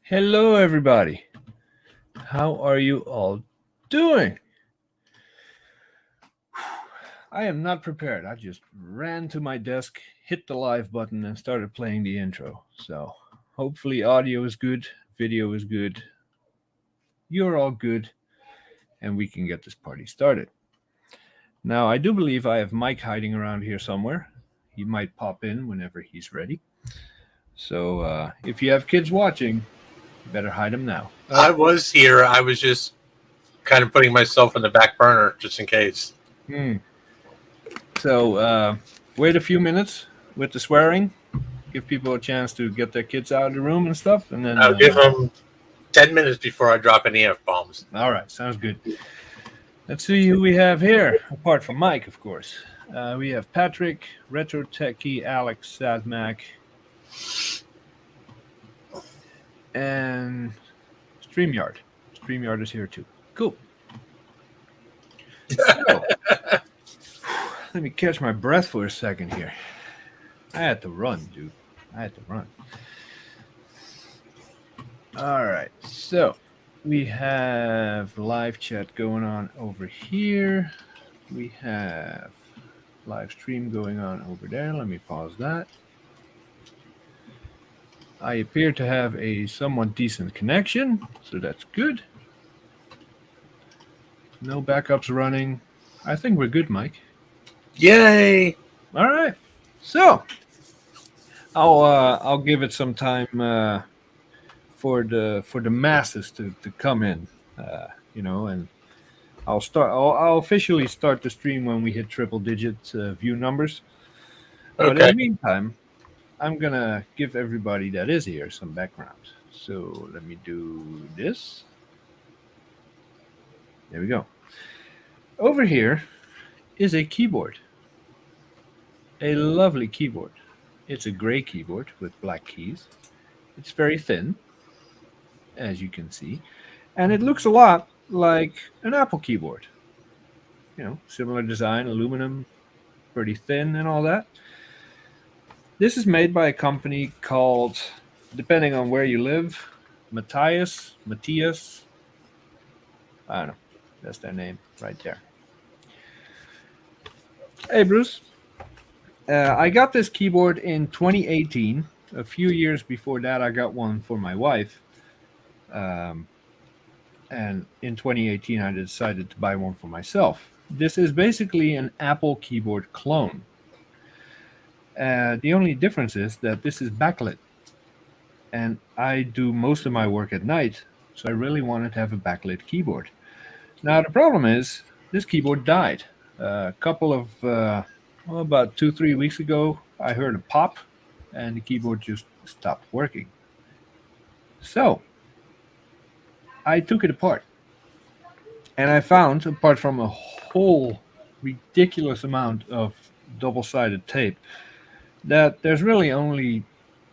Hello, everybody. How are you all doing? I am not prepared. I just ran to my desk, hit the live button, and started playing the intro. So, hopefully, audio is good, video is good, you're all good, and we can get this party started. Now, I do believe I have Mike hiding around here somewhere. He might pop in whenever he's ready. So, if you have kids watching, you better hide them now. I was here. I was just kind of putting myself in the back burner just in case. So, wait a few minutes with the swearing. Give people a chance to get their kids out of the room and stuff, and then I'll give them 10 minutes before I drop any F-bombs. All right, sounds good. Let's see who we have here, apart from Mike, of course. We have Patrick, Retro Techie, Alex, Sadmac, and StreamYard. StreamYard is here too. Cool. So, let me catch my breath for a second here. I had to run, dude. I had to run. All right, so we have live chat going on over here. We have live stream going on over there. Let me pause that. I appear to have a somewhat decent connection, so that's good. No backups running. I think we're good, Mike. Yay! All right, so I'll give it some time for the masses to come in, and I'll officially start the stream when we hit triple digit view numbers. Okay. But in the meantime, I'm gonna give everybody that is here some background. So let me do this. There we go. Over here is a keyboard. A lovely keyboard. It's a gray keyboard with black keys. It's very thin, as you can see, and it looks a lot like an Apple keyboard. Similar design, aluminum, pretty thin and all that. This is made by a company called, depending on where you live, Matias. I don't know. That's their name right there. Hey, Bruce. I got this keyboard in 2018. A few years before that, I got one for my wife. And in 2018, I decided to buy one for myself. This is basically an Apple keyboard clone. The only difference is that this is backlit. And I do most of my work at night, so I really wanted to have a backlit keyboard. Now, the problem is, this keyboard died. A couple of, about 2-3 weeks ago, I heard a pop, and the keyboard just stopped working. So, I took it apart. And I found, apart from a whole ridiculous amount of double-sided tape, that there's really only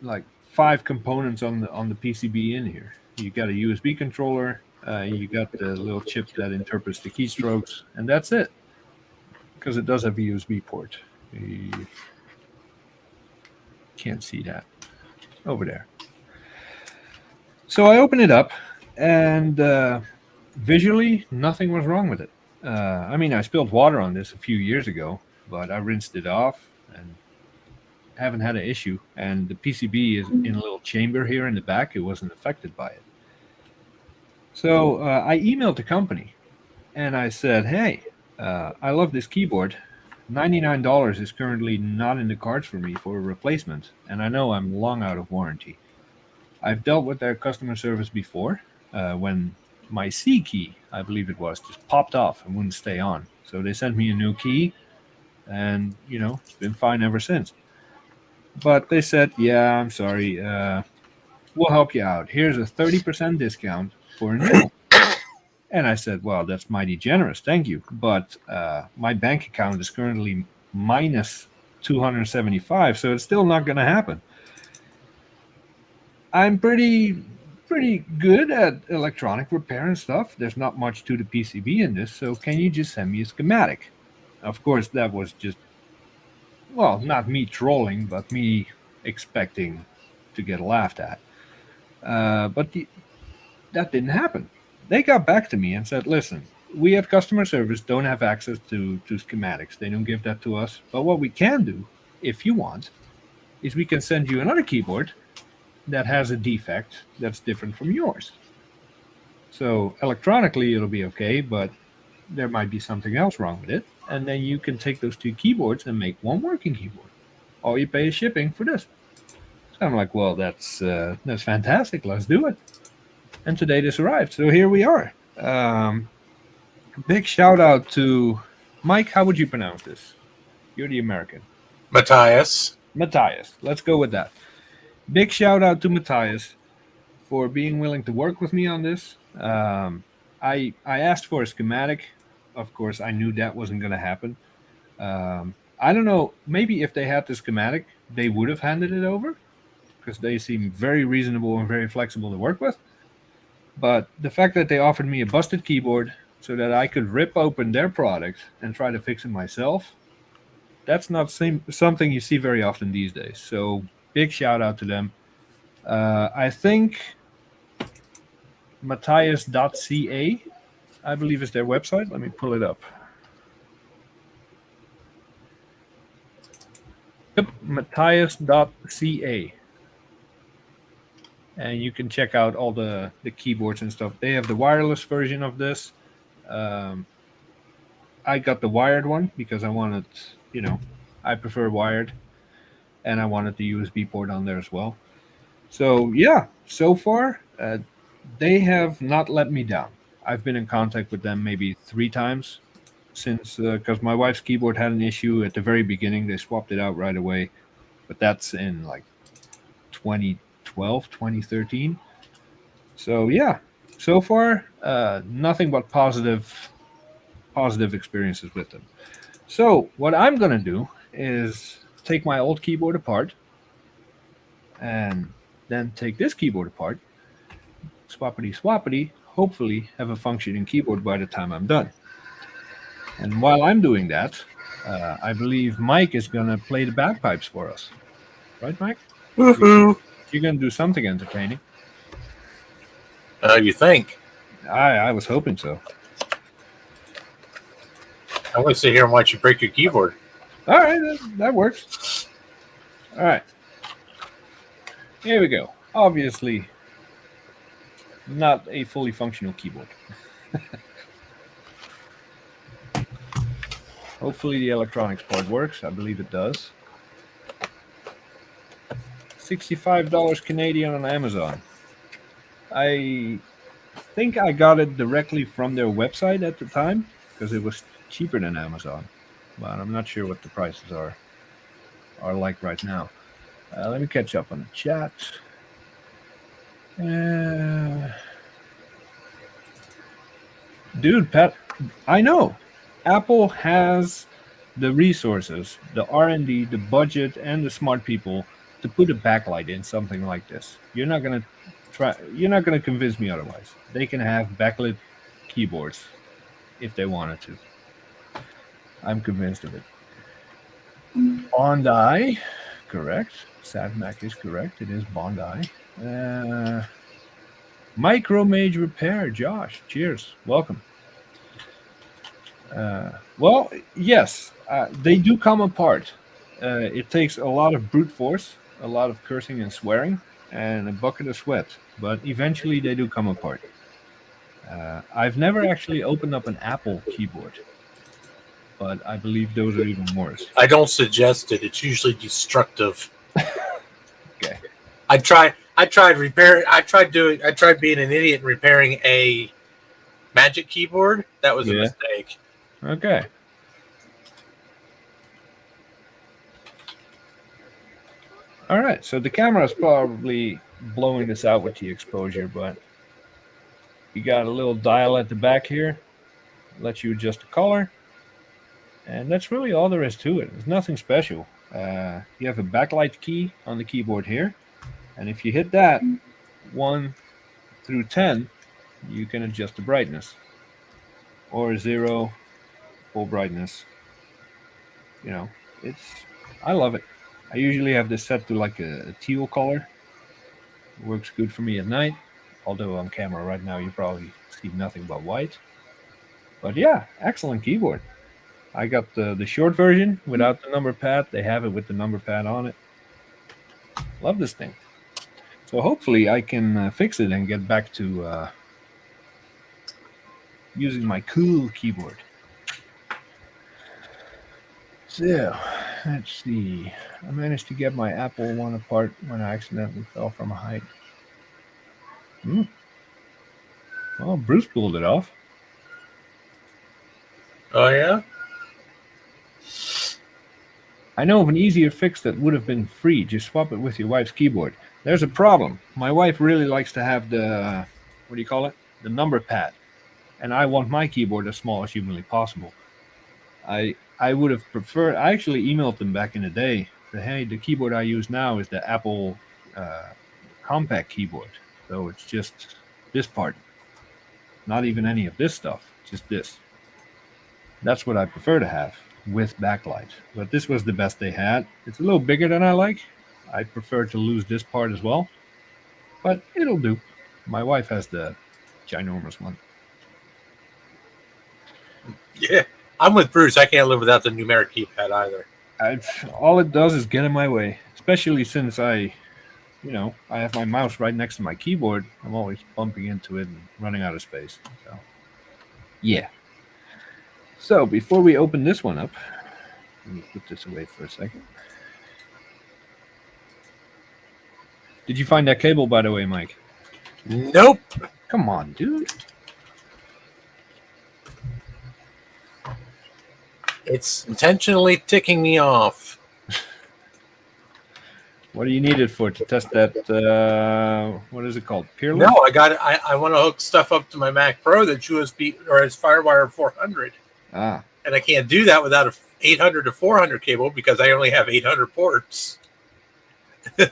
like 5 components on the PCB in here. You got a USB controller, you got the little chip that interprets the keystrokes, and that's it. Because it does have a USB port. You can't see that over there. So I open it up, and visually, nothing was wrong with it. I spilled water on this a few years ago, but I rinsed it off and haven't had an issue. And the PCB is in a little chamber here in the back. It wasn't affected by it. So I emailed the company, and I said, hey, I love this keyboard. $99 is currently not in the cards for me for a replacement, and I know I'm long out of warranty. I've dealt with their customer service before when my C key, I believe it was, just popped off and wouldn't stay on. So they sent me a new key, and, it's been fine ever since. But they said, yeah, I'm sorry, we'll help you out. Here's a 30% discount for a new one. And I said, well, that's mighty generous. Thank you. But my bank account is currently minus 275, so it's still not going to happen. I'm pretty pretty good at electronic repair and stuff. There's not much to the PCB in this, so can you just send me a schematic? Of course, that was just, well, not me trolling, but me expecting to get laughed at. But that didn't happen. They got back to me and said, listen, we at customer service don't have access to schematics. They don't give that to us. But what we can do, if you want, is we can send you another keyboard that has a defect that's different from yours. So electronically, it'll be okay, but there might be something else wrong with it. And then you can take those two keyboards and make one working keyboard. All you pay is shipping for this. So I'm like, well, that's fantastic. Let's do it. And today this arrived. So here we are. Big shout out to Mike. How would you pronounce this? You're the American. Matias. Matias. Let's go with that. Big shout out to Matias for being willing to work with me on this. I asked for a schematic. Of course, I knew that wasn't going to happen. I don't know. Maybe if they had the schematic, they would have handed it over because they seem very reasonable and very flexible to work with. But the fact that they offered me a busted keyboard so that I could rip open their product and try to fix it myself, that's not something you see very often these days. So big shout out to them. I think Matias.ca, I believe, is their website. Let me pull it up. Yep, Matias.ca. And you can check out all the keyboards and stuff. They have the wireless version of this. I got the wired one because I wanted, I prefer wired. And I wanted the USB port on there as well. So, yeah, so far, they have not let me down. I've been in contact with them maybe 3 times since, because my wife's keyboard had an issue at the very beginning. They swapped it out right away. But that's in like 2012, 2013. So, yeah, so far, nothing but positive experiences with them. So, what I'm going to do is take my old keyboard apart and then take this keyboard apart, swappity, hopefully have a functioning keyboard by the time I'm done. And while I'm doing that, I believe Mike is going to play the bagpipes for us. Right, Mike? Woohoo! You're going to do something entertaining. You think? I was hoping so. I want to sit here and watch you break your keyboard. All right, that works. All right. Here we go. Obviously, not a fully functional keyboard. Hopefully the electronics part works. I believe it does. $65 Canadian on Amazon. I think I got it directly from their website at the time because it was cheaper than Amazon. But I'm not sure what the prices are like right now. Let me catch up on the chat. Dude, Pat, I know. Apple has the resources, the R&D, the budget, and the smart people to put a backlight in something like this. You're not gonna convince me otherwise. They can have backlit keyboards if they wanted to. I'm convinced of it. Bondi, correct. Savmac is correct. It is Bondi. Micromage Repair, Josh. Cheers. Welcome. Well, yes, they do come apart. It takes a lot of brute force, a lot of cursing and swearing, and a bucket of sweat. But eventually they do come apart. I've never actually opened up an Apple keyboard, but I believe those are even worse. I don't suggest it. It's usually destructive. Okay. I tried being an idiot and repairing a Magic keyboard. That was a mistake. Okay. All right. So the camera is probably blowing this out with the exposure, but you got a little dial at the back here. Lets you adjust the color. And that's really all there is to it. There's nothing special. You have a backlight key on the keyboard here. And if you hit that, 1, through 10, you can adjust the brightness. Or 0, full brightness. You know, I love it. I usually have this set to like a teal color. It works good for me at night. Although on camera right now you probably see nothing but white. But yeah, excellent keyboard. I got the short version without the number pad. They have it with the number pad on it. Love this thing. So hopefully I can fix it and get back to using my cool keyboard. So let's see. I managed to get my Apple one apart when I accidentally fell from a height. Well, Bruce pulled it off. Oh, yeah? I know of an easier fix that would have been free. Just swap it with your wife's keyboard. There's a problem. My wife really likes to have the, what do you call it? The number pad. And I want my keyboard as small as humanly possible. I would have preferred, I actually emailed them back in the day. Said, hey, the keyboard I use now is the Apple compact keyboard. So it's just this part. Not even any of this stuff. Just this. That's what I prefer to have with backlight. But this was the best they had. It's a little bigger than I like. I prefer to lose this part as well. But it'll do. My wife has the ginormous one. Yeah. I'm with Bruce. I can't live without the numeric keypad either. All it does is get in my way, especially since I have my mouse right next to my keyboard. I'm always bumping into it and running out of space. So, yeah. So before we open this one up, let me put this away for a second. Did you find that cable, by the way, Mike? Nope. Come on, dude. It's intentionally ticking me off. What do you need it for? To test that, what is it called? Peerless? No, I want to hook stuff up to my Mac Pro that's USB or it's FireWire 400. Ah. And I can't do that without a 800 to 400 cable because I only have 800 ports. Yeah,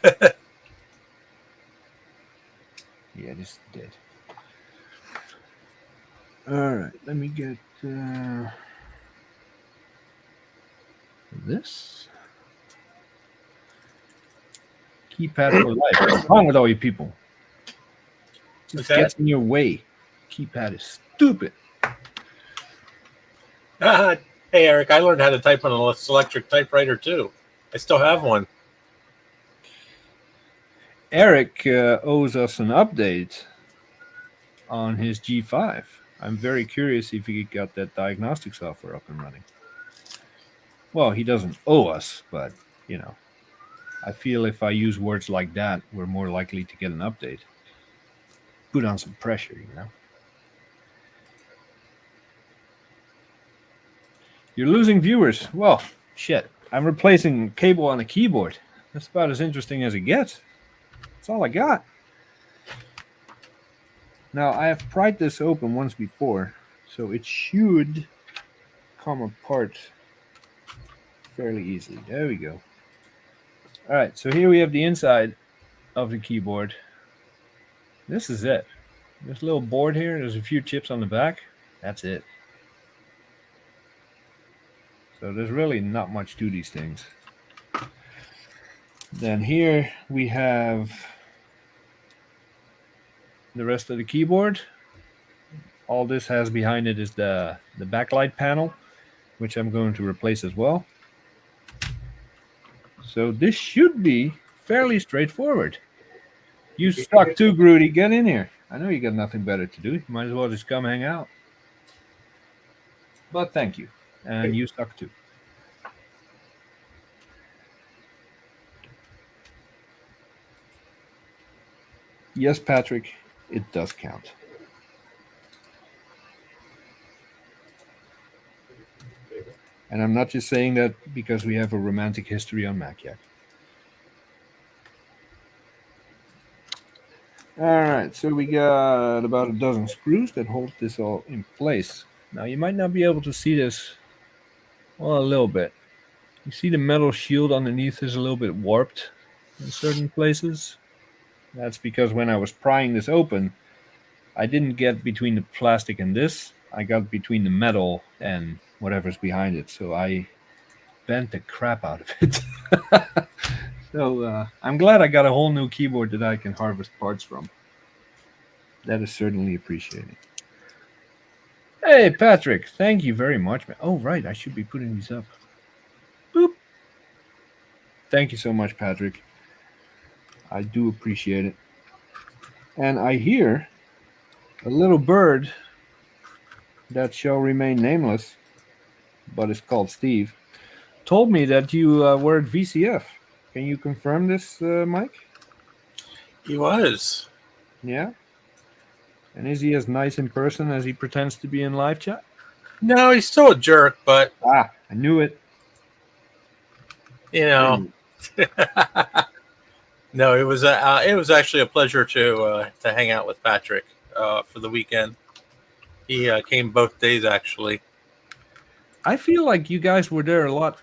this is dead. All right, let me get this. Keypad for life. What's wrong with all you people? It gets in your way. Keypad is stupid. Hey, Eric, I learned how to type on an electric typewriter too. I still have one. Eric owes us an update on his G5. I'm very curious if he got that diagnostic software up and running. Well, he doesn't owe us, but, I feel if I use words like that, we're more likely to get an update. Put on some pressure, You're losing viewers. Well, shit. I'm replacing a cable on a keyboard. That's about as interesting as it gets. That's all I got. Now, I have pried this open once before, so it should come apart fairly easily. There we go. All right, so here we have the inside of the keyboard. This is it. This little board here, there's a few chips on the back. That's it. So there's really not much to these things. Then here we have the rest of the keyboard. All this has behind it is the backlight panel, which I'm going to replace as well. So this should be fairly straightforward. You stuck too, Groody. Get in here. I know you got nothing better to do. You might as well just come hang out. But thank you. And you stuck too. Yes, Patrick, it does count. And I'm not just saying that because we have a romantic history on Mac yet. All right, so we got about a dozen screws that hold this all in place. Now, you might not be able to see this, well, a little bit. You see the metal shield underneath is a little bit warped in certain places. That's because when I was prying this open, I didn't get between the plastic and this. I got between the metal and whatever's behind it. So I bent the crap out of it. So I'm glad I got a whole new keyboard that I can harvest parts from. That is certainly appreciated. Hey, Patrick, thank you very much, man. Oh, right, I should be putting these up. Boop. Thank you so much, Patrick. I do appreciate it. And I hear a little bird that shall remain nameless, but is called Steve, told me that you were at VCF. Can you confirm this, Mike? He was. Yeah? And is he as nice in person as he pretends to be in live chat? No, he's still a jerk, but Ah, I knew it. you I know, knew no, it was actually a pleasure to hang out with Patrick for the weekend. He came both days actually. I feel like you guys were there a lot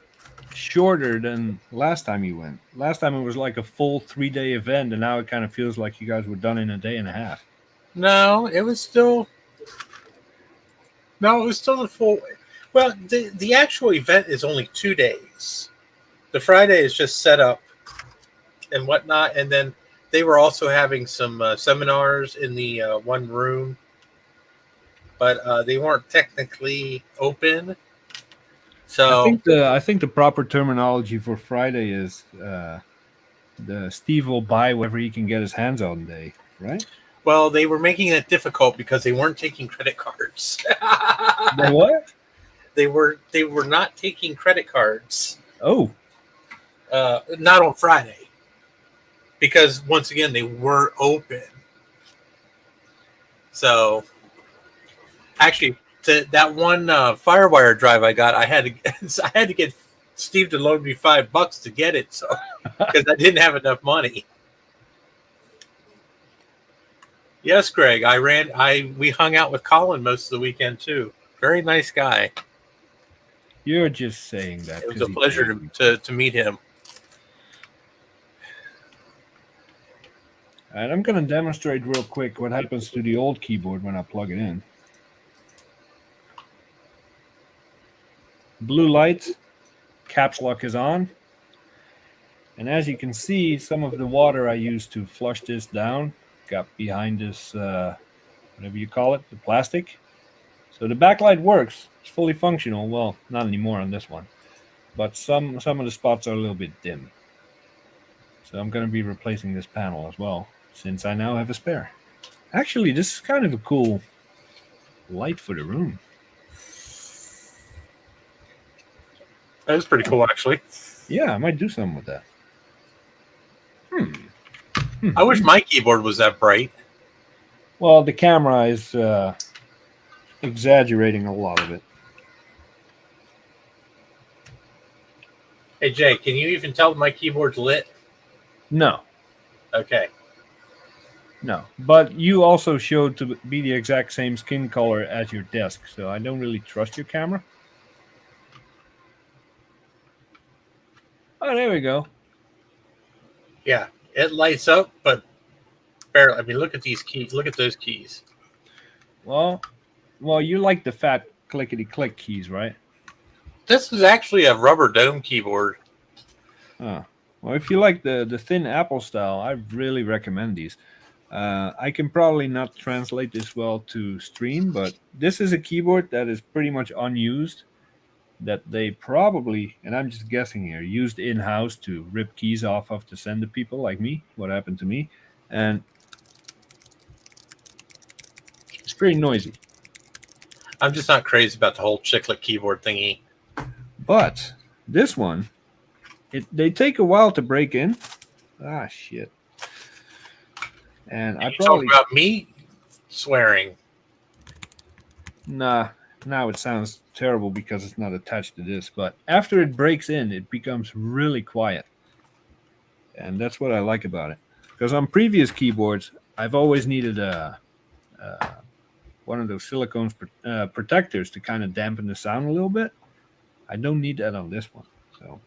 shorter than last time you went. Last time it was like a full 3 day event, and now it kind of feels like you guys were done in a day and a half. No, it was still the full. Well, the actual event is only 2 days. The Friday is just set up and whatnot, and then they were also having some seminars in the one room, but they weren't technically open. So I think the proper terminology for Friday is the Steve will buy whatever he can get his hands on day, right? well, they were making it difficult because they weren't taking credit cards. The what? They were not taking credit cards. Oh, Not on Friday, because once again they were open. So actually, to that one FireWire drive I got, I had to get Steve to loan me $5 to get it, so because I didn't have enough money. Yes, Greg, we hung out with Colin most of the weekend too. Very nice guy. you're just saying that. It was 'cause a he pleasure paid you. to meet him. And I'm going to demonstrate real quick what happens to the old keyboard when I plug it in. Blue light, caps lock is on. And as you can see, some of the water I used to flush this down got behind this, whatever you call it, the plastic. So the backlight works. It's fully functional. Well, not anymore on this one. But some of the spots are a little bit dim. So I'm going to be replacing this panel as well, since I now have a spare. Actually, this is kind of a cool light for the room. That was pretty cool, actually. Yeah, I might do something with that. I wish my keyboard was that bright. Well, the camera is exaggerating a lot of it. Hey Jay, can you even tell my keyboard's lit? No, Okay. no. But you also showed to be the exact same skin color as your desk, so I don't really trust your camera. Oh, there we go. Yeah, it lights up, but barely. I mean, look at these keys. Look at those keys. Well, you like the fat clickety-click keys, right? This is actually a rubber dome keyboard. Oh. Well, if you like the thin Apple style, I really recommend these. I can probably not translate this well to stream, but this is a keyboard that is pretty much unused, that they probably, and I'm just guessing here, used in-house to rip keys off of to send to people like me, what happened to me, and it's pretty noisy. I'm just not crazy about the whole chiclet keyboard thingy. But this one, they take a while to break in. Ah, shit. And I You probably... talk about me swearing. Nah, now it sounds terrible because it's not attached to this, but after it breaks in, it becomes really quiet. And that's what I like about it. Because on previous keyboards, I've always needed one of those silicone protectors to kind of dampen the sound a little bit. I don't need that on this one. So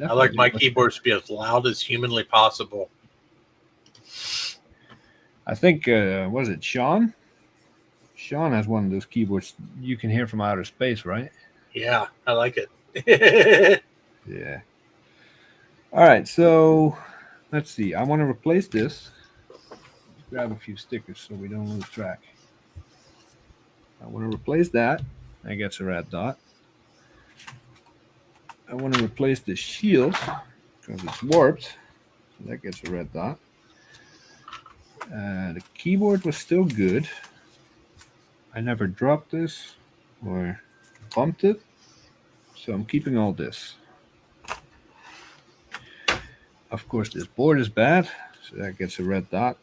I like my definitely- keyboards to be as loud as humanly possible. I think, was it Sean Sean has one of those keyboards you can hear from outer space, right? Yeah, I like it. Yeah. All right, so let's see. I want to replace this. Let's grab a few stickers so we don't lose track. I want to replace that. That gets a red dot. I want to replace the shield because it's warped. So that gets a red dot. The keyboard was still good. I never dropped this or bumped it. So I'm keeping all this. Of course, this board is bad. So that gets a red dot.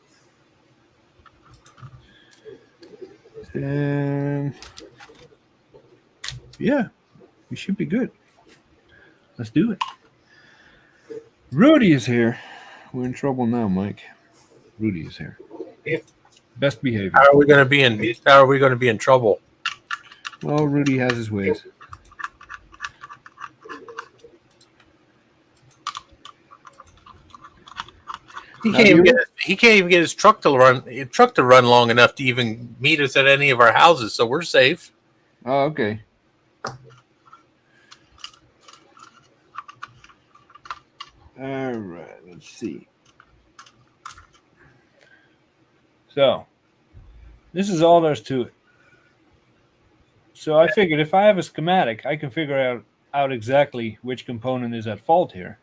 And yeah, we should be good. Let's do it. Rudy is here. We're in trouble now, Mike. Rudy is here. Yeah. Best behavior. How are we going to be in? How are we going to be in trouble? Well, Rudy has his ways. He can't even get his truck to run long enough to even meet us at any of our houses. So we're safe. Oh, okay. All right, let's see. So, this is all there's to it. So I figured if I have a schematic, I can figure out exactly which component is at fault here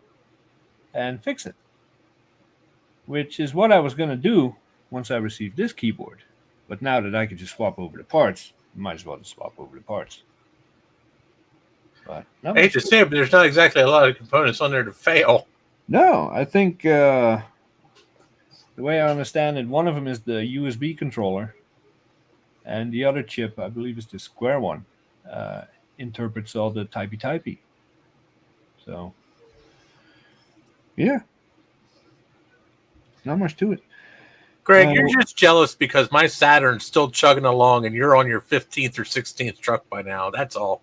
and fix it. Which is what I was going to do once I received this keyboard. But now that I could just swap over the parts, I might as well just swap over the parts. But I hate to say it, but there's not exactly a lot of components on there to fail. No, I think the way I understand it, one of them is the USB controller, and the other chip, I believe, is the square one, interprets all the typey. So, yeah, not much to it. Greg, you're just jealous because my Saturn's still chugging along and you're on your 15th or 16th truck by now. That's all.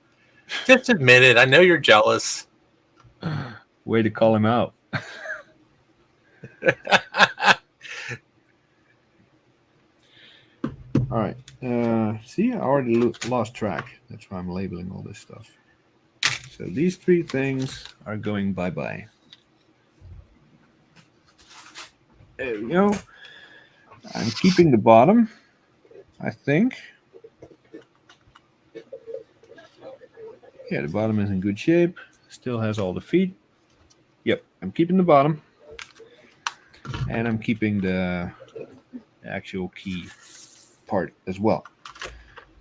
Just admit it. I know you're jealous. Way to call him out. All right. See, I already lost track. That's why I'm labeling all this stuff. So these three things are going bye-bye. There we go. I'm keeping the bottom, I think. Yeah, the bottom is in good shape. Still has all the feet. Yep, I'm keeping the bottom. And I'm keeping the actual key part as well.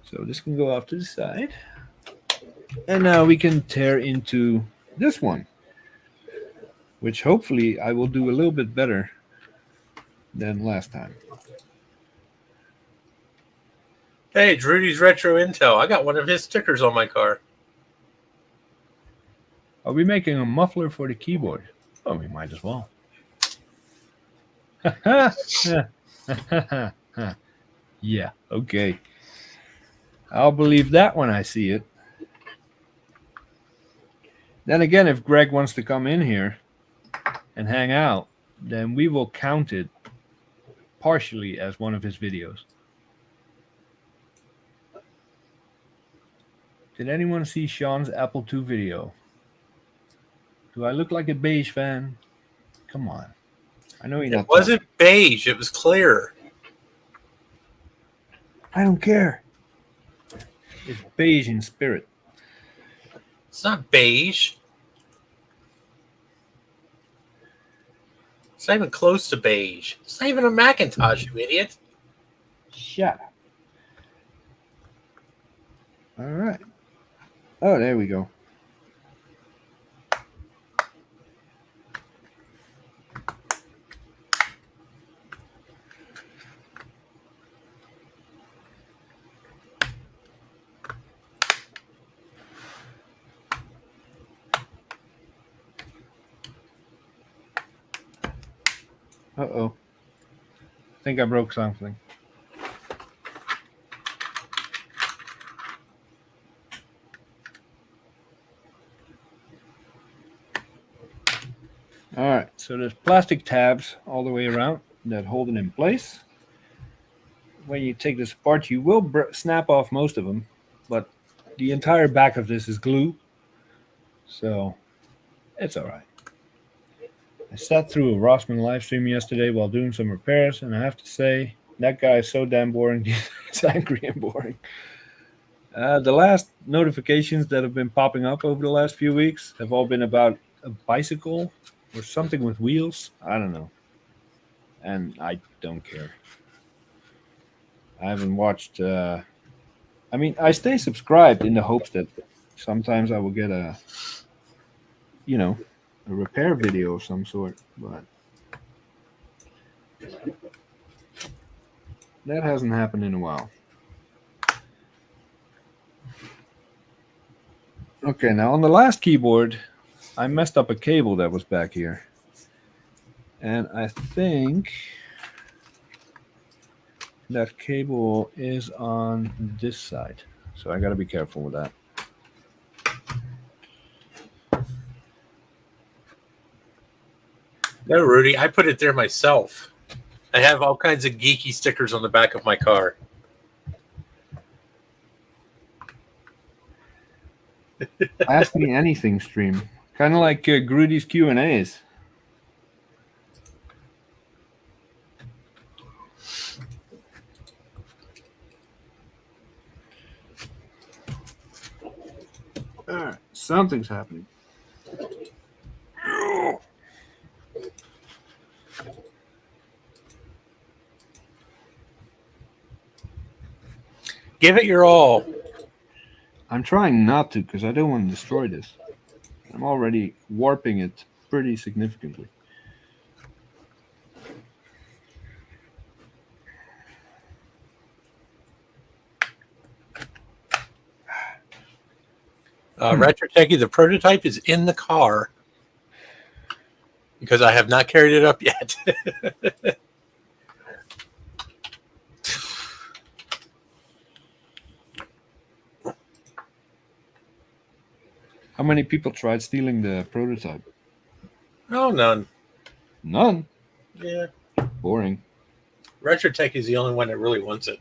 So this can go off to the side. And now we can tear into this one, which hopefully I will do a little bit better than last time. Hey, it's Rudy's Retro Intel. I got one of his stickers on my car. Are we making a muffler for the keyboard? Oh, we might as well. Yeah, okay. I'll believe that when I see it. Then again, if Greg wants to come in here and hang out, then we will count it partially as one of his videos. Did anyone see Sean's Apple II video? Do I look like a beige fan? Come on. I know you're not. It wasn't beige. It was clear. I don't care. It's beige in spirit. It's not beige. It's not even close to beige. It's not even a Macintosh, you idiot. Shut up. All right. Oh, there we go. Uh-oh. I think I broke something. All right, so there's plastic tabs all the way around that hold it in place. when you take this apart, you will snap off most of them, but the entire back of this is glue, so it's all right. I sat through a Rossman live stream yesterday while doing some repairs, and I have to say, that guy is so damn boring. It's angry and boring. The last notifications that have been popping up over the last few weeks have all been about a bicycle or something with wheels. I don't know. And I don't care. I haven't watched. I mean, I stay subscribed in the hopes that sometimes I will get a repair video of some sort, but that hasn't happened in a while. Okay, now on the last keyboard, I messed up a cable that was back here. And I think that cable is on this side. So I got to be careful with that. No, Rudy, I put it there myself. I have all kinds of geeky stickers on the back of my car. Ask me anything stream. Kind of like Grudy's Q&As. Alright, something's happening. Give it your all. I'm trying not to because I don't want to destroy this. I'm already warping it pretty significantly. Retro Techie, the prototype is in the car because I have not carried it up yet. How many people tried stealing the prototype? Oh, none. None. Yeah. Boring. Retro Techie is the only one that really wants it.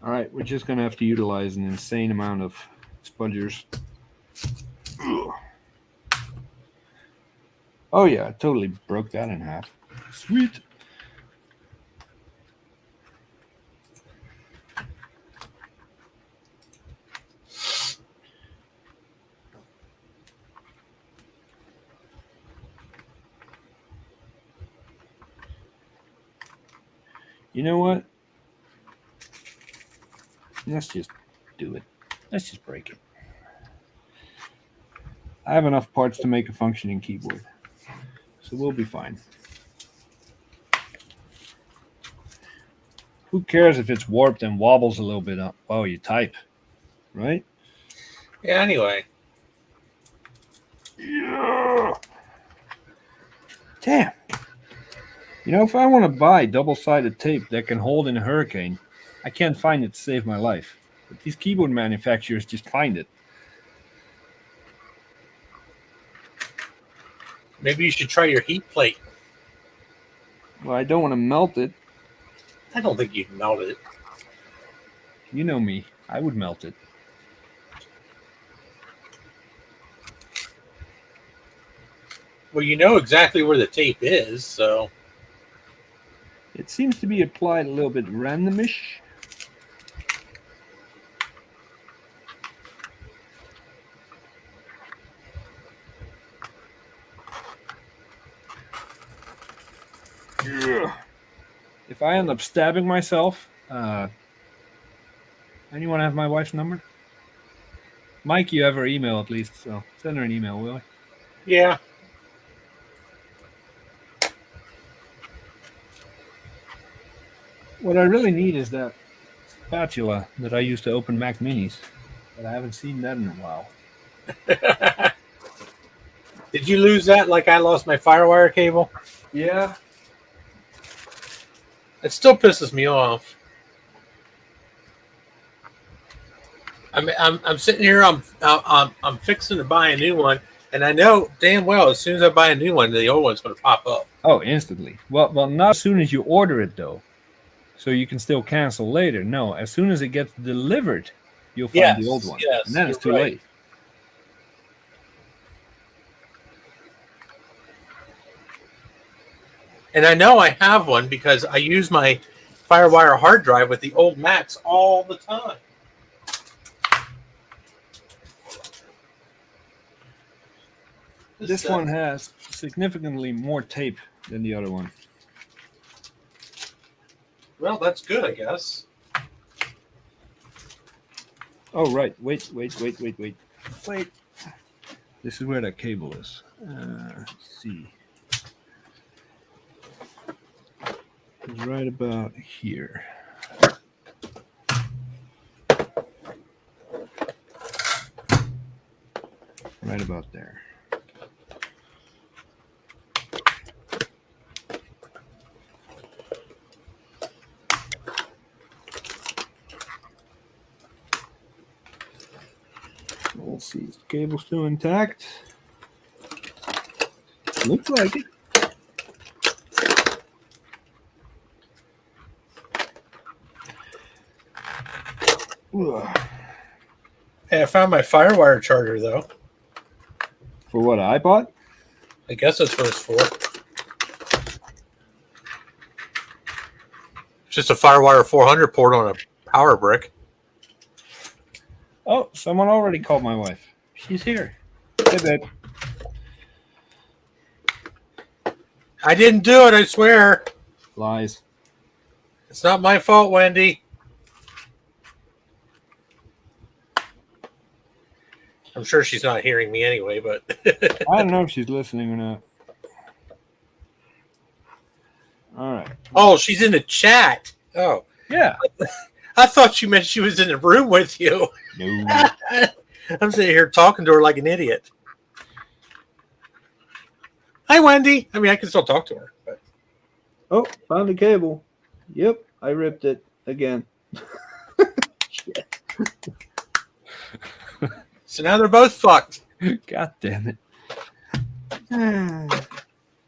All right, we're just going to have to utilize an insane amount of spongers. Ugh. Oh, yeah, I totally broke that in half. Sweet. You know what? Let's just do it. Let's just break it. I have enough parts to make a functioning keyboard, so we'll be fine. Who cares if it's warped and wobbles a little bit up while you type, right? Yeah, anyway. Yeah. Damn. You know, if I want to buy double-sided tape that can hold in a hurricane, I can't find it to save my life. But these keyboard manufacturers just find it. Maybe you should try your heat plate. Well, I don't want to melt it. I don't think you'd melt it. You know me. I would melt it. Well, you know exactly where the tape is, so... It seems to be applied a little bit randomish. If I end up stabbing myself, anyone have my wife's number? Mike, you have her email at least, so send her an email, will you? Yeah. What I really need is that spatula that I used to open Mac Minis, but I haven't seen that in a while. Did you lose that like I lost my Firewire cable? Yeah. It still pisses me off. I'm sitting here. I'm fixing to buy a new one, and I know damn well as soon as I buy a new one, the old one's going to pop up. Oh, instantly. Well, not as soon as you order it though. So you can still cancel later. No, as soon as it gets delivered, you'll find the old one, and Yes, then you're it's too right. late. And I know I have one because I use my FireWire hard drive with the old Macs all the time. This one has significantly more tape than the other one. Well, that's good, I guess. Oh, right. Wait. This is where that cable is. Let's see. It's right about here. Right about there. Let's see. Is the cable still intact? Looks like it. Ugh. Hey, I found my FireWire charger though. For what I bought? I guess that's what it's for. It's just a FireWire 400 port on a power brick. Oh, someone already called my wife. She's here. Hey, babe. I didn't do it, I swear. Lies. It's not my fault, Wendy. I'm sure she's not hearing me anyway, but I don't know if she's listening or not. All right. oh, she's in the chat. Oh, Yeah. I thought you meant she was in the room with you. No. I'm sitting here talking to her like an idiot. Hi, Wendy. I mean, I can still talk to her. But... Oh, found the cable. Yep, I ripped it again. So now they're both fucked. God damn it.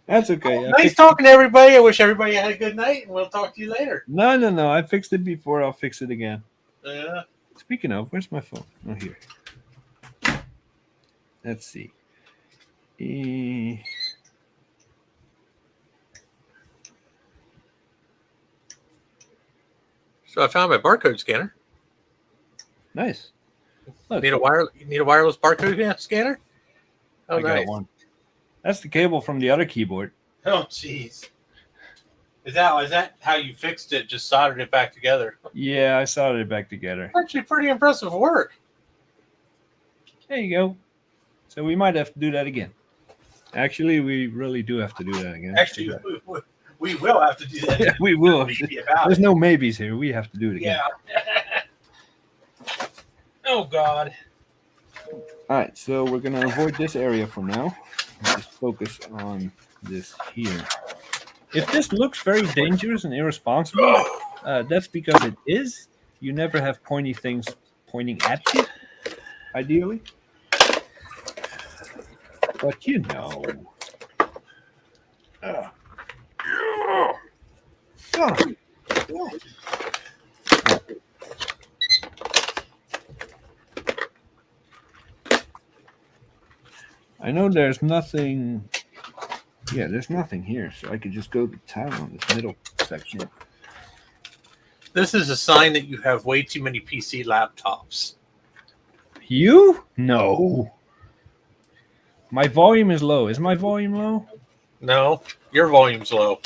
That's okay. Nice talking to everybody. I wish everybody had a good night, and we'll talk to you later. No. I fixed it before. I'll fix it again. Yeah. Speaking of, where's my phone? Oh, here. Let's see. So I found my barcode scanner. Nice. Look, You need a wireless barcode scanner? Oh, I got one. That's the cable from the other keyboard. Oh, jeez. Is that how you fixed it? Just soldered it back together? Yeah, I soldered it back together. Actually, pretty impressive work. There you go. So we might have to do that again. Actually, we really do have to do that again. Actually, we will have to do that. Yeah, we will. Maybe about There's it. no maybes here. We have to do it again. Yeah. Oh, God. All right, so we're going to avoid this area for now. Just focus on this here. If this looks very dangerous and irresponsible, that's because it is. You never have pointy things pointing at you, ideally. But you know. I know there's nothing. Yeah, there's nothing here, so I could just go to town on this middle section. This is a sign that you have way too many PC laptops. You? No. My volume is low. Is my volume low? No, your volume's low.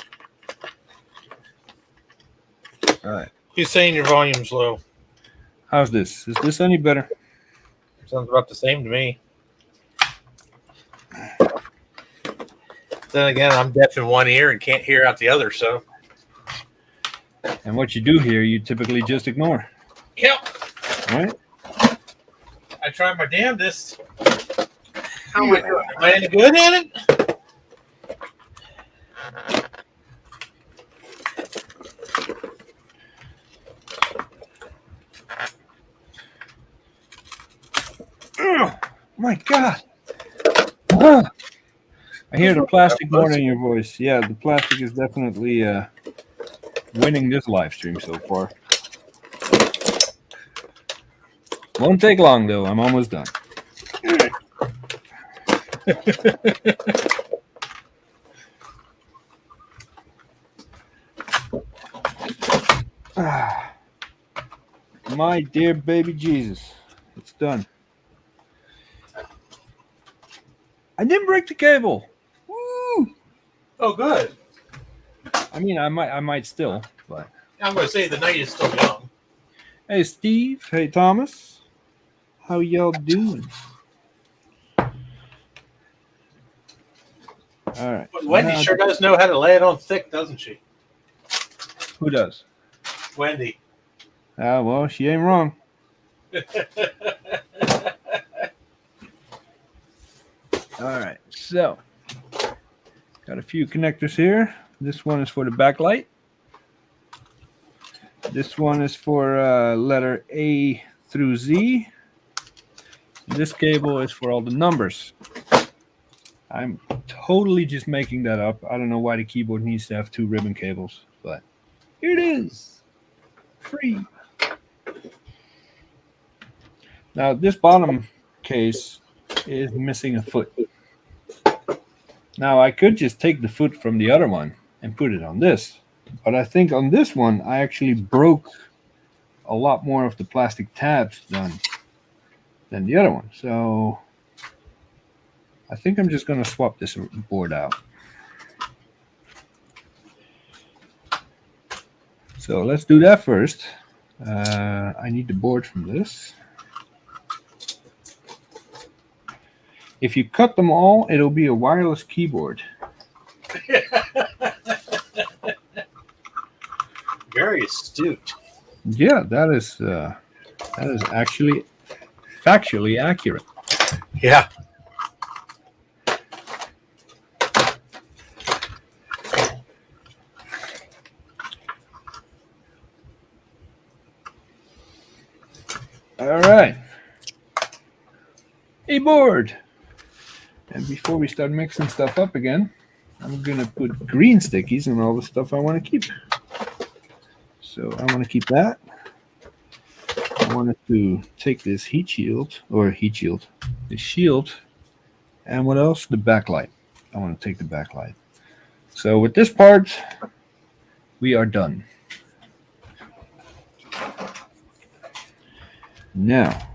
All right. Who's saying your volume's low? How's this? Is this any better? Sounds about the same to me. Then again, I'm deaf in one ear and can't hear out the other, so. And what you do here, you typically just ignore. Yep. All right? I tried my damnedest. How am I doing? Am I any good at it? My God. Ah. I hear the plastic more Close. than your voice. Yeah, the plastic is definitely winning this live stream so far. Won't take long though. I'm almost done. Ah, my dear baby Jesus, it's done. I didn't break the cable. Woo! Oh, good. I mean, I might still, but I'm going to say the night is still young. hey, Steve. Hey, Thomas. How y'all doing? All right. But So Wendy now, sure does know how to lay it on thick, doesn't she? who does? Wendy. Well, she ain't wrong. All right. So, got a few connectors here. This one is for the backlight. This one is for letter A through Z. This cable is for all the numbers. I'm totally just making that up. I don't know why the keyboard needs to have 2 ribbon cables, but here it is. Free. Now, this bottom case is missing a foot. Now, I could just take the foot from the other one and put it on this. But I think on this one, I actually broke a lot more of the plastic tabs than the other one. So I think I'm just going to swap this board out. So let's do that first. I need the board from this. If you cut them all, it'll be a wireless keyboard. Very astute. Yeah, that is actually factually accurate. Yeah. All right. A board. And before we start mixing stuff up again, I'm going to put green stickies on all the stuff I want to keep. So I want to keep that. I wanted to take this the shield, and what else? The backlight. I want to take the backlight. So with this part, we are done. Now,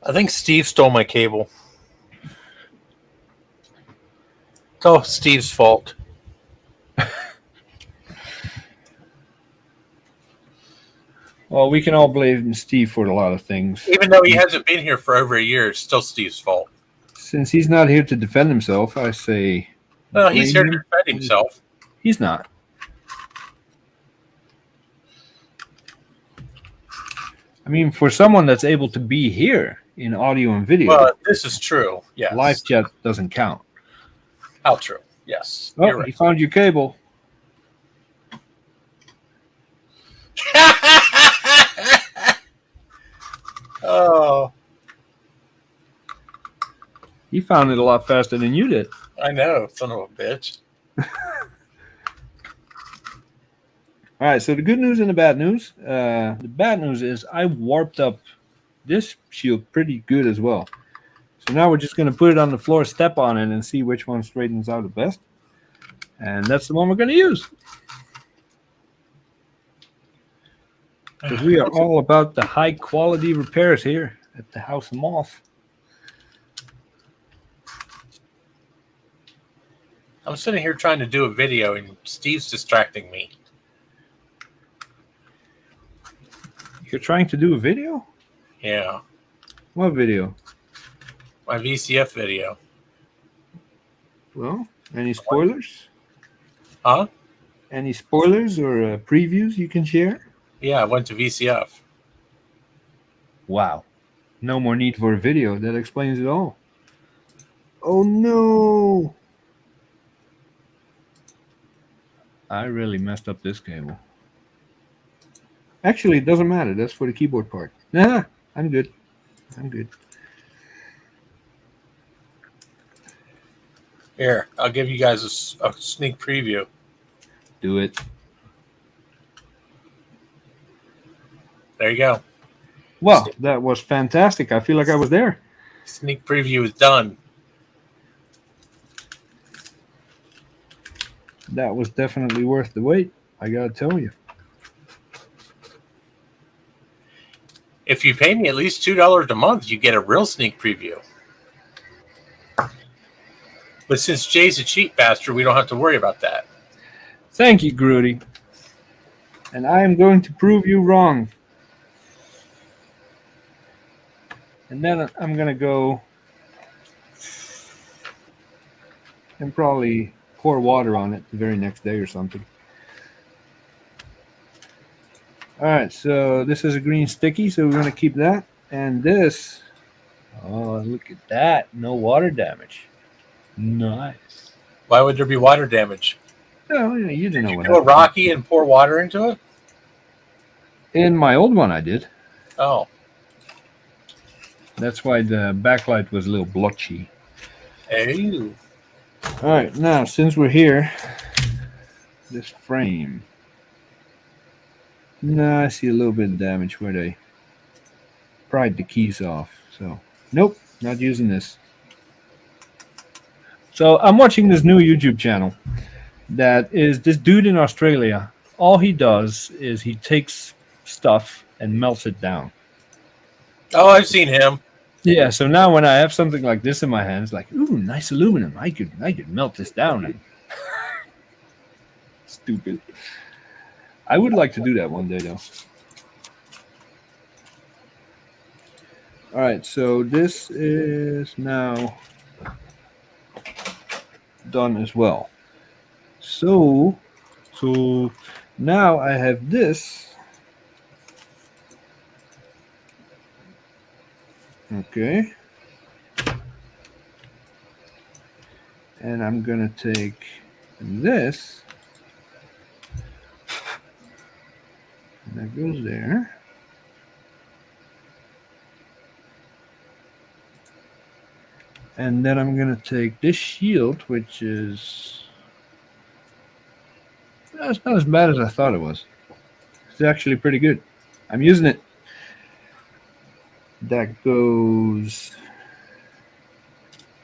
I think Steve stole my cable. It's all Steve's fault. well, we can all blame Steve for a lot of things. Even though he hasn't been here for over a year, it's still Steve's fault. Since he's not here to defend himself, I say. Well, he's here to blame him. defend himself. He's not. I mean, for someone that's able to be here in audio and video, Well, this is true. Yes. live chat doesn't count. How true. Yes. Oh, You're right. he found your cable. Oh, He found it a lot faster than you did. I know, son of a bitch. All right, so the good news and the bad news. The bad news is I warped up this shield pretty good as well. So now we're just going to put it on the floor, step on it, and see which one straightens out the best. And that's the one we're going to use. Because we are all about the high quality repairs here at the House of Moth. I'm sitting here trying to do a video, and Steve's distracting me. You're trying to do a video? Yeah, What video? my VCF video. Well, any spoilers? Huh? Any spoilers or previews you can share? Yeah, I went to VCF. Wow. No more need for a video. That explains it all. Oh no! I really messed up this cable. Actually, it doesn't matter. That's for the keyboard part. Nah, I'm good. I'm good. Here, I'll give you guys a sneak preview. Do it. There you go. Well, that was fantastic. I feel like I was there. Sneak preview is done. That was definitely worth the wait. I gotta tell you. If you pay me at least $2 a month, you get a real sneak preview. But since Jay's a cheap bastard, we don't have to worry about that. Thank you, Grudy. And I am going to prove you wrong. And then I'm gonna go and probably pour water on it the very next day or something. All right, so this is a green sticky, so we're going to keep that. And this, oh, look at that. No water damage. Nice. Why would there be water damage? Oh, yeah, you didn't know You what do a happened. Rocky and pour water into it? In my old one, I did. Oh. That's why the backlight was a little blotchy. Hey. All right, now, since we're here, this frame. No, I see a little bit of damage where they pried the keys off. So, nope, not using this. So, I'm watching this new YouTube channel that is this dude in Australia. All he does is he takes stuff and melts it down. Oh, I've seen him. Yeah, so now when I have something like this in my hands, like, ooh, nice aluminum. I could melt this down. And stupid. I would like to do that one day, though. All right, so this is now done as well. So now I have this. Okay. And I'm going to take this. And that goes there. And then I'm going to take this shield, which is... It's not as bad as I thought it was. It's actually pretty good. I'm using it. That goes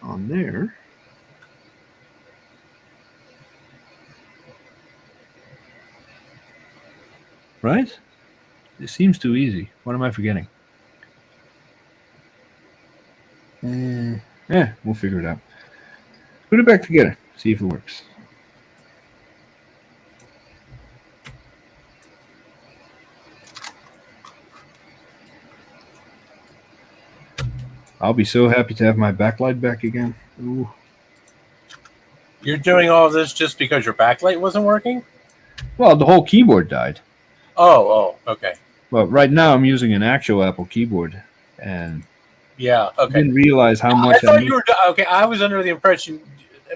on there. Right? It seems too easy. What am I forgetting? Yeah, we'll figure it out. Put it back together. See if it works. I'll be so happy to have my backlight back again. Ooh. You're doing all of this just because your backlight wasn't working? Well, the whole keyboard died. Oh, okay. But right now I'm using an actual Apple keyboard, and Yeah, I okay. didn't realize how much I thought you were okay. I was under the impression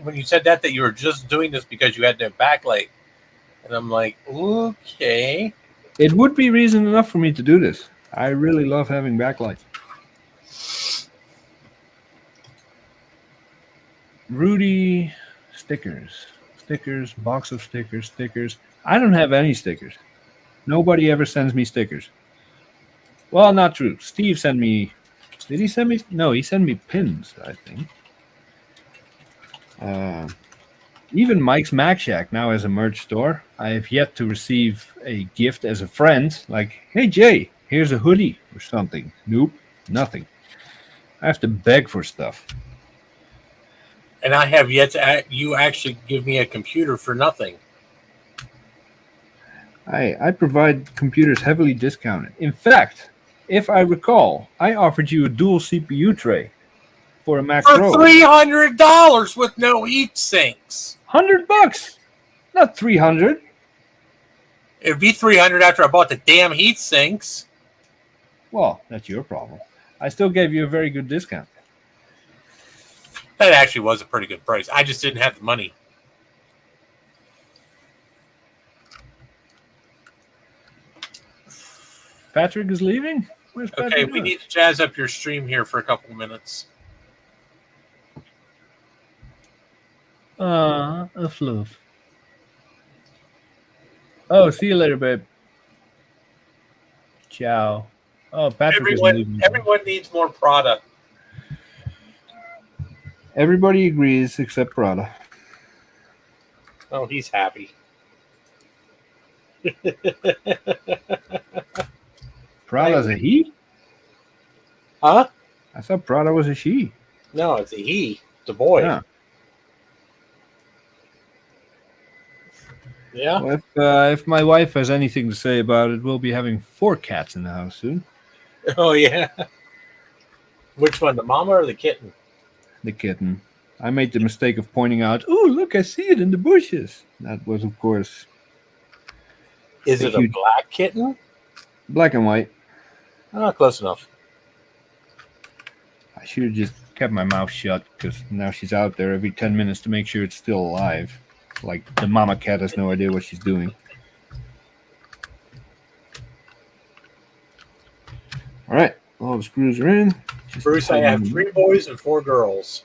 when you said that you were just doing this because you had no backlight, and I'm like, okay. It would be reason enough for me to do this. I really love having backlight. Rudy stickers, box of stickers. I don't have any stickers. Nobody ever sends me stickers. Well, not true. Steve sent me. Did he send me? No, he sent me pins, I think. Even Mike's Mac Shack now has a merch store. I have yet to receive a gift as a friend. Like, hey, Jay, here's a hoodie or something. Nope, nothing. I have to beg for stuff. And I have yet to you actually give me a computer for nothing. I provide computers heavily discounted. In fact, if I recall, I offered you a dual CPU tray for a Mac Pro. For $300 with no heat sinks. $100, not 300. It'd be $300 after I bought the damn heat sinks. Well, that's your problem. I still gave you a very good discount. That actually was a pretty good price. I just didn't have the money. Patrick is leaving. Where's Patrick? Okay, we need to jazz up your stream here for a couple of minutes. A fluff. Oh, see you later, babe. Ciao. Oh, Patrick is leaving. Everyone needs more Prada. Everybody agrees except Prada. Oh, he's happy. Prada's a he? Huh? I thought Prada was a she. No, it's a he. It's a boy. Yeah. Yeah. Well, if my wife has anything to say about it, we'll be having 4 cats in the house soon. Oh, yeah. Which one, the mama or the kitten? The kitten. I made the mistake of pointing out, oh, look, I see it in the bushes. That was, of course... Is it a black kitten? Black and white. Oh, close enough. I should have just kept my mouth shut, because now she's out there every 10 minutes to make sure it's still alive. Like, the mama cat has no idea what she's doing. All right, all the screws are in. Bruce, I have 3 boys and 4 girls.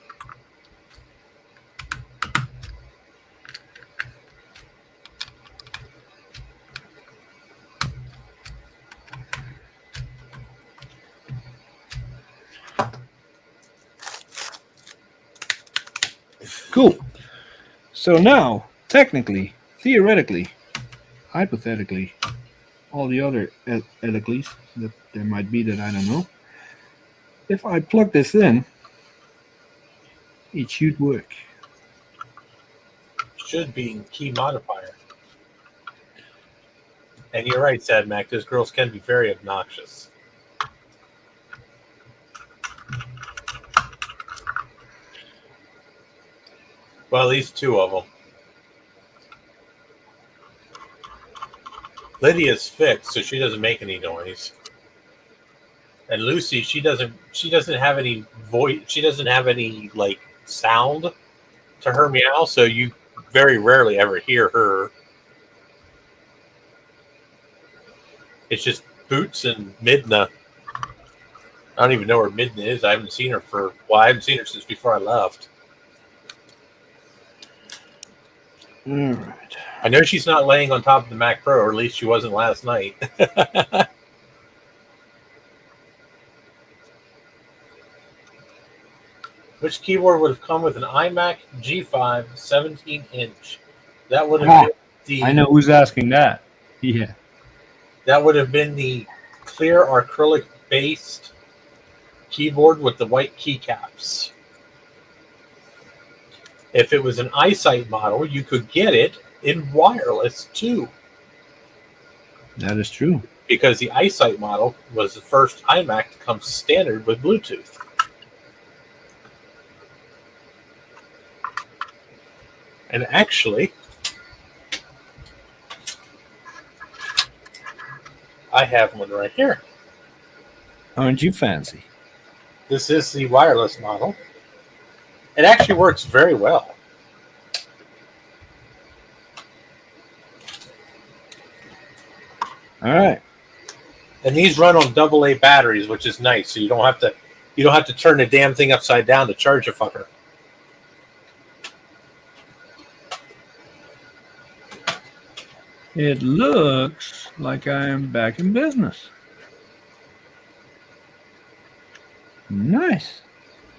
Cool. So now, technically, theoretically, hypothetically, all the other edicles that there might be that I don't know, if I plug this in, it should work. Should be in key modifier. And you're right, Sad Mac, those girls can be very obnoxious. Well, at least 2 of them. Lydia's fixed, so she doesn't make any noise. And Lucy, she doesn't have any voice. She doesn't have any like sound to her meow, so you very rarely ever hear her. It's just Boots and Midna. I don't even know where Midna is. I haven't seen her I haven't seen her since before I left. All right. I know she's not laying on top of the Mac Pro, or at least she wasn't last night. Which keyboard would have come with an iMac G5 17-inch? That would have been the... I know who's asking that. Yeah. That would have been the clear acrylic-based keyboard with the white keycaps. If it was an iSight model, you could get it in wireless too. That is true. Because the iSight model was the first iMac to come standard with Bluetooth. And actually, I have one right here. Aren't you fancy? This is the wireless model. It actually works very well. All right. And these run on AA batteries, which is nice. So you don't have to turn the damn thing upside down to charge a fucker. It looks like I am back in business. Nice.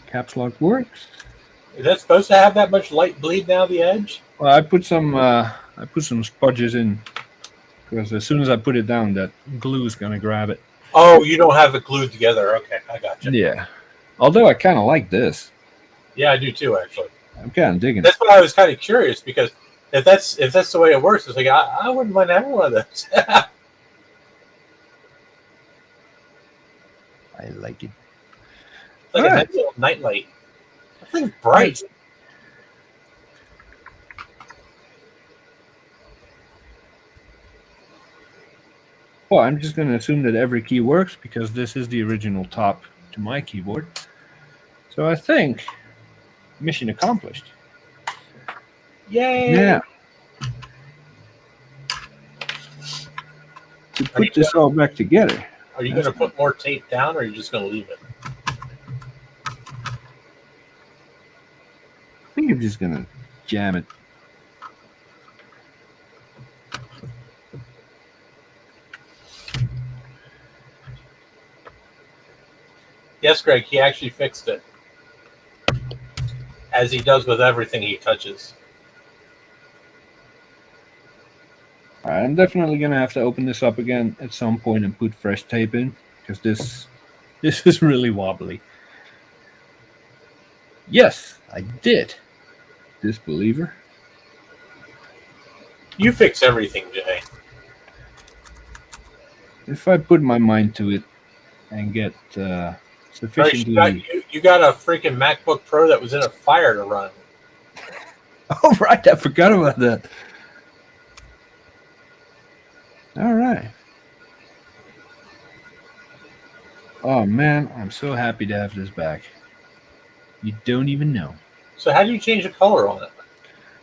Caps lock works. Is that supposed to have that much light bleed down the edge? Well, I put some spudges in because as soon as I put it down, that glue is gonna grab it. Oh, you don't have it glued together. Okay, I got you. Yeah. Although I kind of like this. Yeah, I do too, actually. I'm kind of digging it. That's why I was kind of curious, because if that's the way it works, it's like I wouldn't mind having one of those. I like it. It's like a nice little nightlight. That thing's bright. Well, I'm just going to assume that every key works because this is the original top to my keyboard. So I think mission accomplished. Yay! Now, to put this all back together. Are you going to put more tape down, or are you just going to leave it? I think I'm just going to jam it. Yes, Greg, he actually fixed it. As he does with everything he touches. I'm definitely going to have to open this up again at some point and put fresh tape in, because this is really wobbly. Yes, I did. Disbeliever. You fix everything, Jay. If I put my mind to it and get sufficiently... You got a freaking MacBook Pro that was in a fire to run. Oh, right. I forgot about that. All right. Oh, man. I'm so happy to have this back. You don't even know. So how do you change the color on it?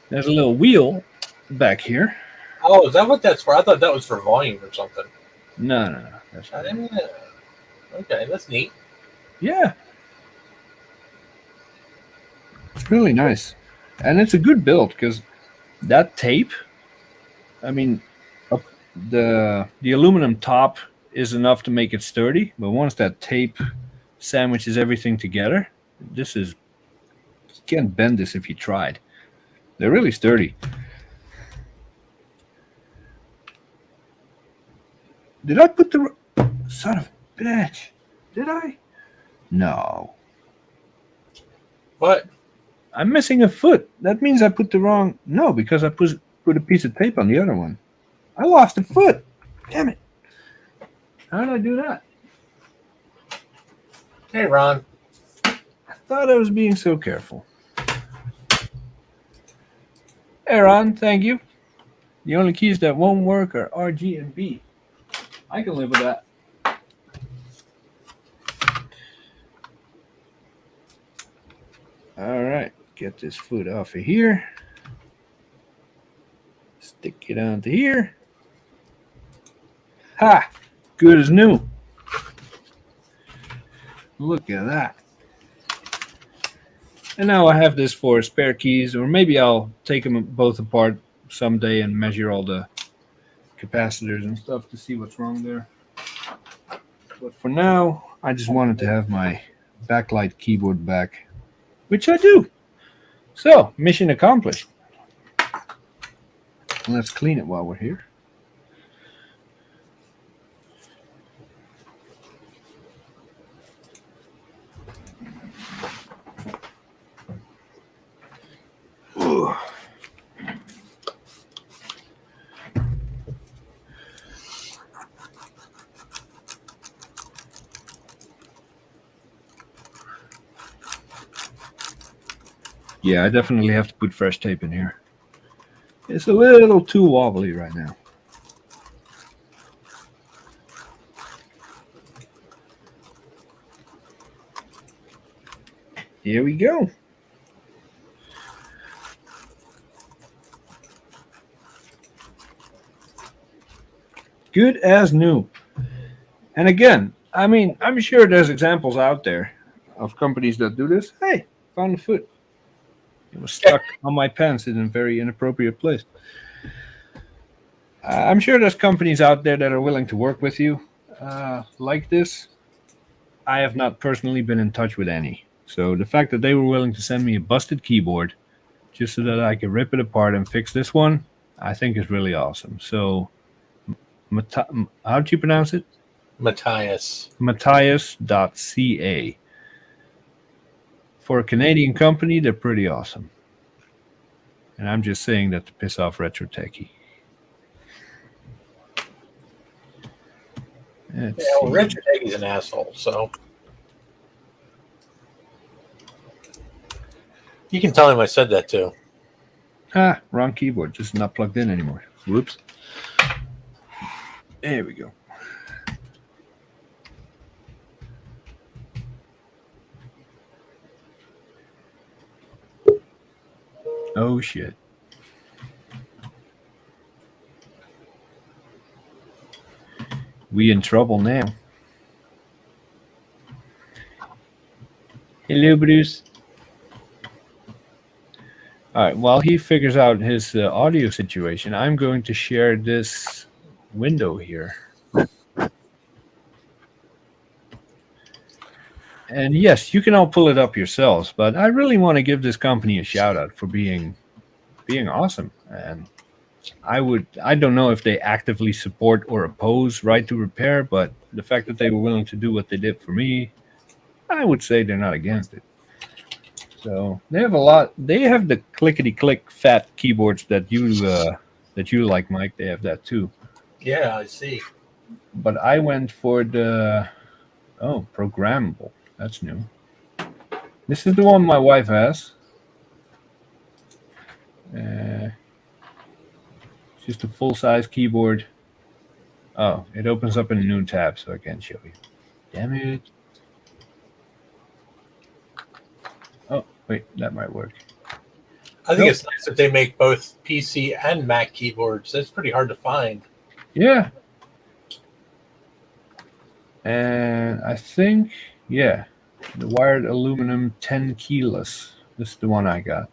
There's a little wheel back here. Oh, is that what that's for? I thought that was for volume or something. No. That's okay, that's neat. Yeah. It's really nice. And it's a good build, because that tape, I mean, the aluminum top is enough to make it sturdy, but once that tape sandwiches everything together, you can't bend this if you tried. They're really sturdy. Did I put the son of a bitch? Did I? No. What? I'm missing a foot. That means I put the wrong... No, because I put a piece of tape on the other one. I lost a foot. Damn it. How did I do that? Hey, Ron. I thought I was being so careful. Hey, Ron, thank you. The only keys that won't work are R, G, and B. I can live with that. All right, get this foot off of here. Stick it onto here. Ha! Good as new. Look at that. And now I have this for spare keys, or maybe I'll take them both apart someday and measure all the capacitors and stuff to see what's wrong there. But for now, I just wanted to have my Backlit keyboard back, which I do. So, mission accomplished. Let's clean it while we're here. Ooh. Yeah, I definitely have to put fresh tape in here. It's a little too wobbly right now. Here we go. Good as new. And again, I mean, I'm sure there's examples out there of companies that do this. Hey, found a foot. It was stuck on my pants in a very inappropriate place. I'm sure there's companies out there that are willing to work with you like this. I have not personally been in touch with any. So the fact that they were willing to send me a busted keyboard just so that I could rip it apart and fix this one, I think is really awesome. So, how do you pronounce it? Matias. Matias.ca. For a Canadian company, they're pretty awesome. And I'm just saying that to piss off Retro Techie. Retro Techie's an asshole, so you can tell him I said that too. Wrong keyboard, just not plugged in anymore. Whoops. There we go. Oh shit. We in trouble now. Hello, Bruce. All right. While he figures out his audio situation, I'm going to share this window here. And yes, you can all pull it up yourselves, but I really want to give this company a shout out for being awesome. And I don't know if they actively support or oppose right to repair, but the fact that they were willing to do what they did for me, I would say they're not against it. So they have a lot. They have the clickety click fat keyboards that you like, Mike. They have that too. Yeah, I see. But I went for the programmable. That's new. This is the one my wife has. It's just a full size keyboard. Oh, it opens up in a new tab, so I can't show you. Damn it. Oh, wait, that might work. I think it's nice that they make both PC and Mac keyboards. That's pretty hard to find. Yeah. And I think, yeah, the wired aluminum 10 keyless. This is the one I got.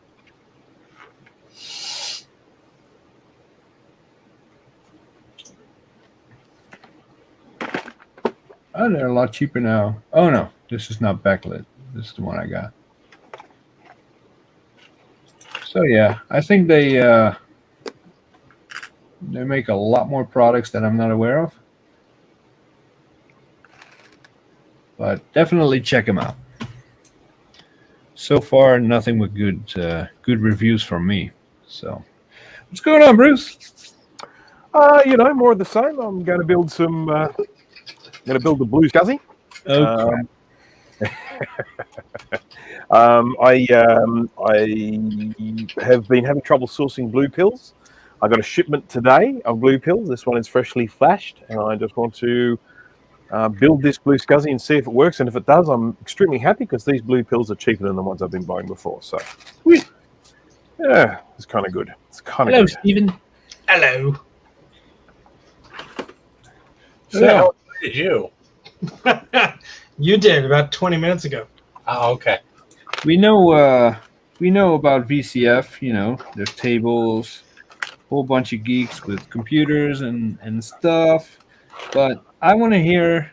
Oh, they're a lot cheaper now. Oh, no, this is not backlit. This is the one I got. So, yeah, I think they make a lot more products that I'm not aware of. But definitely check them out. So far, nothing but good reviews from me. So, what's going on, Bruce? More of the same. I'm going to build the Blue SCSI. Okay. I have been having trouble sourcing blue pills. I got a shipment today of blue pills. This one is freshly flashed, and I just want to build this Blue SCSI and see if it works. And if it does, I'm extremely happy because these blue pills are cheaper than the ones I've been buying before. So, yeah, it's kind of good. It's kind of Hello, good. Stephen. Hello. So, how did you? You did about 20 minutes ago. Oh, okay. We know about VCF. You know, there's tables, whole bunch of geeks with computers and stuff. But I want to hear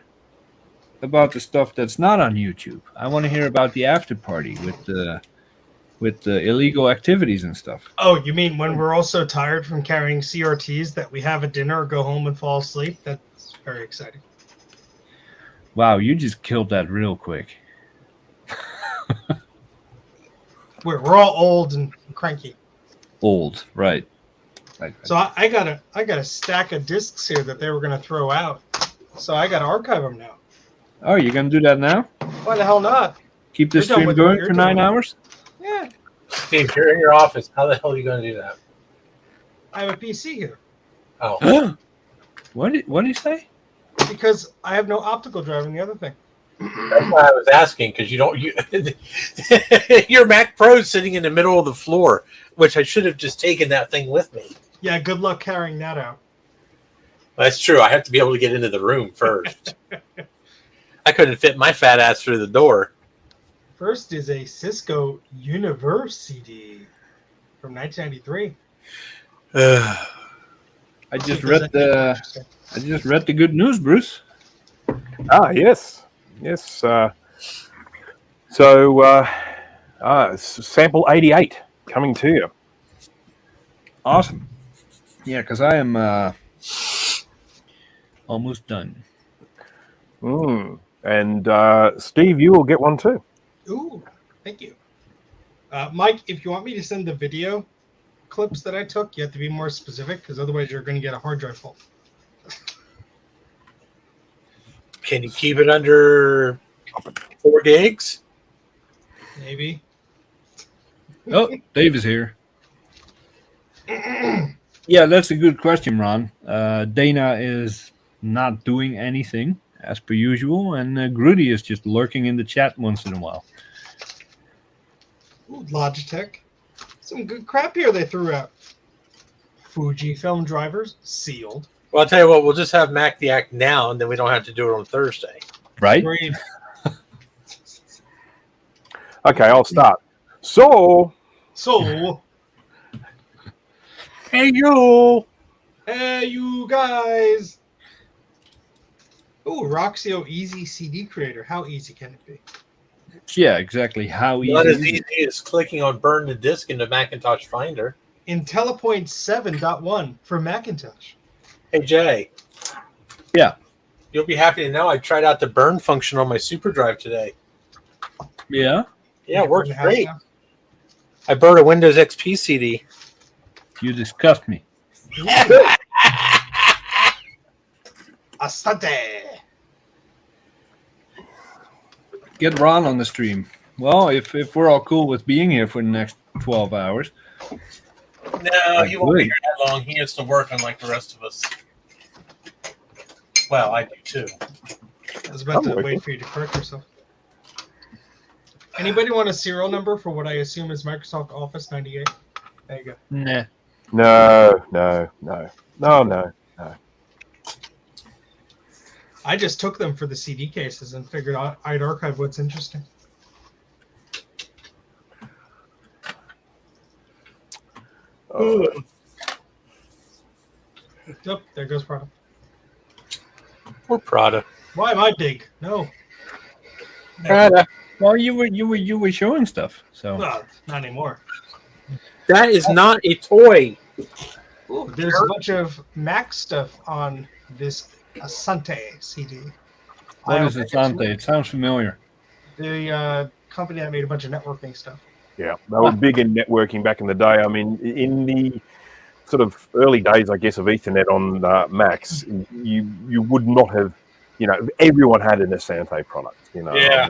about the stuff that's not on YouTube. I want to hear about the after party with the illegal activities and stuff. Oh, you mean when we're all so tired from carrying CRTs that we have a dinner or go home and fall asleep? That's very exciting. Wow, you just killed that real quick. We're all old and cranky. Old, right. So I got a stack of discs here that they were going to throw out. So I got to archive them now. Oh, you're going to do that now? Why the hell not? Keep this You're done stream with going what for you're 9 doing. hours? Yeah, Steve, you're in your office. How the hell are you going to do that? I have a PC here Oh, What did he say? because I have no optical drive in the other thing. that's why I was asking, because your Mac Pro's sitting in the middle of the floor, which I should have just taken that thing with me. Yeah, good luck carrying that out. That's true. I have to be able to get into the room first. I couldn't fit my fat ass through the door. First is a Cisco University from 1993. I just read the good news, Bruce. Yes. Sample 88 coming to you. Awesome. Yeah, because I am almost done. And Steve, you will get one too. Ooh, thank you. Mike, if you want me to send the video clips that I took, you have to be more specific because otherwise you're going to get a hard drive full. Can you keep it under 4 gigs? Maybe. Oh, Dave is here. Yeah, that's a good question, Ron. Dana is not doing anything as per usual, and Grudy is just lurking in the chat once in a while. Ooh, Logitech. Some good crap here they threw out. Fujifilm drivers, sealed. Well, I'll tell you what, we'll just have Mac the Act now, and then we don't have to do it on Thursday. Right? Agreed. Okay, I'll start. So, Hey, you! hey, you guys. Ooh, Roxio Easy CD Creator. How easy can it be? Yeah, exactly. How Not easy as is easy it? as clicking on burn the disk into Macintosh Finder. IntelliPoint 7.1 for Macintosh. Hey, Jay. Yeah. You'll be happy to know I tried out the burn function on my SuperDrive today. Yeah. Yeah, it works Burn the house great. now? I burned a Windows XP CD. You disgust me. Asante. Get Ron on the stream. Well, if we're all cool with being here for the next 12 hours. No, he won't be Good. here that long. He has to work unlike the rest of us. Well, I do too. I was about I'm to working. wait for you to correct yourself. Anybody want a serial number for what I assume is Microsoft Office 98? There you go. Nah. No. I just took them for the CD cases and figured I'd archive what's interesting. Yep, there goes Prada. Poor Prada. Why am I big? No. Prada. Well, you were showing stuff. So Well, not anymore. That is not a toy. Ooh, there's a bunch of Mac stuff on this Asante CD. what is it, Sante? It sounds familiar. The company that made a bunch of networking stuff. Yeah, they were big in networking back in the day. I mean, in the sort of early days, I guess, of Ethernet on Macs, you would not have, everyone had an Asante product. Yeah.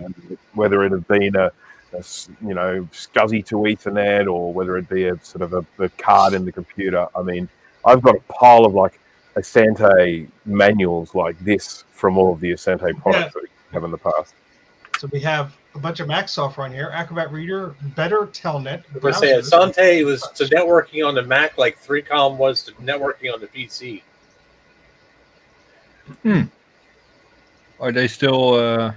Whether it had been a SCSI to Ethernet or whether it be a sort of a card in the computer. I mean, I've got a pile of like Asante manuals like this from all of the Asante products that we have in the past. So we have a bunch of Mac software on here: Acrobat Reader, Better Telnet. I was going to say, browsers. Asante was to networking on the Mac like 3Com was to networking on the PC. Are they still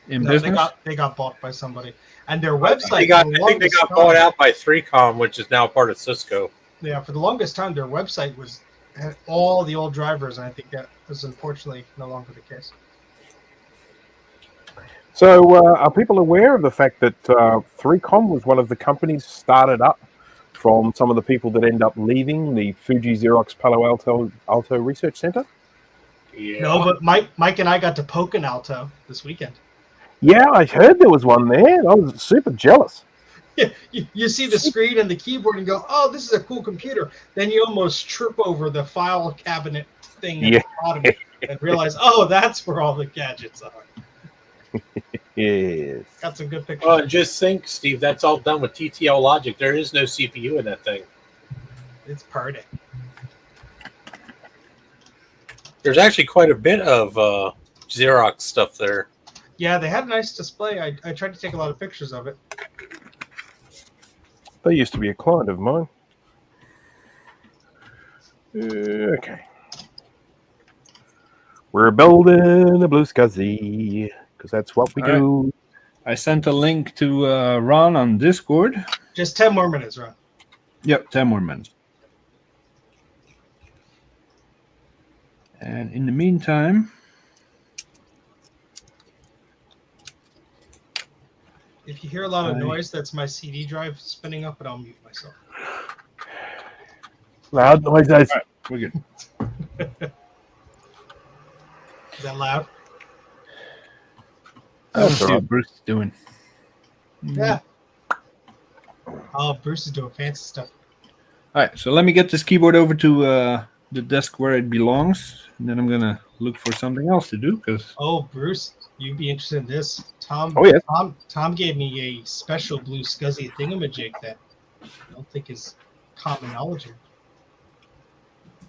in No, business? they got bought by somebody, and their website. I think they got bought out by 3Com, which is now part of Cisco. Yeah, for the longest time, their website had all the old drivers, and I think that is unfortunately no longer the case. So, are people aware of the fact that 3Com was one of the companies started up from some of the people that end up leaving the Fuji Xerox Palo Alto Research Center? Yeah. No, but Mike and I got to poke an Alto this weekend. Yeah, I heard there was one there. I was super jealous. Yeah, you see the screen and the keyboard and go, "Oh, this is a cool computer." Then you almost trip over the file cabinet thing at the bottom and realize, "Oh, that's where all the gadgets are." Yes. Got some good pictures. Well, and just think, Steve, that's all done with TTL logic. There is no CPU in that thing. It's party. There's actually quite a bit of Xerox stuff there. Yeah, they had a nice display. I tried to take a lot of pictures of it. They used to be a client of mine. Okay. We're building a blue SCSI because that's what we do. I sent a link to Ron on Discord. Just 10 more minutes, Ron. Yep, 10 more minutes. And in the meantime, If you hear a lot of noise, that's my CD drive spinning up, but I'll mute myself. Loud noises. all right, we're good. Is that loud? I want to That's see all what right. Bruce is doing. Yeah. Oh, Bruce is doing fancy stuff. All right, so let me get this keyboard over to the desk where it belongs, and then I'm gonna look for something else to do because Oh, Bruce, you'd be interested in this. Tom. Oh, yes. Tom gave me a special blue SCSI thingamajig that I don't think is common knowledge.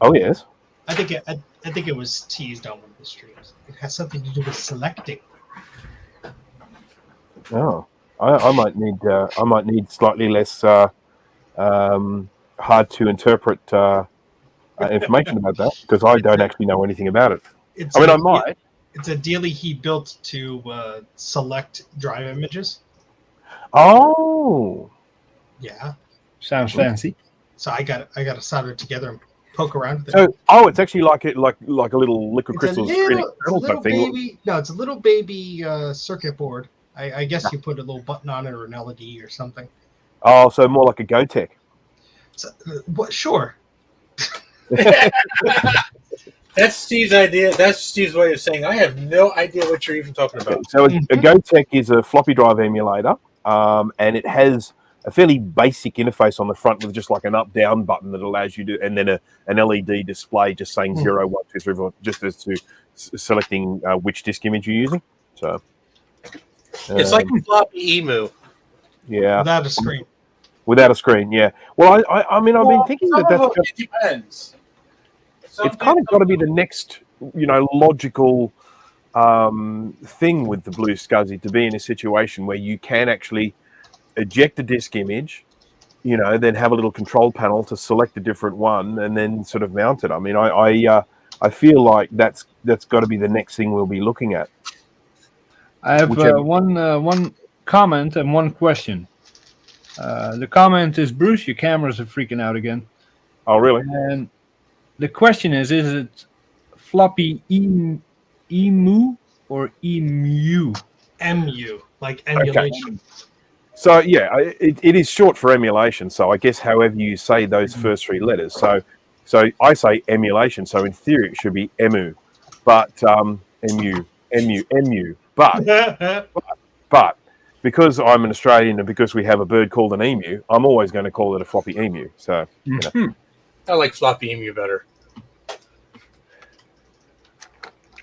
Oh, yes. I think it was teased on one of the streams. It has something to do with selecting. Oh, I might need slightly less hard to interpret information about that because I don't actually know anything about it. I might. It's a daily he built to select drive images. Oh, Yeah. Sounds fancy. So I got to solder it together and poke around with it. so it's actually like a little liquid It's a crystal screen little external type thing. baby. No, it's a little baby circuit board. I guess you put a little button on it or an LED or something. Oh, so more like a GoTech. So, what? Sure. That's Steve's idea. That's Steve's way of saying I have no idea what you're even talking about. So a GoTech is a floppy drive emulator, and it has a fairly basic interface on the front with just like an up-down button that allows you to, and then an LED display just saying 0, 1, 2, 3, 4, just as to selecting which disk image you're using. So It's like a floppy emu. Yeah, Without a screen. Without a screen, yeah. Well, I mean, I've been thinking it depends. It's kind of got to be the next, logical thing with the Blue SCSI to be in a situation where you can actually eject a disk image, then have a little control panel to select a different one and then sort of mount it. I mean, I feel like that's got to be the next thing we'll be looking at. I have one comment and one question. The comment is, Bruce, your cameras are freaking out again. Oh, really? And the question is it floppy emu or emu? MU, like emulation. Okay. So, yeah, it is short for emulation. So I guess however you say those first three letters. So I say emulation. So in theory, it should be emu. But emu. But because I'm an Australian and because we have a bird called an emu, I'm always going to call it a floppy emu. So, I like floppy emu better.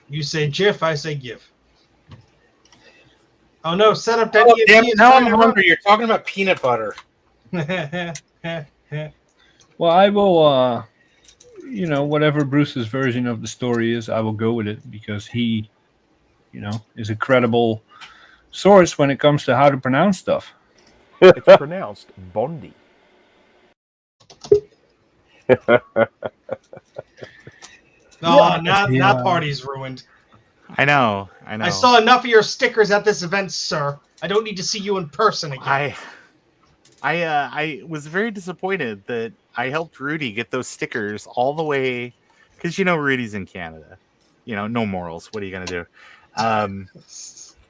You say GIF, I say GIF. Oh no, set up that Oh, damn it, now I'm hungry. You're talking about peanut butter. Well, I will, whatever Bruce's version of the story is, I will go with it because he, is a credible source when it comes to how to pronounce stuff. It's pronounced Bondi. Oh, now party's ruined. I know. I saw enough of your stickers at this event, sir. I don't need to see you in person again. I was very disappointed that I helped Rudy get those stickers all the way, because Rudy's in Canada. No morals. What are you gonna do?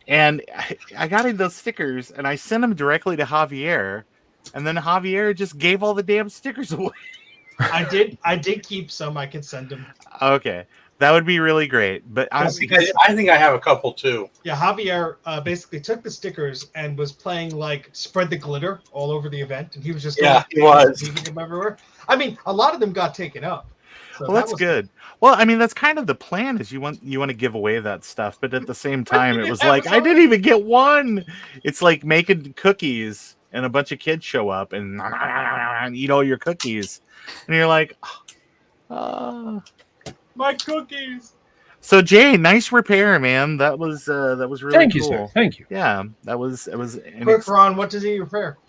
And I got him those stickers, and I sent them directly to Javier, and then Javier just gave all the damn stickers away. I did keep some. I could send them. Okay, that would be really great. But I think I have a couple too. Yeah, Javier basically took the stickers and was playing like spread the glitter all over the event, and he was just leaving them everywhere. I mean, a lot of them got taken up. So well, that's good. Well, I mean, that's kind of the plan, is you want to give away that stuff, but at the same time, it was like I didn't even get one. It's like making cookies, and a bunch of kids show up and eat all your cookies, and you're like, my cookies. So Jay, nice repair, man. That was really Thank cool. you, sir. Thank you. Yeah, it was. Quick, Ron, what did he repair?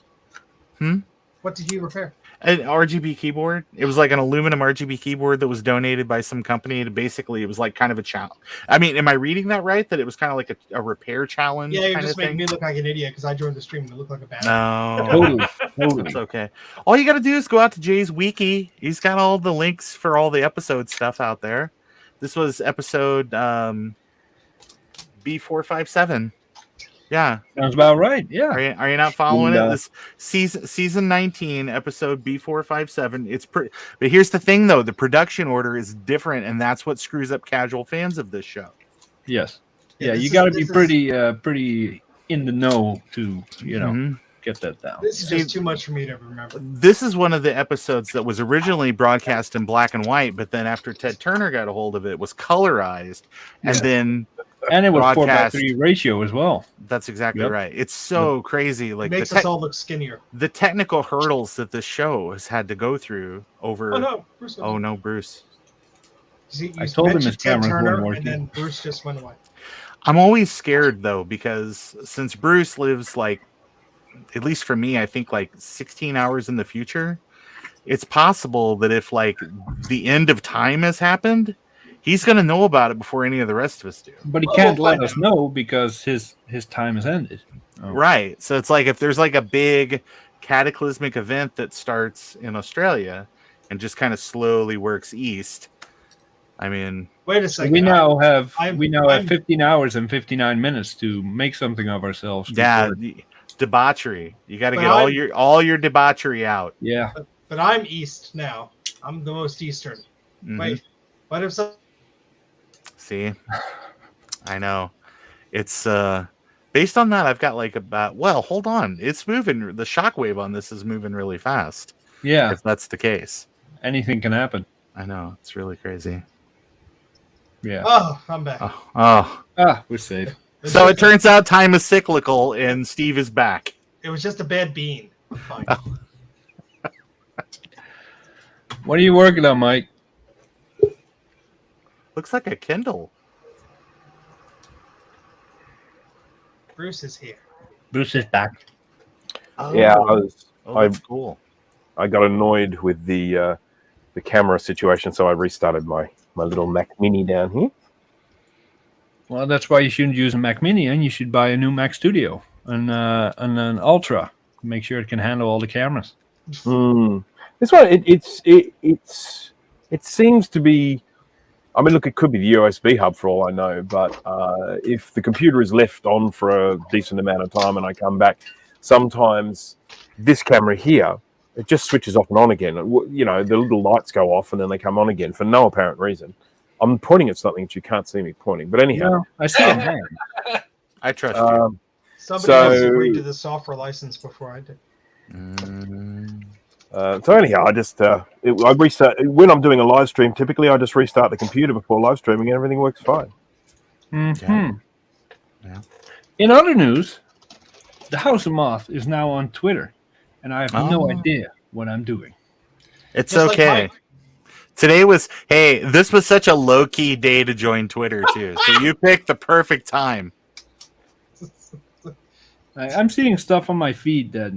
What did he repair? An RGB keyboard. It was like an aluminum RGB keyboard that was donated by some company. And basically, it was like kind of a challenge. I mean, am I reading that right? That it was kind of like a repair challenge? Yeah, you're just making me look like an idiot because I joined the stream and look like a bad. No, totally. It's okay. All you got to do is go out to Jay's wiki. He's got all the links for all the episode stuff out there. This was episode B457. Yeah, sounds about right. Yeah, are you not following it? This season 19, episode B457. It's but here's the thing, though: the production order is different, and that's what screws up casual fans of this show. Yes, you got to be pretty in the know to get that down. This is just too much for me to remember. This is one of the episodes that was originally broadcast in black and white, but then after Ted Turner got a hold of it, was colorized, and then. And it was 4:3 ratio as well. That's exactly right. It's so crazy. Like, it makes us all look skinnier. The technical hurdles that the show has had to go through over. Oh no, Bruce. I told him his camera Turner, and then Bruce just went away. I'm always scared though, because since Bruce lives like, at least for me, I think like 16 hours in the future, it's possible that if like the end of time has happened, he's going to know about it before any of the rest of us do. But he can't let us know because his time has ended. Oh. Right. So it's like if there's like a big cataclysmic event that starts in Australia and just kind of slowly works east. I mean, Wait a So second. we now have I'm- 15 hours and 59 minutes to make something of ourselves. yeah, before- debauchery. You got to But get all your debauchery out. yeah. But I'm east now. I'm the most eastern. Mhm. Wait, what if some? See, I know. It's based on that. I've got like about. Well, hold on. It's moving. The shockwave on this is moving really fast. Yeah. If that's the case, Anything can happen. I know it's really crazy. Yeah. Oh, I'm back. Oh. We're safe. So it turns out time is cyclical, and Steve is back. It was just a bad bean. I'm fine. What are you working on, Mike? Looks like a Kindle. Bruce is here. Bruce is back. Oh, Yeah, that's cool. I got annoyed with the camera situation, so I restarted my little Mac Mini down here. Well, that's why you shouldn't use a Mac Mini, and you should buy a new Mac Studio and an Ultra. Make sure it can handle all the cameras. This one, it seems to be. I mean, look, it could be the USB hub for all I know, but if the computer is left on for a decent amount of time and I come back, sometimes this camera here, it just switches off and on again. You know, the little lights go off and then they come on again for no apparent reason. I'm pointing at something that you can't see me pointing, but anyhow, No, I see a hand. I trust you. Somebody else agreed to the software license before I did. So anyhow, I just I restart when I'm doing a live stream. Typically, I just restart the computer before live streaming, and everything works fine. Mm-hmm. Yeah. In other news, the House of Moth is now on Twitter, and I have no idea what I'm doing. It's Just like okay. Mike. Today was this was such a low key day to join Twitter too. So you picked the perfect time. I'm seeing stuff on my feed that,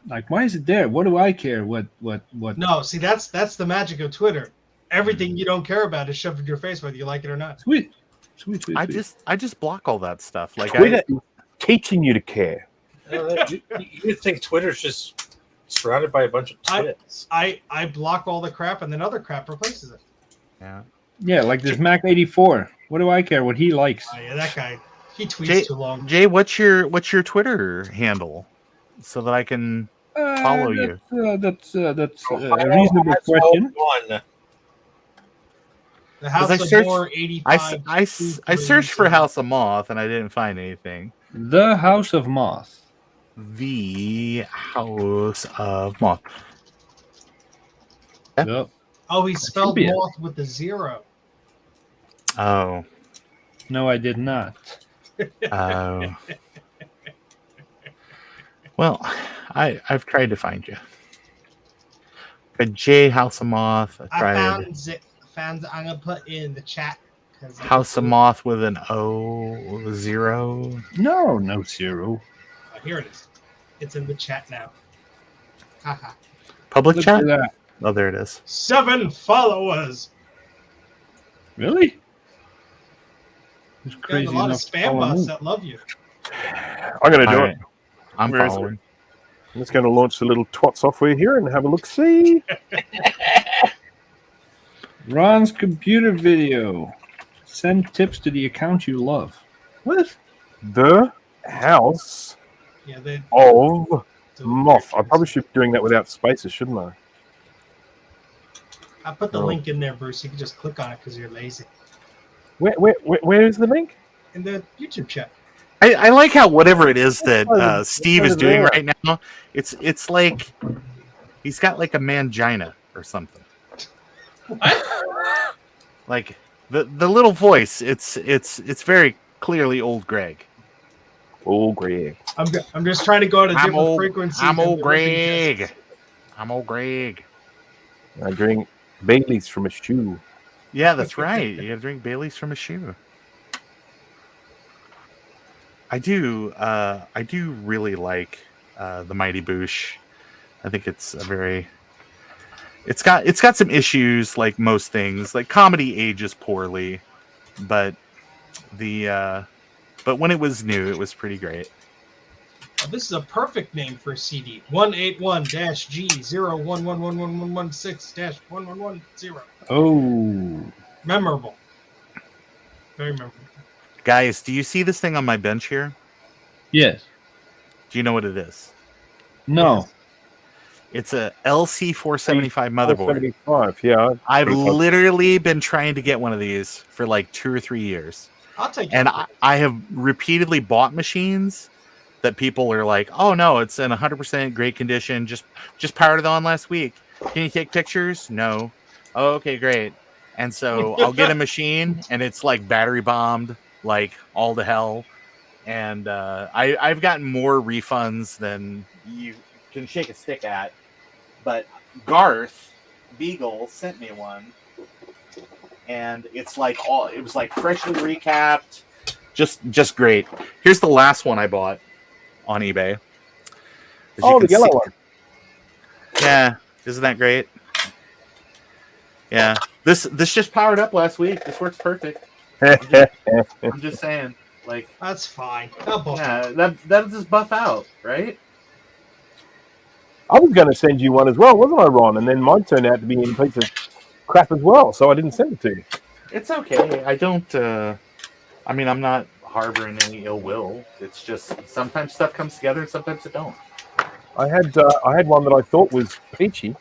like, why is it there? What do I care? What? No, see, that's the magic of Twitter. Everything you don't care about is shoved in your face, whether you like it or not. Sweet. I just block all that stuff. Like Twitter is teaching you to care. You'd think Twitter's just surrounded by a bunch of twits. I block all the crap, and then other crap replaces it. Yeah, like there's Mac 84. What do I care what he likes? Oh, yeah, that guy. He tweets too long. Jay, what's your Twitter handle so that I can follow you? That's a reasonable question. The House of Moore 85. I searched for House of Moth and I didn't find anything. The House of Moth. The House of Moth. Yep. Oh, he spelled be it. moth with a 0. Oh. No, I did not. Oh. Well, I've tried to find you. But J House of Moth. I found it. I'm gonna put in the chat. House of Moth with an O, with a 0. No 0. Oh, here it is. It's in the chat now. Haha. Public Look chat? at that. Oh, there it is. 7 followers. Really? It's Got crazy a lot of enough to spam follow bots me. that love you. I'm going to do All it. right. I'm Where is following. I'm just going to launch the little twat software here and have a look. See. Ron's computer video. Send tips to the account you love. What? The House Yeah, they of Moth. I probably should be doing that without spaces, shouldn't I? I put the Oh. link in there, Bruce. You can just click on it because you're lazy. Where is the link? In the YouTube chat. I like how whatever it is that Steve is over doing there. right now, it's like he's got like a mangina or something. Like the little voice, it's very clearly old Greg. Oh, Greg. I'm just trying to go to different frequencies. I'm and old the Greg. ripping I'm old Greg. I drink Bailey's from a shoe. Yeah, that's right. You gotta drink Bailey's from a shoe. I do really like the Mighty Boosh. I think it's a very it's got some issues like most things. Like comedy ages poorly, but when it was new, it was pretty great. This is a perfect name for a CD. 181-G01111116-1110. Oh, Memorable. Very memorable. Guys, do you see this thing on my bench here? yes. Do you know what it is? No. Yes. It's a LC475 motherboard. 475, yeah. I've Pretty close. literally been trying to get one of these for like 2 or 3 years. I'll take And it. I have repeatedly bought machines that people are like, "Oh no, it's in 100% great condition. Just powered it on last week. Can you take pictures?" No. Oh, okay, great. And so I'll get a machine, and it's like battery bombed, like all to hell. And I've gotten more refunds than you can shake a stick at. But Garth Beagle sent me one, and it was like freshly recapped, just great. Here's the last one I bought on eBay. As you Oh, can the yellow see- one. Yeah, isn't that great? Yeah, this just powered up last week. This works perfect. I'm just saying, like, That's fine. I'll buff it. yeah, that'll just buff out, right? I was going to send you one as well, wasn't I, Ron? And then mine turned out to be in a piece of crap as well, so I didn't send it to you. It's okay. I don't. I mean, I'm not harboring any ill will. It's just sometimes stuff comes together and sometimes it don't. I had one that I thought was peachy,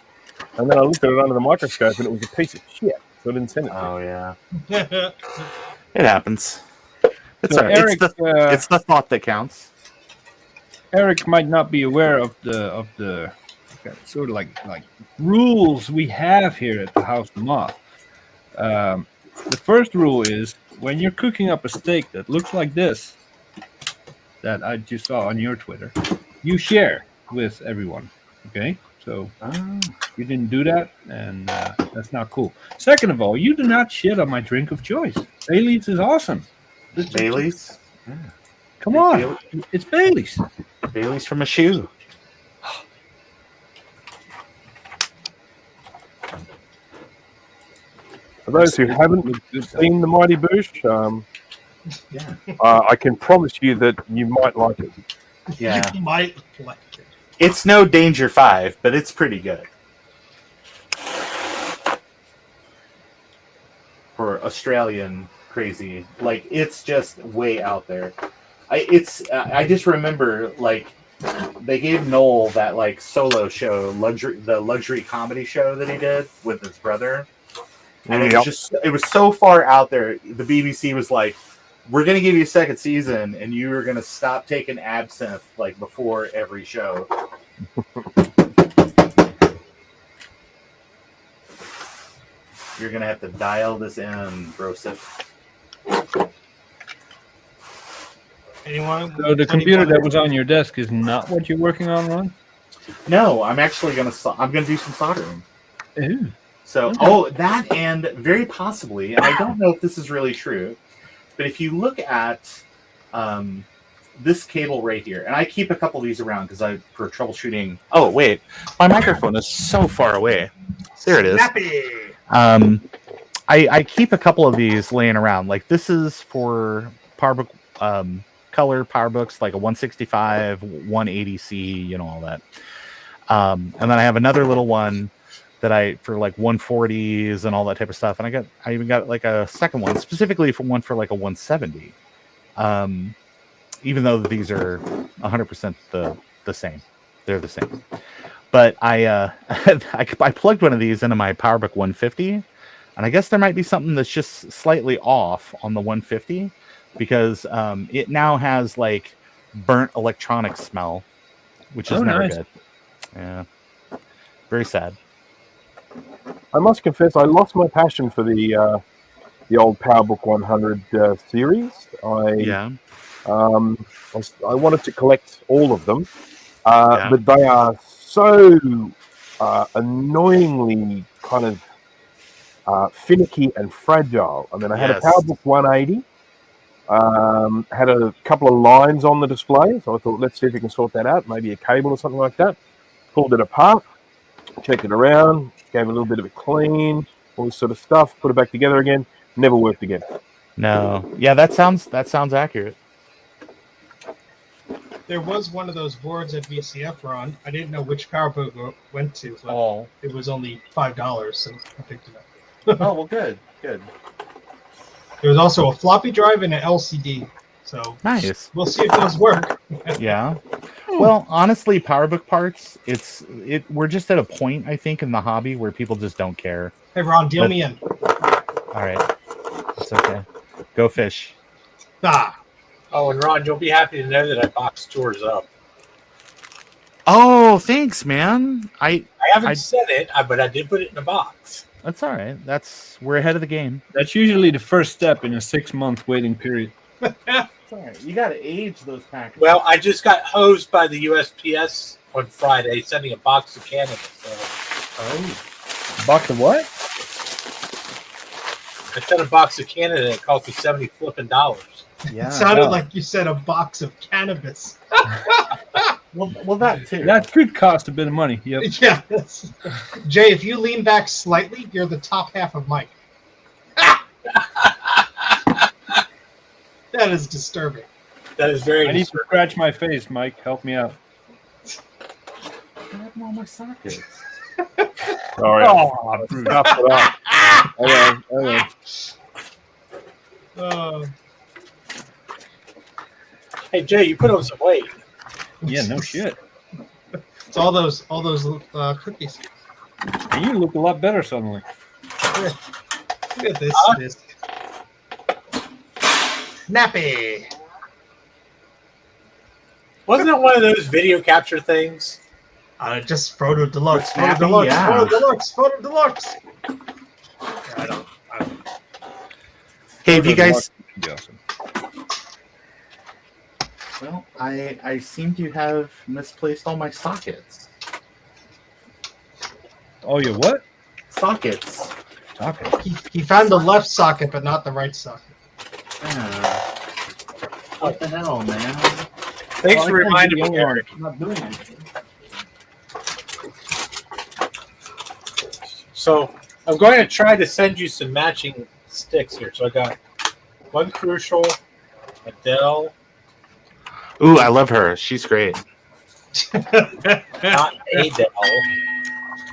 and then I looked at it under the microscope, and it was a piece of shit, so I didn't send it to you. Oh yeah, it happens. It's So all right. Eric, It's the thought that counts. Eric might not be aware of the sort of like rules we have here at the House of Ma. The first rule is when you're cooking up a steak that looks like this, that I just saw on your Twitter, you share with everyone. Okay, so you didn't do that, and that's not cool. Second of all, you do not shit on my drink of choice. Bailey's is awesome. Bailey's. Come on, it's Bailey's. Bailey's from a shoe. For those who haven't seen the Mighty Boosh, Yeah. I can promise you that you might like it. Yeah. You might like it. It's no Danger 5, but it's pretty good. For Australian crazy. Like, it's just way out there. I just remember, like, they gave Noel that, like, solo show, the luxury comedy show that he did with his brother. And it was so far out there, the BBC was like, we're going to give you a second season, and you are going to stop taking absinthe, like, before every show. You're going to have to dial this in, Broseph. Anyone? So the computer that was on your desk is not what you're working on, Ron? No, I'm actually going to do some soldering. Ooh. So, Okay. that, and very possibly, and I don't know if this is really true, but if you look at this cable right here, and I keep a couple of these around for troubleshooting. Oh, wait, my microphone is so far away. There it is. Snappy. I keep a couple of these laying around. Like, this is for PowerBook, color PowerBooks, like a 165, 180C, all that. And then I have another little one that for like 140s and all that type of stuff. And I even got like a second one specifically for like a 170. Even though these are 100% the same, they're the same. But I plugged one of these into my PowerBook 150, and I guess there might be something that's just slightly off on the 150 because it now has like burnt electronics smell, which is never nice. good. Yeah, very sad. I must confess, I lost my passion for the old PowerBook 100 series. I wanted to collect all of them, but they are so annoyingly kind of finicky and fragile. I mean, I had a PowerBook 180, had a couple of lines on the display, so I thought, let's see if we can sort that out, maybe a cable or something like that. Pulled it apart, checked it around, gave it a little bit of a clean, all this sort of stuff, put it back together again, never worked again. No, yeah, that sounds accurate. There was one of those boards at VCF, Ron. I didn't know which PowerBook went to, but Oh. it was only $5, so I picked it up. Oh, well, good. Good. There was also a floppy drive and an LCD. So Nice. we'll see if those work. Yeah. Well, honestly, PowerBook parts, we're just at a point, I think, in the hobby where people just don't care. Hey, Ron, deal me in. All right. It's okay. Go fish. Ah. Oh, and Ron, you'll be happy to know that I boxed yours up. Oh, thanks, man. I haven't said it, but I did put it in a box. That's all right. We're ahead of the game. That's usually the first step in a 6-month waiting period. It's all right. You got to age those packages. Well, I just got hosed by the USPS on Friday, sending a box to Canada. So. Oh. Box of what? I sent a box to Canada and it cost me $70 flipping. Yeah. It sounded like you said a box of cannabis. Well, that too. That could cost a bit of money. Yep. Yeah. Jay, if you lean back slightly, you're the top half of Mike. That is disturbing. That is very I need to scratch my face, Mike. Help me out. I have all my sockets. Sorry. Oh, Enough for that. Okay. Hey, Jay, you put on some weight. yeah, no shit. It's all those cookies. And you look a lot better suddenly. Look at this disc. Nappy. Wasn't it one of those video capture things? Just Photo Deluxe. Photo Nappy, Deluxe. yeah. Photo Deluxe. Photo Deluxe. I don't. Hey, have you guys? Awesome. Well, I seem to have misplaced all my sockets. Oh, you what? Sockets. Okay. He found the left socket, but not the right socket. Yeah. What the hell, man? Thanks for reminding me, Eric. I'm not doing anything. So I'm going to try to send you some matching sticks here. So I got one Crucial, Adele, Ooh, I love her. She's great. not Adele,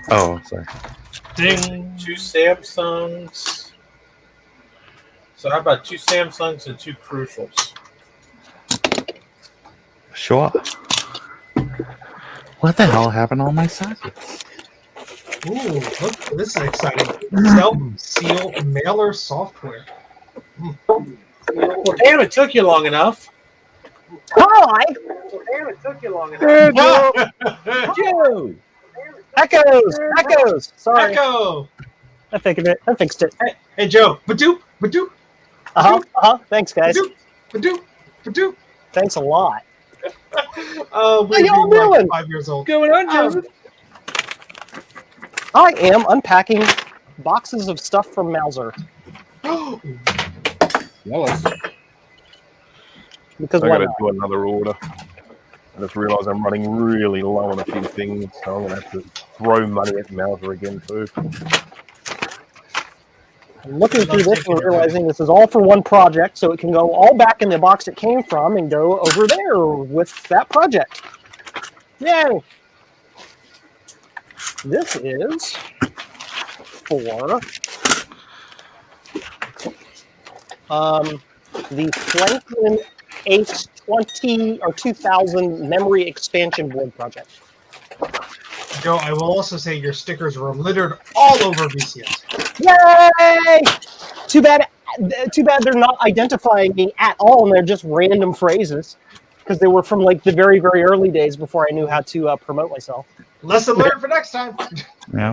Oh, sorry. Ding. 2 Samsungs. So how about 2 Samsungs and 2 Crucials? Sure. What the hell happened to all my sockets? Ooh, look, this is exciting. Self-seal mailer software. Well, damn, it took you long enough. Hi, Well, damn, it took you long enough. Joe! Echoes. Sorry, Echo. I fixed it. Hey, Joe. Badoop. Thanks, guys. Badoop. Thanks a lot. Oh, How y'all doing? 5 years old. Going on, Joe? I am unpacking boxes of stuff from Mauser Jealous. because I why got to not? do another order. I just realised I'm running really low on a few things, so I'm going to have to throw money at Mauser again too. I'm looking through this and realizing this is all for one project, so it can go all back in the box it came from and go over there with that project. Yay! This is for the Franklin Ace 20 or 2000 memory expansion board project. Joe, I will also say your stickers were littered all over VCS. Yay! Too bad they're not identifying me at all, and they're just random phrases because they were from like the very, very early days before I knew how to promote myself. Lesson learned for next time. Yeah.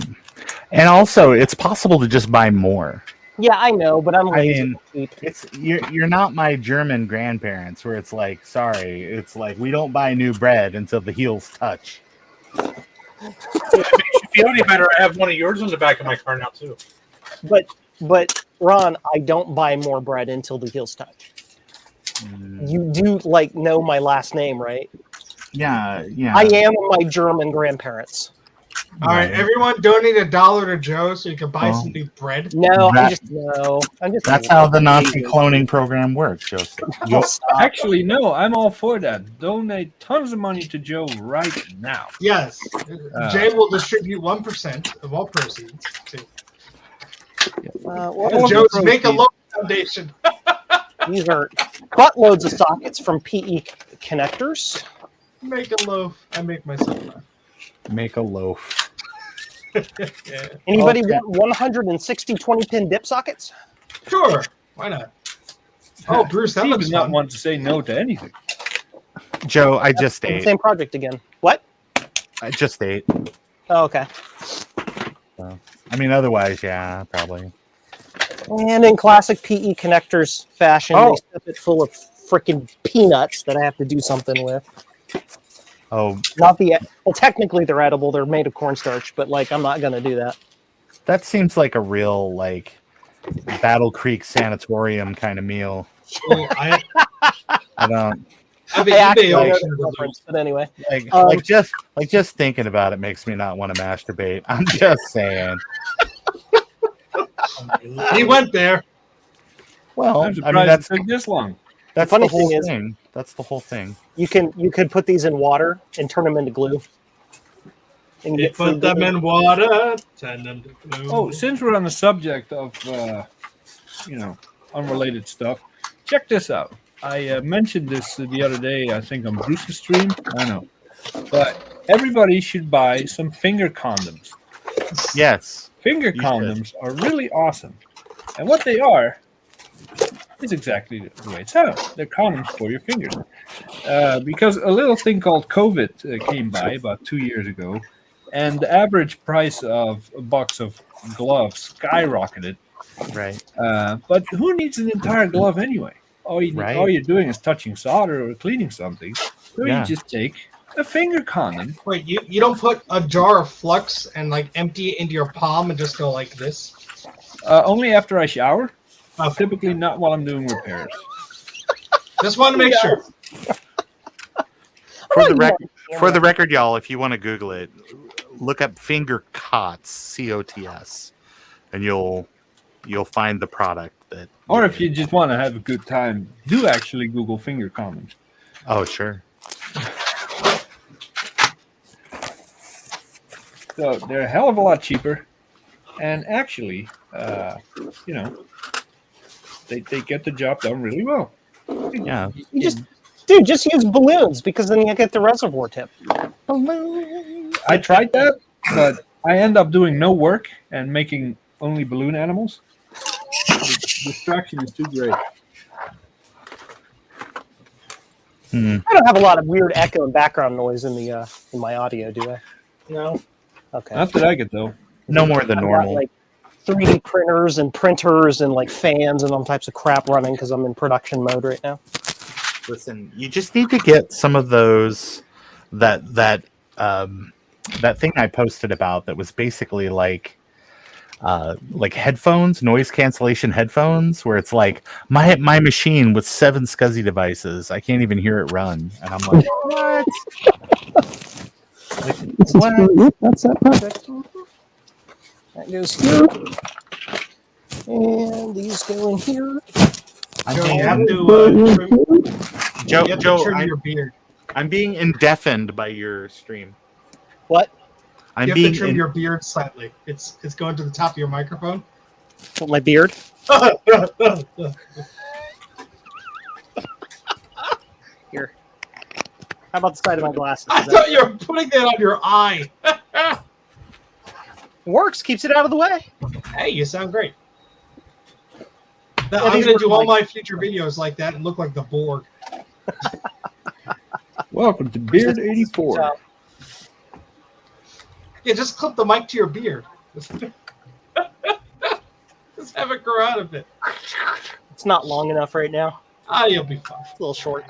And also, it's possible to just buy more. Yeah, I know, but I'm I lazy. mean, you're not my German grandparents where it's like, sorry, it's like we don't buy new bread until the heels touch. If it makes you feel any better, I have one of yours on the back of my car now too. But Ron, I don't buy more bread until the heels touch. You do know my last name, right? Yeah. I am my German grandparents. All right, everyone donate $1 to Joe so you can buy some new bread. No, That- I'm just. That's how the Nazi cloning program works, Joseph. You'll stop. Actually, no, I'm all for that. Donate tons of money to Joe right now. Yes, Jay will distribute 1% of all proceeds to Well, Joe's proceeds. Make a Loaf Foundation. these are buttloads of sockets from PE connectors. Make a loaf. I make myself laugh. Make a loaf. Yeah. Anybody Okay. want 160 20-pin dip sockets? Sure, why not? Oh, Bruce, that Steve looks does not fun. want to say no to anything. Joe, I just ate. Same project again. What? I just ate. Oh, okay. I mean, otherwise, yeah, probably. And in classic PE connectors fashion, Oh. they stuff it full of freaking peanuts that I have to do something with. Oh, Not the well, technically they're edible. They're made of cornstarch, but like I'm not gonna do that. that seems like a real like Battle Creek sanatorium kind of meal. Oh, I I don't have I an actually eBay know auction the to lose. reference, but anyway. like just thinking about it makes me not want to masturbate. I'm just saying. He went there. Well, I'm I mean surprised that's it took this long. that's funny the whole thing is- thing. That's the whole thing. You could put these in water and turn them into glue. And They get put food them glue. in water, turn them to glue. Oh, since we're on the subject of, unrelated stuff, check this out. I mentioned this the other day, I think, on Bruce's stream. I know. But everybody should buy some finger condoms. Yes. Finger You should. condoms are really awesome. And what they are is exactly the way it sounds. They're condoms for your fingers. Because a little thing called COVID came by about 2 years ago, and the average price of a box of gloves skyrocketed. Right. But who needs an entire glove anyway? All Right. you're doing is touching solder or cleaning something. So Yeah. you just take a finger condom. Wait, you don't put a jar of flux and like empty it into your palm and just go like this? Only after I shower. Okay. Typically not while I'm doing repairs. Just want to make sure. For the record, y'all, if you want to Google it, look up finger cots, COTS, and you'll find the product that. Or if you just want to have a good time, do actually Google finger condoms. Oh, sure. So they're a hell of a lot cheaper, and actually, they get the job done really well. Yeah. Just use balloons because then you get the reservoir tip. I tried that, but I end up doing no work and making only balloon animals. The distraction is too great. I don't have a lot of weird echo and background noise in the in my audio, do I? No. Okay. Not that I get though. No more than I've got, normal. like 3D printers and printers and like fans and all types of crap running because I'm in production mode right now. Listen, you just need to get some of those that thing I posted about that was basically like headphones, noise cancellation headphones, where it's like my machine with 7 SCSI devices, I can't even hear it run, and I'm like, what? Yep, that's that project. That goes here, and these go in here. Joe, you have to trim, Joe, you have to Joe, trim your beard. I'm being indeafened by your stream. What? I'm You have being to trim your beard slightly. It's going to the top of your microphone. What, my beard? Here. How about the side of my glasses? I thought you were putting that on your eye. Works, keeps it out of the way. Hey, you sound great. Yeah, I'm these going were to do all like- my future videos like that and look like the Borg. Welcome to Beard 84. Yeah, just clip the mic to your beard. Just have it grow out of it. It's not long enough right now. Ah, you'll be fine. It's a little short.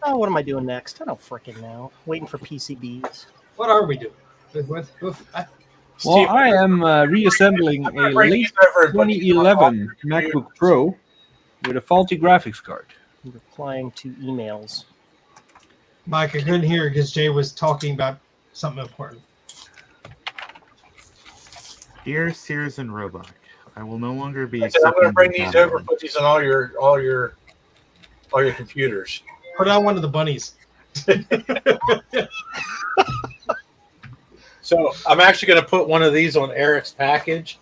Oh, what am I doing next? I don't frickin' know. Waiting for PCBs. What are we doing? Well, I am reassembling a late 2011 MacBook Pro with a faulty graphics card. I'm replying to emails. Mike, I couldn't hear because Jay was talking about something important. Dear Sears and Roebuck, I will no longer be. I said, I'm going to seeking bring your these catalog. over, put these on all your computers. Put on one of the bunnies. So I'm actually going to put one of these on Eric's package.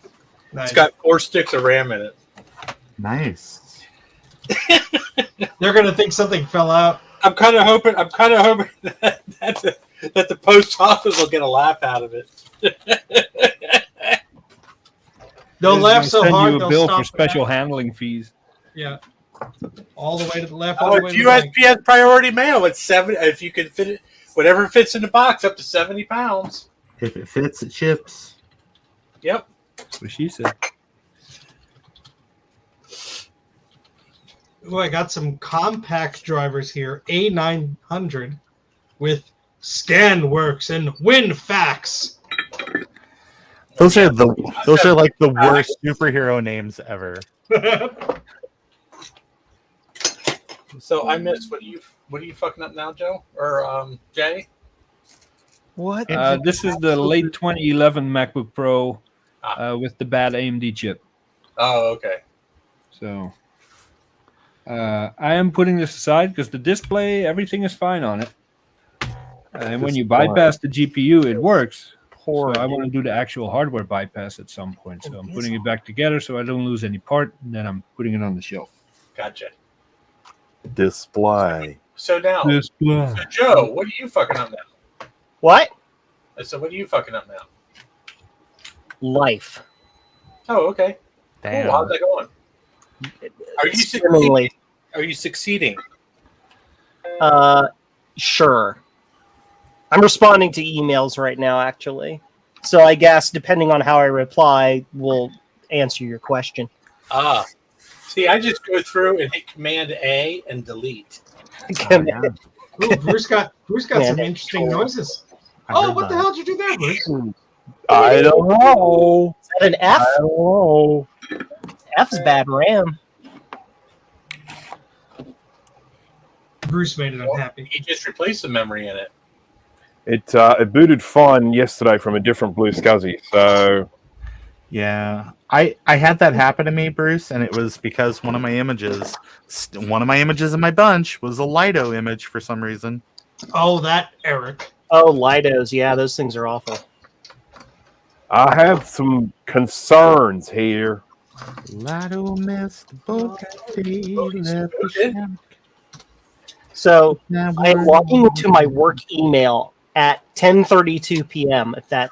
Nice. It's got 4 sticks of RAM in it. Nice. They're gonna think something fell out. I'm kind of hoping that the post office will get a laugh out of it. They'll They're laugh gonna so send hard you a they'll bill stop for special the handling fees. Yeah. All the way to the left, all Oh, the way it's to the right. USPS priority mail. It's 7. If you can fit it, whatever fits in the box, up to 70 pounds. If it fits, it ships. Yep. That's what she said. Oh, I got some compact drivers here. A900 with ScanWorks and WinFax. Those are like the worst superhero names ever. So I missed. What are you fucking up now, Joe or Jay? What? This is the late 2011 MacBook Pro with the bad AMD chip. Oh, okay. So I am putting this aside because the display, everything is fine on it. And when you bypass the GPU, it works. So I want to do the actual hardware bypass at some point. So I'm putting it back together so I don't lose any part. And then I'm putting it on the shelf. Gotcha. Display. So now, Display. so Joe, what are you fucking up now? What? So what are you fucking up now? Life. Oh, okay. Damn. Cool. How's that going? Are you Extremely. succeeding? Are you succeeding? Sure. I'm responding to emails right now, actually. So I guess depending on how I reply, will answer your question. Ah. See, I just go through and hit Command A and delete. Oh, yeah. Ooh, Bruce got Yeah, some interesting noises. I Oh, heard what the that. hell did you do there, Bruce? I don't know. Is that an F? I don't know. F's bad RAM. Bruce made it unhappy. He just replaced the memory in it. It booted fine yesterday from a different Blue SCSI. So Yeah, I had that happen to me, Bruce, and it was because one of my images in my bunch was a Lido image for some reason. Oh, that Eric. Oh, Lidos. Yeah, those things are awful. I have some concerns here. Lido missed the boat. So I am logging into my work email at 10:32 p.m. If that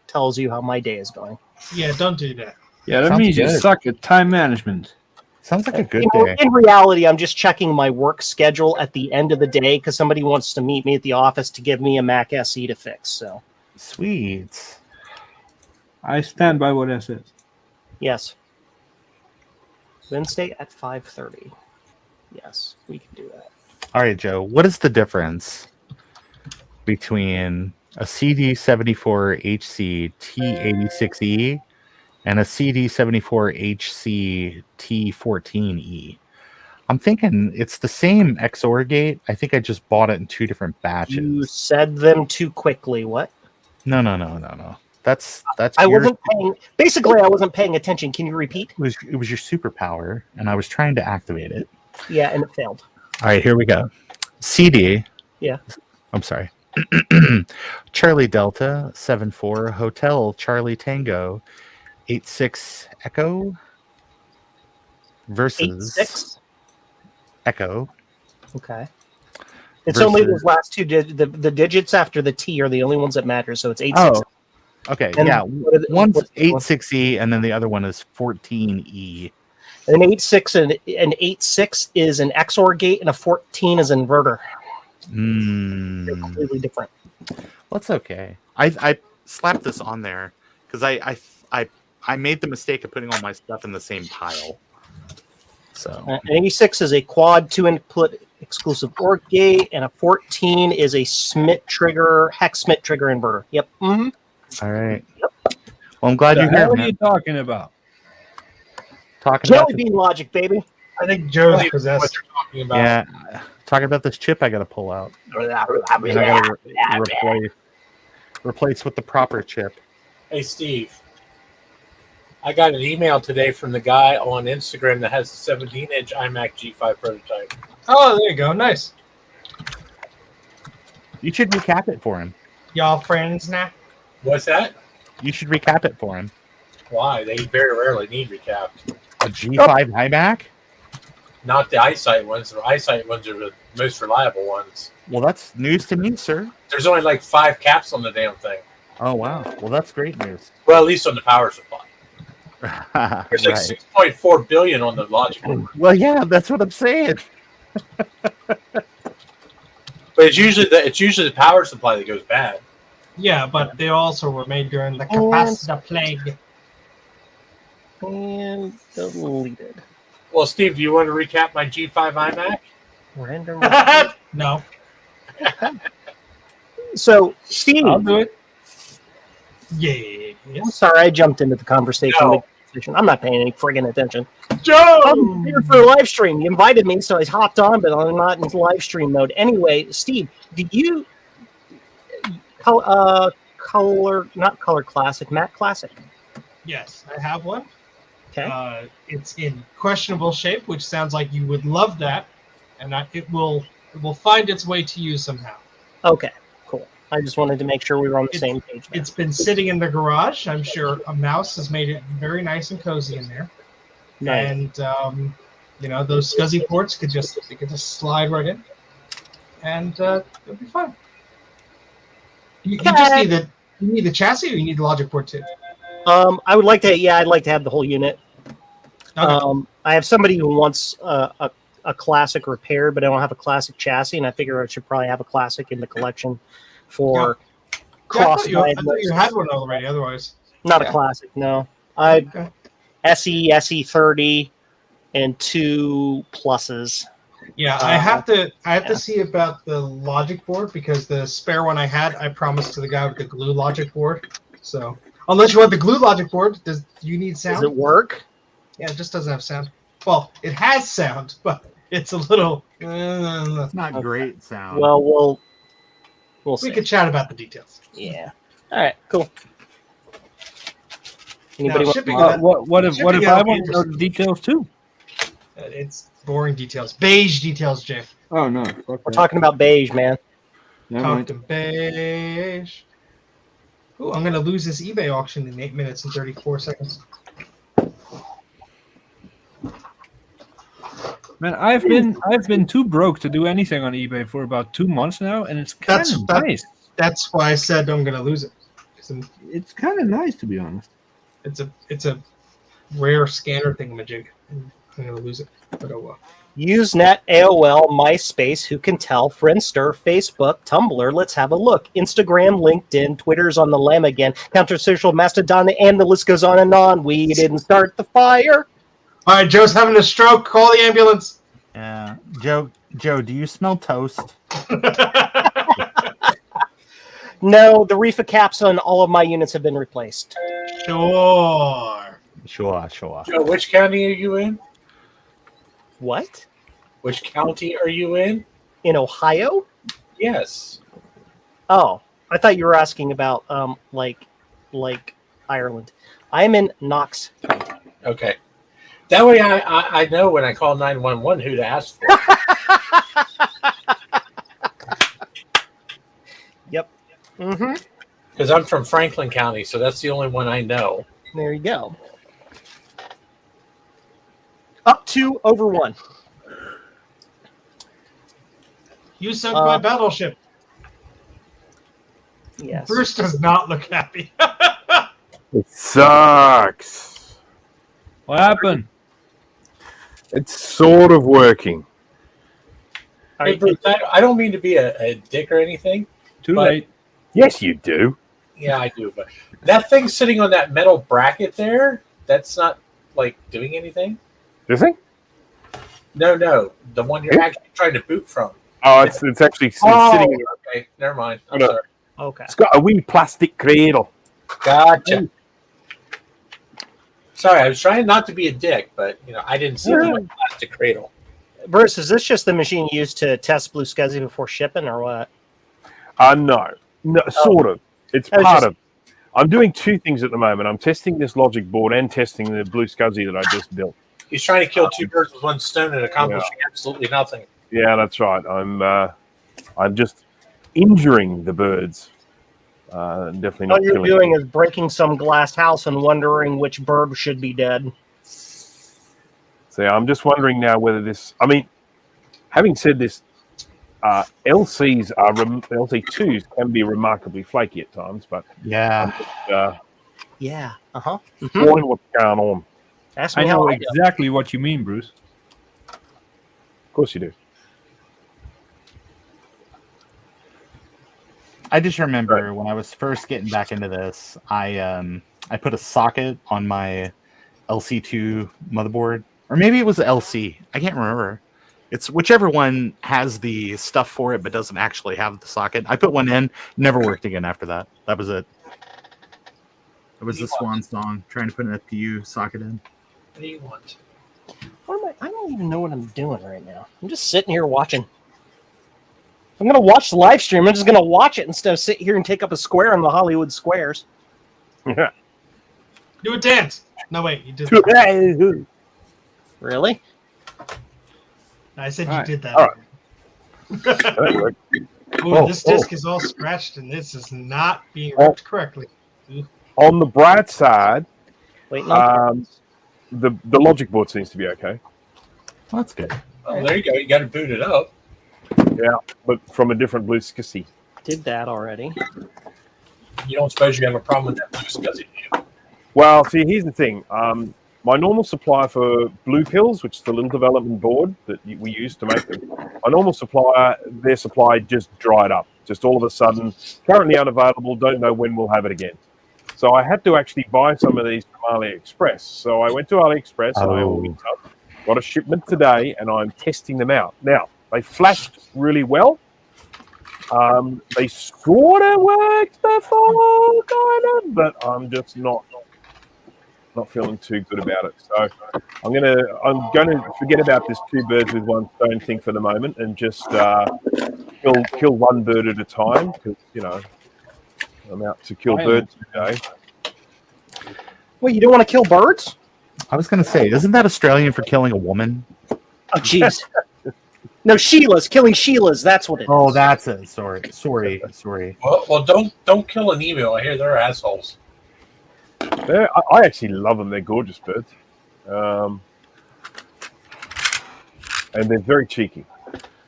tells you how my day is going. Yeah, don't do that. Yeah, that Sounds means you good. suck at time management. Sounds like a good In, day. in reality, I'm just checking my work schedule at the end of the day because somebody wants to meet me at the office to give me a Mac SE to fix. So Sweet. I stand by what I said. yes, Wednesday at 5:30. Yes, we can do that. All right, Joe. What is the difference between a CD74HC T86E and a CD74HC T14E? I'm thinking it's the same XOR gate. I think I just bought it in 2 different batches. You said them too quickly. What? No. That's I your, wasn't paying. Basically, I wasn't paying attention. Can you repeat? it was your superpower, and I was trying to activate it. Yeah, and it failed. All right, here we go. CD. Yeah. I'm sorry. Charlie Delta 74 Hotel Charlie Tango 86 Echo versus 8-6. Echo. Okay. It's only Versus- those last two. The digits after the T are the only ones that matter. So it's 8-6. Oh, okay. And Yeah. what are the- One's what's the one? 86E and then the other one is 14E. An 8-6 and an 8-6 is an XOR gate, and a 14 is an inverter. They're completely different. That's okay. I slapped this on there because I made the mistake of putting all my stuff in the same pile. So An 86 is a quad 2-input exclusive OR gate, and a 14 is a hex Smith trigger inverter. Yep. Mm-hmm. all right. Well, I'm glad What you're the here. hell are man. you talking about? Talking about Jelly bean logic, baby. I think Joe's What possessed. you're talking about. yeah, talking about this chip I got to pull out. And I got to replace. Replace with the proper chip. Hey, Steve. I got an email today from the guy on Instagram that has the 17-inch iMac G5 prototype. Oh, there you go. Nice. You should recap it for him. Y'all friends now? What's that? You should recap it for him. Why? They very rarely need recapped. A G5 iMac? Not the eyesight ones. The eyesight ones are the most reliable ones. Well, that's news to me, sir. There's only like 5 caps on the damn thing. Oh, wow. Well, that's great news. Well, at least on the power supply. There's like Right. 6.4 billion on the logic board. Well, yeah, that's what I'm saying. But it's usually the power supply that goes bad. Yeah, but they also were made during the capacitor plague. And deleted. Well, Steve, do you want to recap my G5 iMac? Random. No. So, Steve, I'll do it. I'm Yes. sorry I jumped into the conversation. No. I'm not paying any friggin' attention. Joe! I'm here for a live stream. You invited me, so I hopped on, but I'm not in live stream mode. Anyway, Steve, did you not color classic, matte classic? Yes, I have one. Okay. It's in questionable shape, which sounds like you would love that, and it will find its way to you somehow. Okay, cool. I just wanted to make sure we were on the same page. It's been sitting in the garage. I'm sure a mouse has made it very nice and cozy in there. Nice. And those SCSI ports could just slide right in, and it'll be fine. You just need the chassis, or you need the logic port too. I would like to. Yeah, I'd like to have the whole unit. Okay. I have somebody who wants a classic repair, but I don't have a classic chassis, and I figure I should probably have a classic in the collection for I cross. thought you had one already. Otherwise, Not a Yeah. classic, no. I Okay. SE30, and 2 pluses. Yeah, I have to see about the logic board, because the spare one I had, I promised to the guy with the glue logic board. So unless you want the glue logic board, do you need sound? Does it work? Yeah, it just doesn't have sound. Well, it has sound, but it's a little. It's not great sound. Well, we'll we see. could chat about the details. Yeah. All right. Cool. Anybody Now, want? shipping What if shipping I out want to know interesting. the details too? It's boring details, beige details, Jay. Oh no, We're talking about beige, man. Talk to beige. Ooh, I'm gonna lose this eBay auction in 8 minutes and 34 seconds. Man, I've been too broke to do anything on eBay for about 2 months now, and it's kind of nice. That's why I said I'm gonna lose it. 'Cause It's kind of nice, to be honest. it's a rare scanner thingamajig. I'm gonna lose it, but oh well. Usenet, AOL, MySpace, who can tell, Friendster, Facebook, Tumblr, let's have a look. Instagram, LinkedIn, Twitter's on the lam again, Counter Social, Mastodon, and the list goes on and on. We didn't start the fire. All right, Joe's having a stroke. Call the ambulance. Yeah. Joe, do you smell toast? No, the reefer caps on all of my units have been replaced. Sure. Sure. Joe, which county are you in? What? Which county are you in? In Ohio? Yes. Oh, I thought you were asking about like Ireland. I'm in Knox. Okay. That way I know when I call 911 who to ask for. Yep. Mm-hmm. Because I'm from Franklin County, so that's the only one I know. There you go. Up 2 over 1. You sunk my battleship. Yes. Bruce does not look happy. It sucks. What happened? It's sort of working. All Hey, right. Bruce, I don't mean to be a dick or anything. Too But- late. Yes, you do. Yeah, I do. But that thing sitting on that metal bracket there, that's not like doing anything. You think? No. The one you're actually trying to boot from. Oh, it's actually sitting. Okay, never mind. I'm No. sorry. Okay. It's got a wee plastic cradle. Gotcha. Sorry, I was trying not to be a dick, but I didn't see the plastic cradle. Bruce, is this just the machine used to test Blue SCSI before shipping, or what? No, sort of. It's I was part just- of. I'm doing two things at the moment. I'm testing this logic board and testing the blue SCSI that I just built. He's trying to kill two birds with one stone and accomplishing absolutely nothing. Yeah, that's right. I'm just injuring the birds. Definitely All not you're killing doing them. is breaking some glass house and wondering which bird should be dead. So I'm just wondering now whether this. I mean, having said this, LCs are LC2s can be remarkably flaky at times, but Yeah. Yeah. Uh-huh. exploring what's going on. Ask I me how know I do. exactly what you mean, Bruce. Of course you do. I just remember when I was first getting back into this, I put a socket on my LC2 motherboard, or maybe it was LC. I can't remember. It's whichever one has the stuff for it but doesn't actually have the socket. I put one in, never worked again after that. That was it. It was the Swan song, trying to put an FPU socket in. What do you want? What am I don't even know what I'm doing right now. I'm just sitting here watching. If I'm gonna watch the live stream, I'm just gonna watch it instead of sit here and take up a square on the Hollywood squares. Yeah. Do a dance. No, wait, you did that. Really? I said All right. you did that. All That worked. Ooh, this disc is all scratched and this is not being ripped correctly. On the bright side, Wait, no. the logic board seems to be okay. Well, that's good. Oh, there you go. You got to boot it up. Yeah, but from a different blue SCSI. Did that already. You don't suppose you have a problem with that blue SCSI, do you? Well, see, here's the thing. My normal supplier for blue pills, which is the little development board that we use to make them, my normal supplier, their supply just dried up. Just all of a sudden, currently unavailable, don't know when we'll have it again. So I had to actually buy some of these from AliExpress. So I went to AliExpress, and I got a shipment today, and I'm testing them out. Now, they flashed really well. They sort of worked before, kind of, but I'm just not feeling too good about it. So I'm gonna forget about this two birds with one stone thing for the moment, and just kill one bird at a time, because I'm out to kill birds today. Wait, you don't want to kill birds? I was going to say, isn't that Australian for killing a woman? Oh, jeez. No, Sheila's. Killing Sheila's. That's what it is. Oh, that's it. Sorry. Well, don't kill an email. I hear they're assholes. I actually love them. They're gorgeous birds, and they're very cheeky.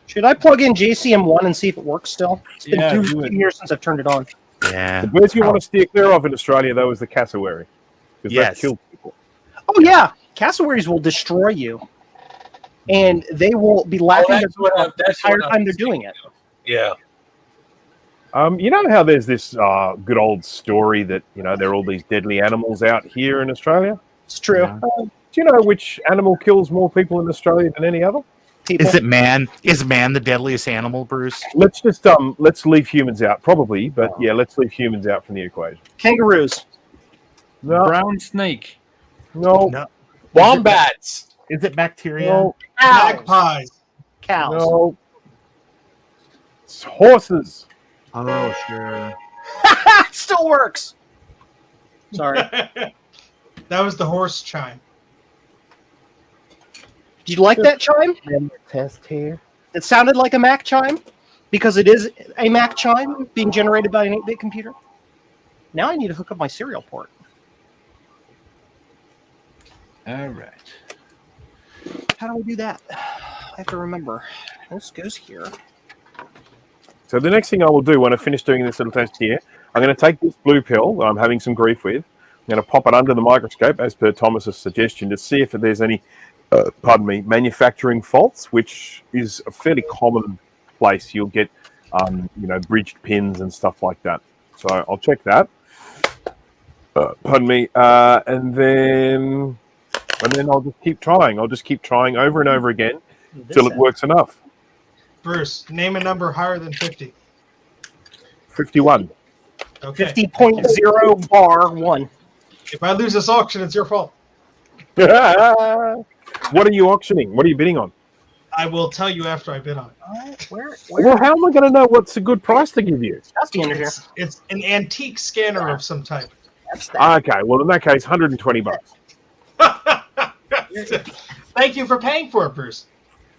Should I plug in JCM1 and see if it works still? It's been Yeah, do 2 it. years since I've turned it on. Yeah. The birds you want to steer clear of in Australia, though, is the cassowary, because Yes. they kill people. Oh, yeah. Cassowaries will destroy you. And they will be laughing that's what the that's entire what time I'm they're doing it. Yeah. You know how there's this good old story that there are all these deadly animals out here in Australia. It's true. Yeah. Do you know which animal kills more people in Australia than any other? People. Is it man? Is man the deadliest animal, Bruce? Let's just let's leave humans out, probably, but yeah, let's leave humans out from the equation. Kangaroos. No, Brown snake. no, No. Wombats. Is it bacteria? no, Cows. Magpies. Cows. no. It's horses. Oh, sure. It still works. Sorry. That was the horse chime. Did you like that chime? Test here. It sounded like a Mac chime because it is a Mac chime being generated by an 8-bit computer. Now I need to hook up my serial port. All right. How do I do that? I have to remember. This goes here. So the next thing I will do when I finish doing this little test here, I'm going to take this blue pill that I'm having some grief with. I'm going to pop it under the microscope, as per Thomas's suggestion, to see if there's any, manufacturing faults, which is a fairly common place. You'll get, bridged pins and stuff like that. So I'll check that. And then I'll just keep trying. I'll just keep trying over and over again till it works enough. Bruce, name a number higher than 50. 51. Okay. 50.0 bar 1. If I lose this auction, it's your fault. What are you auctioning? What are you bidding on? I will tell you after I bid on it. Where Well, how am I going to know what's a good price to give you? that's the energy. It's an antique scanner of some type. That's that. Okay, well, in that case, $120. Thank you for paying for it, Bruce.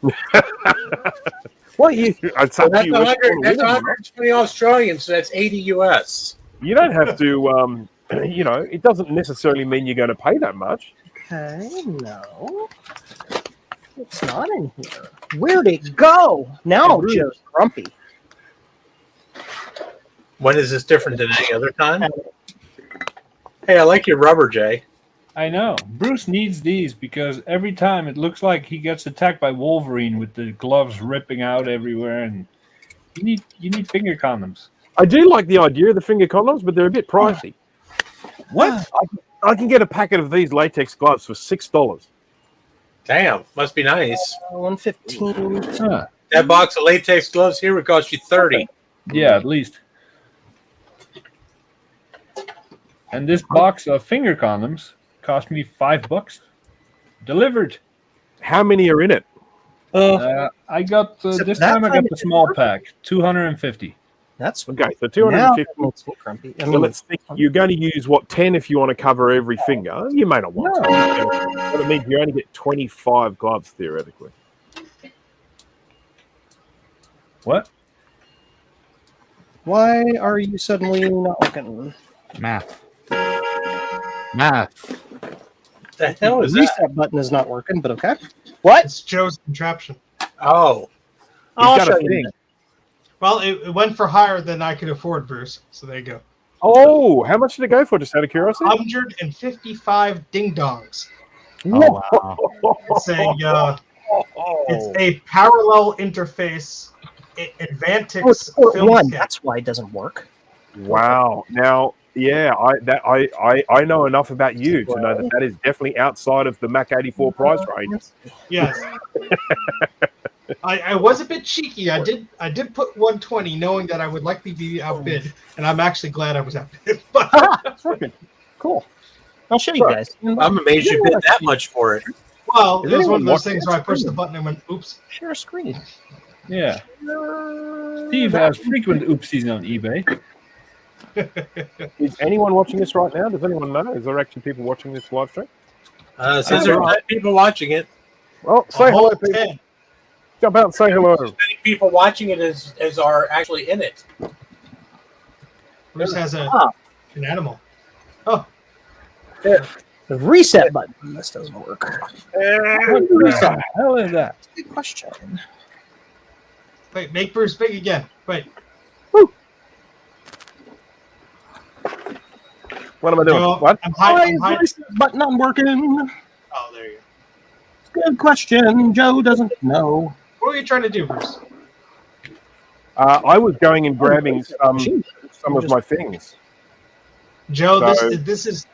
Well, I'd say So that's to you, whether you 100. wanna That's win or not. 120 Australian. So that's 80 US. You don't have to, it doesn't necessarily mean you're going to pay that much. Okay, no. It's not in here. Where'd it go? Now Bruce. Joe's grumpy. When is this different than any other time? Hey, I like your rubber, Jay. I know. Bruce needs these because every time it looks like he gets attacked by Wolverine with the gloves ripping out everywhere, and you need finger condoms. I do like the idea of the finger condoms, but they're a bit pricey. What? I can get a packet of these latex gloves for $6. Damn, must be nice. 115. Huh. That box of latex gloves here would cost you 30. Yeah, at least. And this box of finger condoms cost me $5 delivered. How many are in it? I got So this that time I time got the it small delivered? pack, 250. That's Okay, so now 250. that makes me grumpy. I So mean, let's think. You're going to use 10 if you want to cover every finger. You may not want to. But it means you only get 25 gloves theoretically. What? why are you suddenly not looking? Math. The hell The is that? reset button is not working, but okay. What? It's Joe's contraption. Oh, I'll got a show you. thing. that. Well, it went for higher than I could afford, Bruce. So there you go. Oh, how much did it go for? Just out of curiosity. 155 ding dongs. Oh wow. It's a parallel interface. Advantix Oh, it's port film one. scan. That's why it doesn't work. Wow. Now, yeah, I know enough about you to know that is definitely outside of the Mac 84 price range. Yes. I was a bit cheeky. I did put 120, knowing that I would likely be outbid, and I'm actually glad I was outbid. But It's working. Cool. I'll show you guys. I'm amazed you bid that much for it. well, Is it was one anyone of those watching things where I pushed the button and went, "Oops." Share screen. Yeah. Steve has frequent oopsies on eBay. Is anyone watching this right now? Does anyone know? Is there actually people watching this live stream? Since there are 10 people watching it, Well, A say hello, whole people. 10. Jump out and say hello. as many people watching it as are actually in it. Bruce has an animal. The reset button. This doesn't work. What the hell is that? Good question. Wait, make Bruce big again. Wait, What am I doing? Joe, What? I'm Why hiding. is the reset button not working? Oh, there you go. Good question. Joe doesn't know. What were you trying to do, Bruce? I was going and grabbing some of my things. Joe, So- this is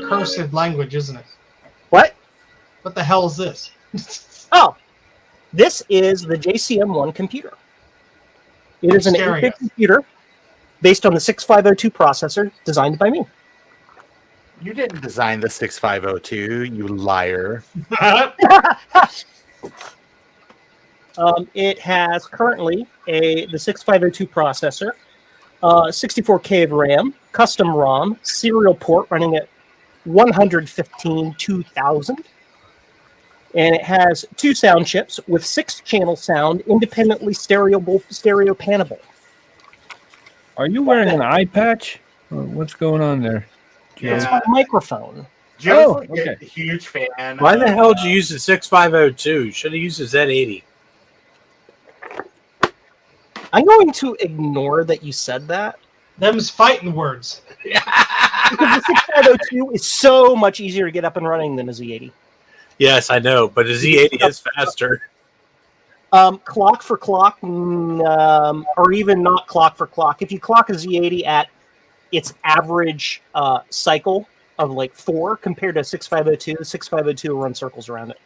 cursive language, isn't it? What? What the hell is this? Oh, this is the JCM1 computer. It is an Staring 8-bit at. computer based on the 6502 processor designed by me. You didn't design the 6502, you liar. It has currently the 6502 processor, 64K of RAM, custom ROM, serial port running at 115/2000, and it has 2 sound chips with 6-channel sound, independently stereo panable. Are you wearing an eye patch? What's going on there? It's my microphone. Joe's Oh, like okay. a huge fan. Why the hell did you use the 6502? Should have used the Z80. I'm going to ignore that you said that Them's fighting words. because the 6502 is so much easier to get up and running than a Z80. Yes, I know, but the Z80 is faster. Clock for clock, or even not clock for clock. If you clock a Z80 at its average cycle of like 4 compared to 6502, the 6502 will run circles around it.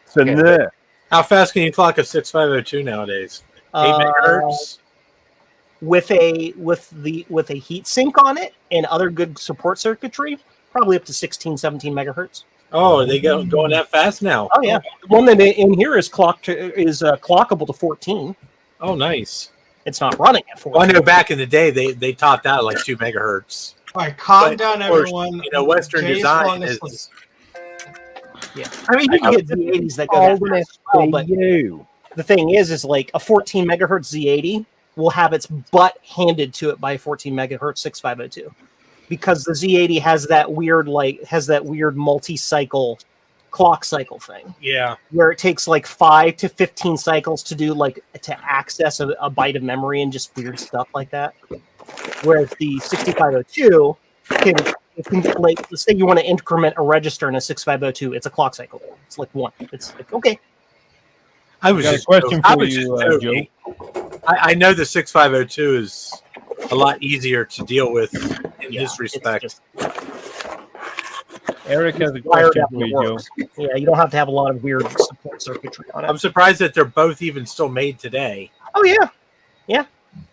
So Okay. there. How fast can you clock a 6502 nowadays? 8 megahertz? With a heat sink on it and other good support circuitry, probably up to 16, 17 megahertz. Oh, are they going that fast now? Oh yeah, the one that in here is clockable to 14. Oh, nice. It's not running at 14. Well, I know back in the day they topped out at like 2 megahertz. All right, calm But, down, of course, everyone. Western Jay's design falling asleep. is. Yeah, I mean you can get Z80s that go that fast as well, but you. the thing is like a 14 megahertz Z80 will have its butt handed to it by 14 megahertz 6502, because the Z80 has that weird multi-cycle clock cycle thing Yeah. where it takes like 5 to 15 cycles to access a byte of memory and just weird stuff like that. Whereas the 6502 can like, let's say you want to increment a register in a 6502, it's a clock cycle. It's like one. It's like, okay. I was Got a just question I for was you, just joking. I know the 6502 is a lot easier to deal with in this respect. Eric has a Wired question up for and it you, Joe. works. Yeah, you don't have to have a lot of weird support circuitry on it. I'm surprised that they're both even still made today. Oh yeah.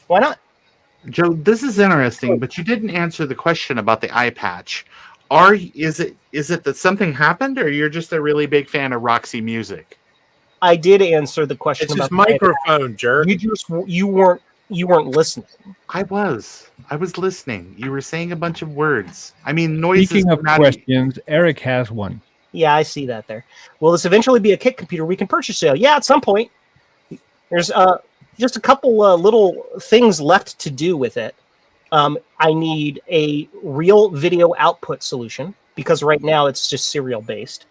Why not? Joe, this is interesting, but you didn't answer the question about the eye patch. Is it that something happened, or you're just a really big fan of Roxy music? I did answer the question It's about his microphone, jerk. you weren't listening. I was listening. You were saying a bunch of words. I mean, noises. Speaking of come out questions, Eric has one. Yeah, I see that there. Will this eventually be a kit computer we can purchase? Yeah, at some point. There's just a couple little things left to do with it. I need a real video output solution because right now it's just serial based.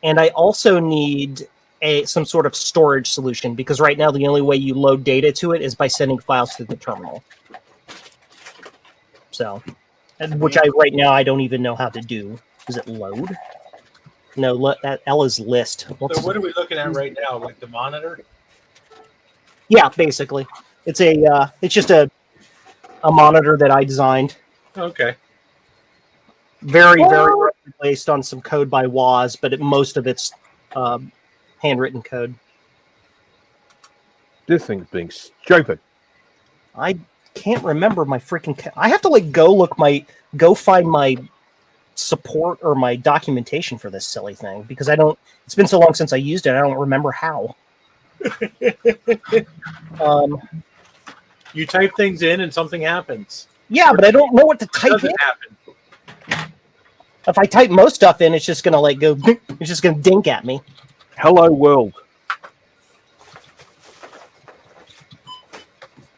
And I also need some sort of storage solution because right now the only way you load data to it is by sending files to the terminal. So, which right now I don't even know how to do. Is it load? No, that L is list. So what are we looking at right now? Like the monitor? Yeah, basically, it's just a monitor that I designed. Okay. Very roughly based on some code by Woz, but most of it's handwritten code. This thing's being stupid. I can't remember my freaking. I have to go find my support or my documentation for this silly thing because I don't. It's been so long since I used it. I don't remember how. You type things in and something happens. Yeah, but I don't know what to It type in. doesn't happen. If I type most stuff in, it's just gonna go. It's just gonna dink at me. Hello world.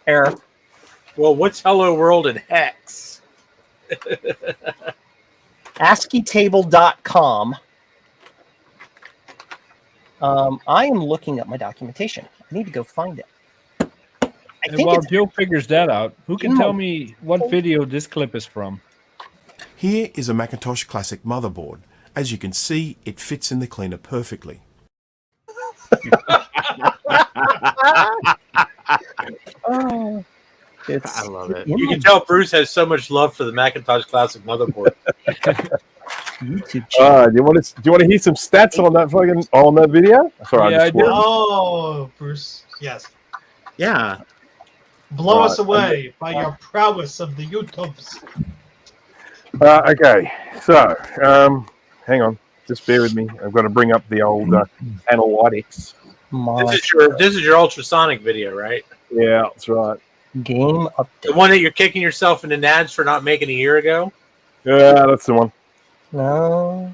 Error. Well, what's Hello World in hex? ASCIItable.com. I am looking up my documentation. I need to go find it. I And think while it's Joe figures that out, who can tell me what video this clip is from? Here is a Macintosh Classic motherboard. As you can see, it fits in the cleaner perfectly. it's, I love it. You can tell Bruce has so much love for the Macintosh Classic motherboard. YouTube channel. Do you want to hear some stats on that video? Sorry, Yeah, I just do. Oh, Bruce. Yes. Yeah. Blow Right, us away by your prowess of the YouTubes. Okay, so hang on, just bear with me. I've got to bring up the old analytics. This is your ultrasonic video, right? Yeah, that's right. Game The update. one that you're kicking yourself in the nads for not making a year ago? Yeah, that's the one. No.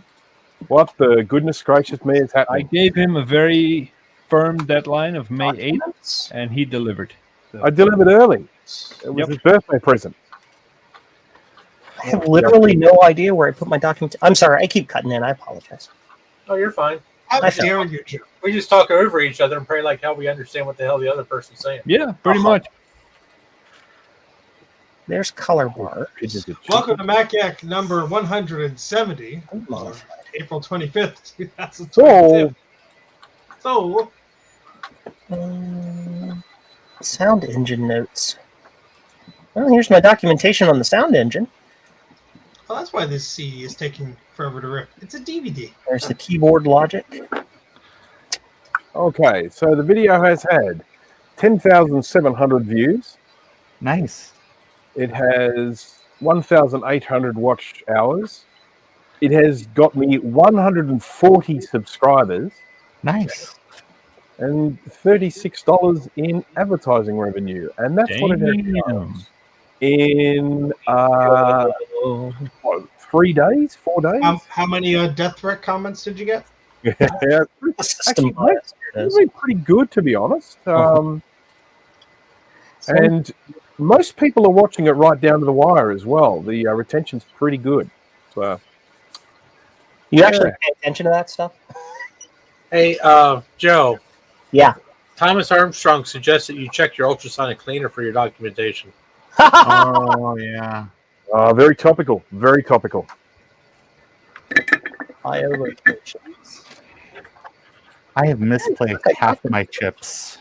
What the goodness gracious me is I happening? gave him a very firm deadline of May 8th, Documents? and he delivered. I delivered early. It was Yep. his birthday present. I have literally no idea where I put my document. I'm sorry, I keep cutting in. I apologize. Oh, you're fine. How I feel- dare you, Joe? We just talk over each other and pray like hell we understand what the hell the other person's saying. Yeah, pretty much. There's color bar. Welcome to MacYac number 170, Oh, April 25th, 2022. So, sound engine notes. Well, here's my documentation on the sound engine. well, that's why this CD is taking forever to rip. It's a DVD. There's the keyboard logic. Okay, so the video has had 10,700 views. Nice. It has 1,800 watch hours. it has got me 140 subscribers Nice. and $36 in advertising revenue, and that's what it has Damn. done in 3 days, 4 days. How many death threat comments did you get? Yeah, System actually, bias. Here it it's is. been pretty good, to be honest. And most people are watching it right down to the wire as well. The retention's pretty good. So You actually pay attention to that stuff? Hey, Joe. Yeah. Thomas Armstrong suggests that you check your ultrasonic cleaner for your documentation. Oh yeah. very topical. Very topical. Biolocations. I have misplaced half my chips.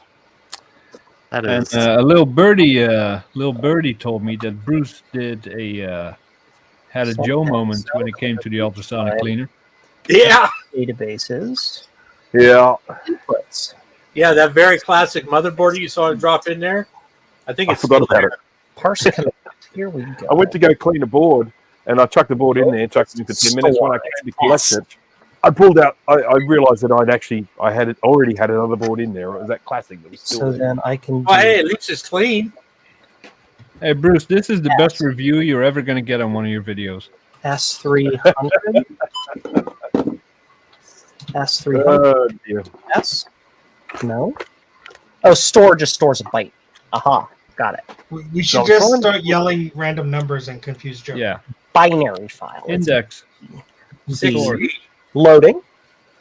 That And is a little birdie told me that Bruce did had a Joe moment when it came to the ultrasonic cleaner. Yeah. Databases. Yeah. Inputs. Yeah, that very classic motherboard you saw drop in there. I think I it's forgot still about there. it. Parse command. Here we go. I went to go clean a board, and I chucked the board in there, chucked it in for 10 minutes. When I came to collect it, I pulled out. I realised that I had already had another board in there. It was that classic that was still So there. then I can. Oh, hey, at least it's clean. Hey, Bruce, this is the best review you're ever going to get on one of your videos. S300. S300. Dear. S. No. Oh, store just stores a byte. Aha. Got it. We should So just fun. start yelling random numbers and confuse Joe. Yeah. Binary file. Index B. Loading.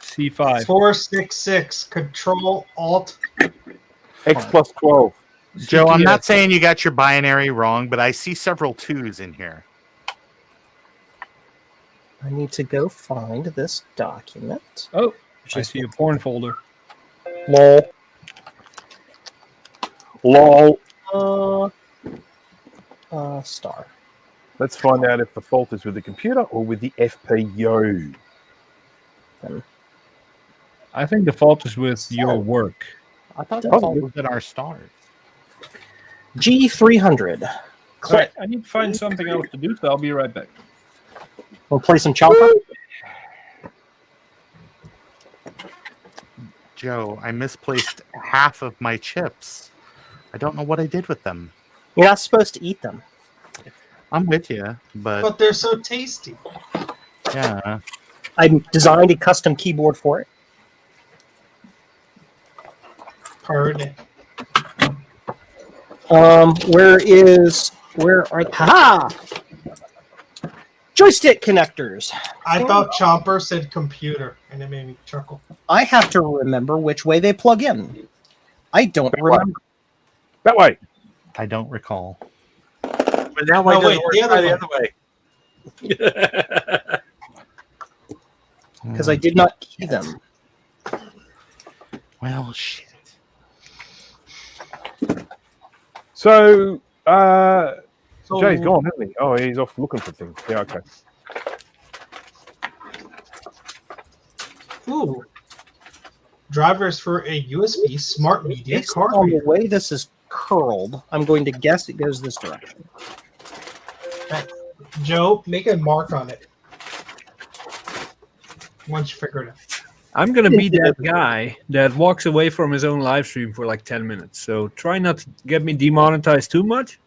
C5. 466 Control Alt. X plus 12. Joe. I'm not saying you got your binary wrong, but I see several 2s in here. I need to go find this document. Oh, I see a porn folder. Lol. Lol. Star. Let's find out if the fault is with the computer or with the FPU. I think the fault is with your work. I thought the Oh, fault you- was in our stars. G300. All Click. right, I need to find something else to do, so I'll be right back. We'll play some Chomper. Joe, I misplaced half of my chips. I don't know what I did with them. You're not supposed to eat them. I'm with you, but But they're so tasty. yeah. I designed a custom keyboard for it. Pardon. Where are haha joystick connectors? I thought Chomper said computer, and it made me chuckle. I have to remember which way they plug in. I don't remember. That way. I don't recall. But now why No, doesn't wait, work? the other Try the other way. Because I did not key them. Well, shit. So, So, Jay's gone, hasn't he? Oh, he's off looking for things. Yeah, okay. Ooh. Drivers for a USB smart media Based card on the reader. way this is curled, I'm going to guess it goes this direction. Joe, make a mark on it. Once you figure it out. I'm going to be that guy that walks away from his own live stream for like 10 minutes. So try not to get me demonetized too much.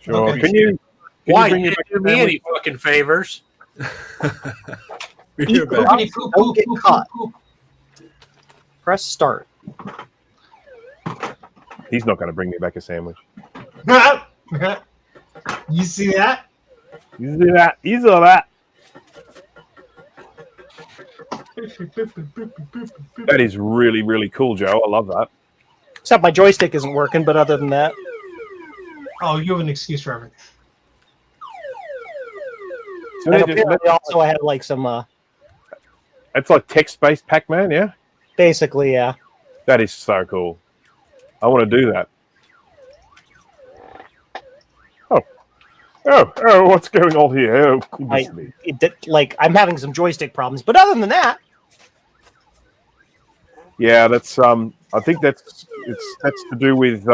Sure. Okay. Can you Why? bring You me didn't back do to me family? any fucking favors. You're back. Don't get caught. Press start. He's not going to bring me back a sandwich. You see that? You see that? You saw that? That is really, really cool, Joe. I love that. Except my joystick isn't working, but other than that, Oh, you have an excuse for everything. So and they just- apparently also I had like some, it's like text-based Pac-Man, yeah? basically, yeah. That is so cool. I want to do that. Oh, what's going on here? Oh, goodness me. I'm having some joystick problems, but other than that, Yeah, that's I think that's to do with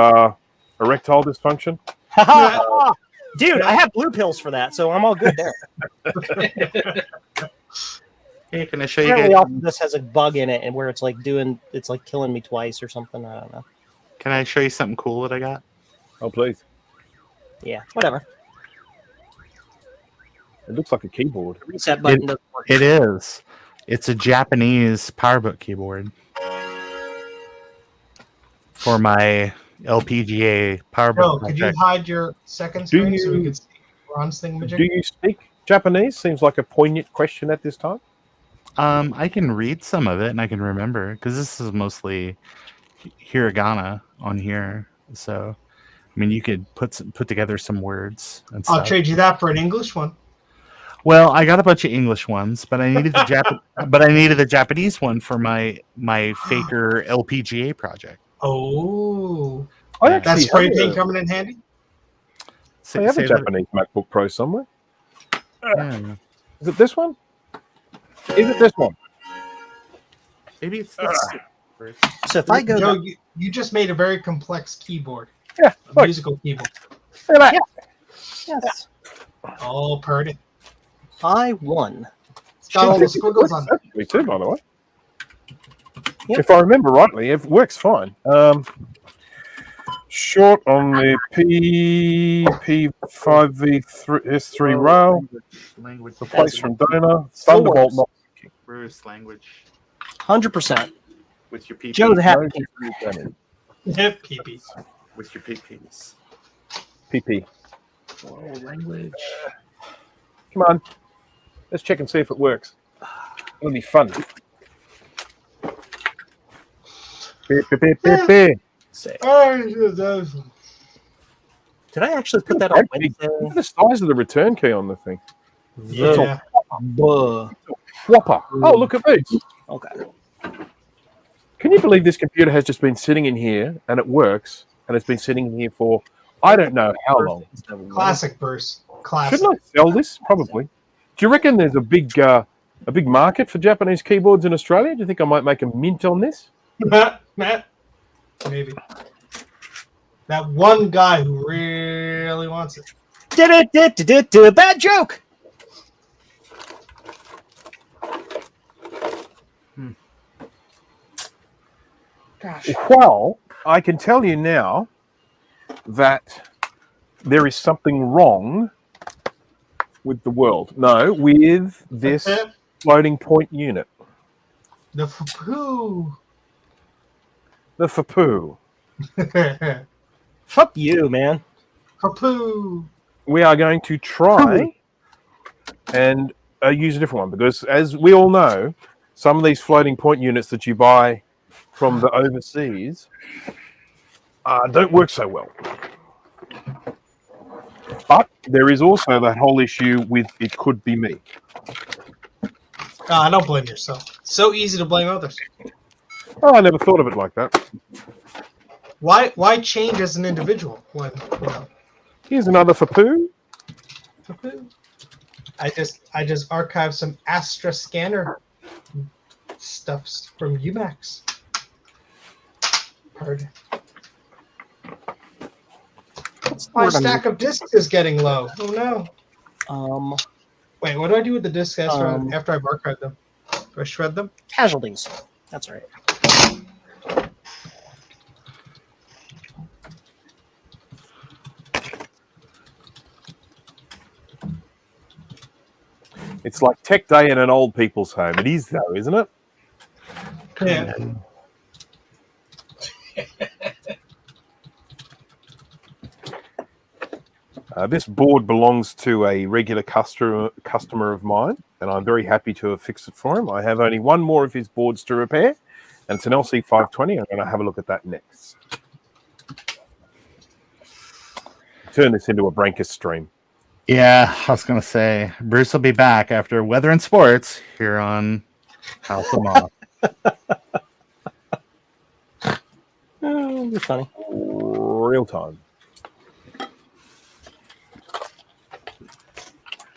erectile dysfunction. dude, I have blue pills for that, so I'm all good there. Hey, can I show you Apparently, guys? also this has a bug in it, and where it's like killing me twice or something. I don't know. Can I show you something cool that I got? Oh, please. Yeah, whatever. It looks like a keyboard. The reset button doesn't work. It is. It's a Japanese PowerBook keyboard for my LPGA PowerBook Bro, could you project. hide your second Do screen so we you- could see Ron's thing? Do you speak Japanese? Seems like a poignant question at this time. I can read some of it and I can remember because this is mostly hiragana on here. So, I mean, you could put together some words and stuff. I'll trade you that for an English one. Well, I got a bunch of English ones, but I needed the Japanese one for my Faker LPGA project. Oh, I Yeah. actually that's spray have paint a- coming in handy. I have a Say that- Japanese MacBook Pro somewhere. yeah. Is it this one? Is it this one? Maybe it's this. So if I go, Joe, you just made a very complex keyboard, Yeah. a Look, musical keyboard. look at that. yes, Oh, purdy. I won. It's got all the squiggles on it. Me too, by the way. Yep. If I remember rightly, it works fine. Short on the P5V3 S3 rail. Language. Replace from donor. Still Thunderbolt works. not Bruce language 100%. with your PP. Joe's happy. Yep, PP. With your PPs. PP. Oh, language. Come on. Let's check and see if it works. It'll be fun. Beep, beep, beep, beep, beep. Did I actually put that on Look Wednesday? at the size of the return key on the thing. Yeah. Buh. Whopper. Oh, look at these. Okay. Can you believe this computer has just been sitting in here and it works and it's been sitting in here for I don't know how long. Classic, Bruce. Classic. Shouldn't I sell this? Probably. Do you reckon there's a big market for Japanese keyboards in Australia? Do you think I might make a mint on this? Matt, maybe. That one guy who really wants it. Bad joke. Gosh. Well, I can tell you now that there is something wrong with the world. No, with this floating point unit. The poo. The FAPU. Fuck you, man. Poo. We are going to try and use a different one because, as we all know, some of these floating point units that you buy from the overseas don't work so well. But there is also that whole issue with it could be me. Don't blame yourself. So easy to blame others. Oh, I never thought of it like that. Why change as an individual when Here's another FAPU. Poo? I just archived some Astra scanner stuffs from UMax. Pardon. My stack of discs is getting low. Oh no. Wait, what do I do with the discs after I've archived them? Do I shred them? Casualties. That's right. It's like tech day in an old people's home. It is though, isn't it? Yeah. This board belongs to a regular customer of mine, and I'm very happy to have fixed it for him. I have only one more of his boards to repair, and it's an LC520. I'm going to have a look at that next. Turn this into a Brankus stream. Yeah, I was gonna say Bruce will be back after Weather and Sports here on House of Moth. Oh, you're funny. Real time.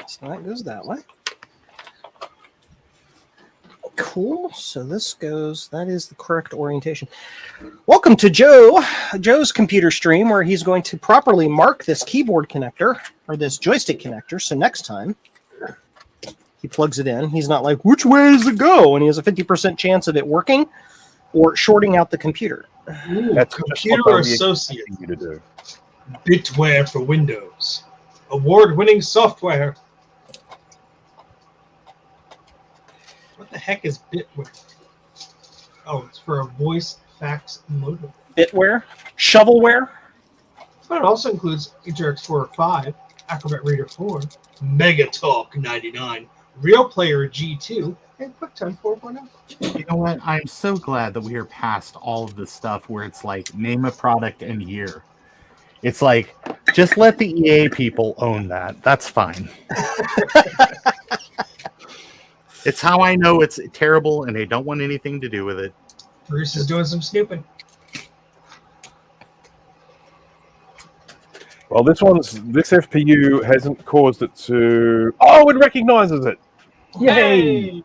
So that goes that way. Cool. So this goes, that is the correct orientation. Welcome to Joe's computer stream, where he's going to properly mark this keyboard connector or this joystick connector. So next time He plugs it in. He's not like, which way does it go? And he has a 50% chance of it working or shorting out the computer. Ooh, That's computer associate. you to do. Bitware for Windows. Award-winning software. What the heck is Bitware? Oh, it's for a voice fax modem. Bitware, shovelware. But it also includes Interx 405, Acrobat Reader 4, Megatalk 99, Real Player G2, and QuickTime 4.0. You know what? I'm so glad that we are past all of this stuff where it's like name a product and year. It's like, just let the EA people own that. That's fine. It's how I know it's terrible and they don't want anything to do with it. Bruce is doing some snooping. Well, this FPU hasn't caused it to. Oh, it recognizes it. Yay!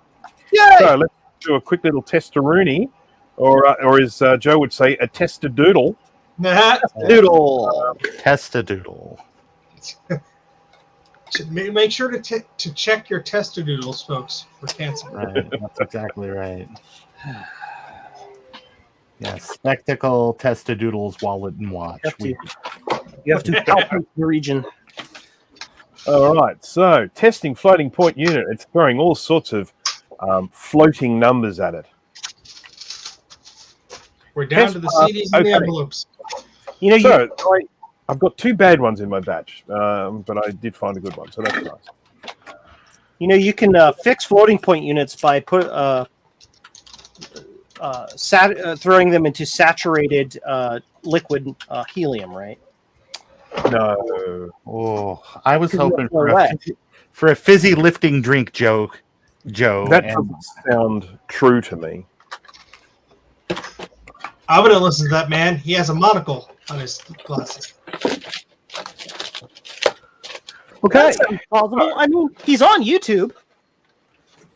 So let's do a quick little testaroony, or as Joe would say, a testadoodle. Doodle. Testadoodle. Make sure to check your testadoodles, folks, for cancer. Right. That's exactly right. Yes. Spectacle, testadoodles, wallet, and watch. You have to calculate the region. All right. So testing floating point unit. It's throwing all sorts of floating numbers at it. We're down to the CDs and the envelopes. You know, I've got 2 bad ones in my batch, but I did find a good one, so that's nice. you can fix floating point units by throwing them into saturated liquid helium, right? No. Oh, I was hoping for a fizzy lifting drink joke, Joe. That doesn't sound true to me. I'm going to listen to that man. He has a monocle on his glasses. Okay. Possible. I mean, he's on YouTube.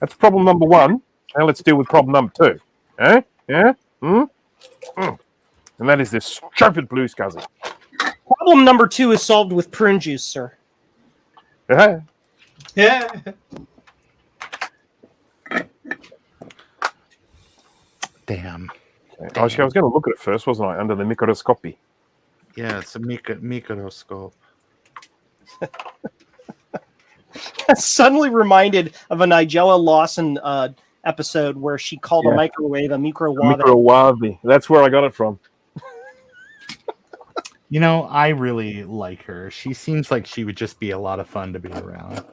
That's problem number 1. Now let's deal with problem number 2. Eh? Yeah? And that is this stupid blue scuzzy. Problem number 2 is solved with prune juice, sir. Yeah. Yeah. Damn. I was going to look at it first, wasn't I? Under the microscopy. Yeah, it's a microscope. Suddenly reminded of a Nigella Lawson episode where she called a microwave a microwave. Microwave. That's where I got it from. You know, I really like her. She seems like she would just be a lot of fun to be around.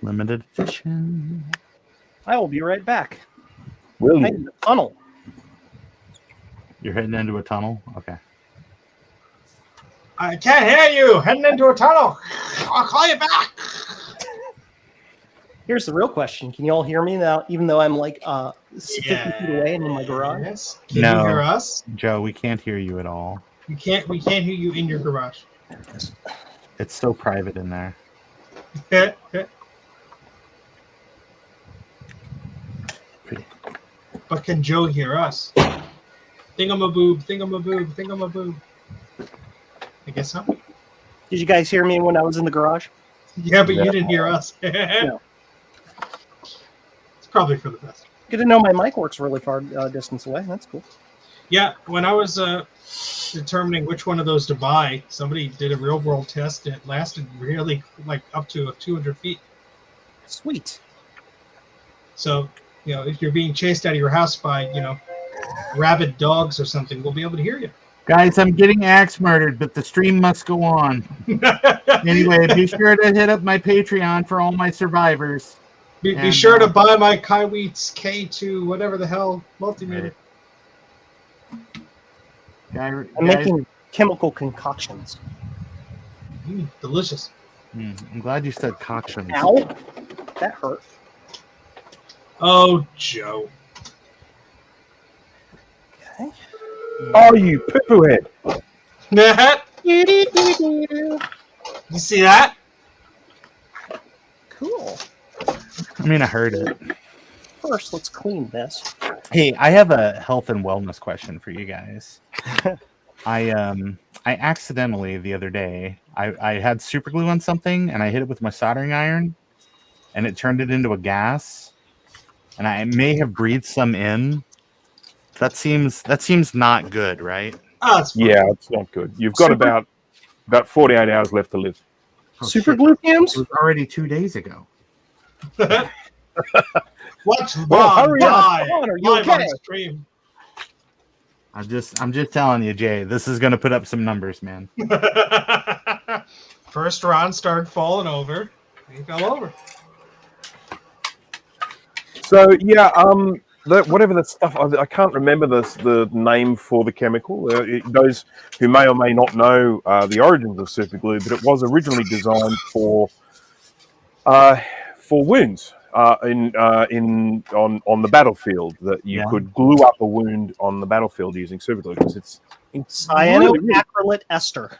Limited edition. I will be right back. Will I'm in the tunnel. You're heading into a tunnel? Okay. I can't hear you. Heading into a tunnel. I'll call you back. Here's the real question. Can you all hear me now, even though I'm like 50 feet away and in my garage? Yes. Can No. you hear us? Joe, we can't hear you at all. We can't hear you in your garage. It's so private in there. But can Joe hear us? Thingamaboob, thingamaboob, thingamaboob. I guess so. Did you guys hear me when I was in the garage? Yeah, but you didn't hear us. No. It's probably for the best. Good to know my mic works really far distance away. That's cool. Yeah, when I was determining which one of those to buy, somebody did a real world test. It lasted really like up to 200 feet. Sweet. So, if you're being chased out of your house by, rabid dogs or something, we'll be able to hear you. Guys, I'm getting axe murdered, but the stream must go on. Anyway, be sure to hit up my Patreon for all my survivors. Be sure to buy my Kaiweets K2, whatever the hell, multimeter. I'm making chemical concoctions. Delicious. I'm glad you said concoctions. Ow. That hurt. Oh, Joe. Okay. Oh, you poo-poo head. You see that? Cool. I mean, I heard it. first, let's clean this. Hey, I have a health and wellness question for you guys. I accidentally the other day I had super glue on something and I hit it with my soldering iron and it turned it into a gas and I may have breathed some in. That seems not good, right? Oh, it's fine. Yeah, it's not good. You've got about 48 hours left to live. Oh, Super shit. glue It fumes? was already 2 days ago. Watch Well, Bob hurry up. die Come on, are you live on okay? stream. I'm just telling you, Jay, this is gonna put up some numbers, man. First Ron started falling over. He fell over. So yeah, whatever the stuff, I can't remember the name for the chemical. Those who may or may not know the origins of super glue, but it was originally designed for wounds on the battlefield, that you could glue up a wound on the battlefield using super glue, because it's Cyanoacrylate ester.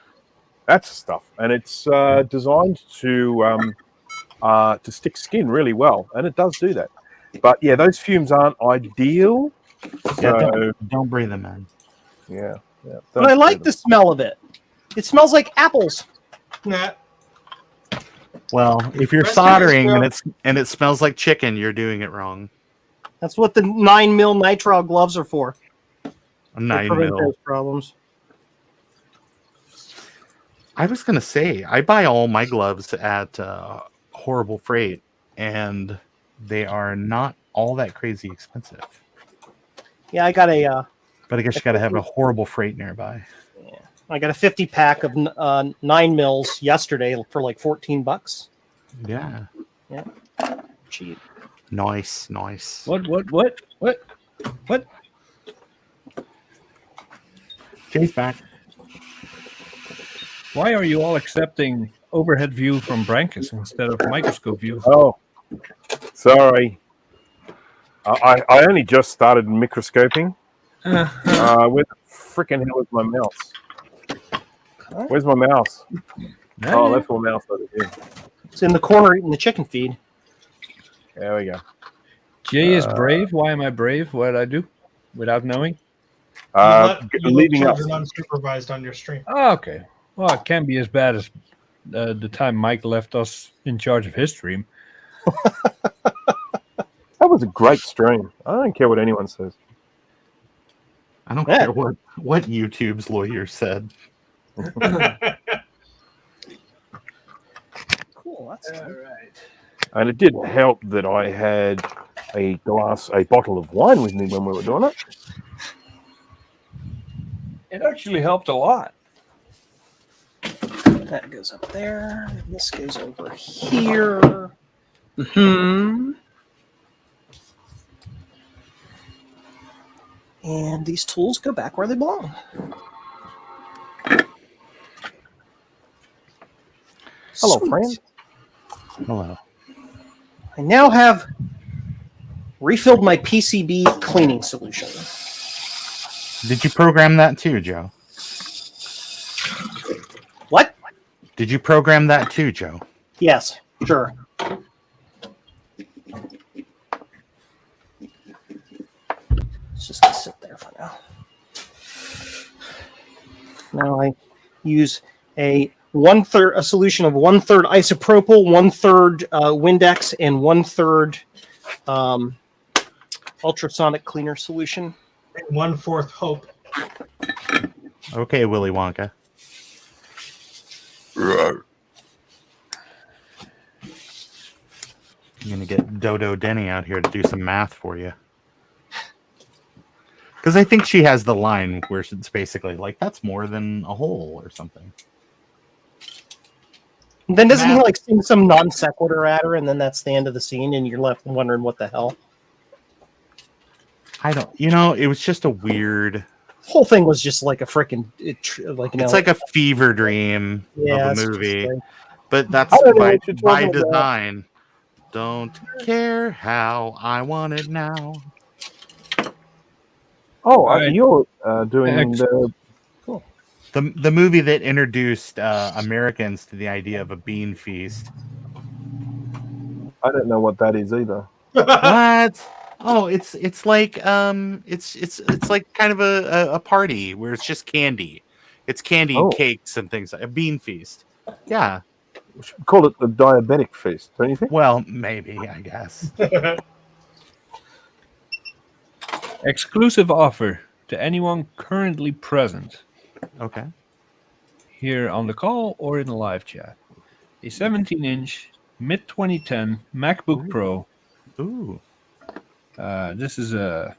that's stuff, and it's designed to stick skin really well, and it does do that. But yeah, those fumes aren't ideal. Yeah, So don't breathe them in. yeah. But I like the smell of it. It smells like apples. Nah. Well, if you're Rest of soldering this, and it smells like chicken, you're doing it wrong. That's what the 9 mil nitrile gloves are for. A They 9 prevent mil. those problems. I was gonna say I buy all my gloves at Horrible Freight, and they are not all that crazy expensive. Yeah, I got a But I guess you got to have a Horrible Freight nearby. I got a 50 pack of 9 mils yesterday for like $14. Yeah. Cheap. Nice. What? Jay's back. Why are you all accepting overhead view from Brankus instead of microscope view? Oh, sorry. I only just started microscoping. Where the frickin' hell is my mouse? Where's my mouse? Oh, that's my mouse over here. It's in the corner eating the chicken feed. There we go. Jay is brave. Why am I brave? What did I do without knowing? You let Leaving us. children unsupervised on your stream. Oh, okay. Well, it can't be as bad as the time Mike left us in charge of his stream. That was a great stream. I don't care what anyone says. I don't care what YouTube's lawyer said. Cool. That's all right. And it didn't help that I had a bottle of wine with me when we were doing it. It actually helped a lot. That goes up there. This goes over here. And these tools go back where they belong. Hello, Sweet. friend. Hello. I now have refilled my PCB cleaning solution. Did you program that too, Joe? What? Did you program that too, Joe? Yes, sure. It's just gonna sit there for now. Now I use a solution of 1/3 isopropyl, 1/3 Windex, and 1/3 ultrasonic cleaner solution. 1/4 hope. Okay, Willy Wonka. I'm gonna get Dodo Denny out here to do some math for you. Because I think she has the line where it's basically like, that's more than a hole or something. Then doesn't he like sing some non sequitur at her, and then that's the end of the scene, and you're left wondering what the hell? I don't, it was just a weird. Whole thing was just like a freaking It's like a fever dream of a movie, but that's by design. Don't care how I want it now. Oh, Right. you're doing The movie that introduced Americans to the idea of a bean feast. I don't know what that is either. What? Oh, it's like it's like kind of a party where it's just candy. It's candy and Oh. cakes and things like a bean feast. Yeah. We should call it the diabetic feast, don't you think? Well, maybe, I guess. Exclusive offer to anyone currently present Okay. here on the call or in the live chat. A 17-inch mid 2010 MacBook Ooh. Pro. Ooh. This is a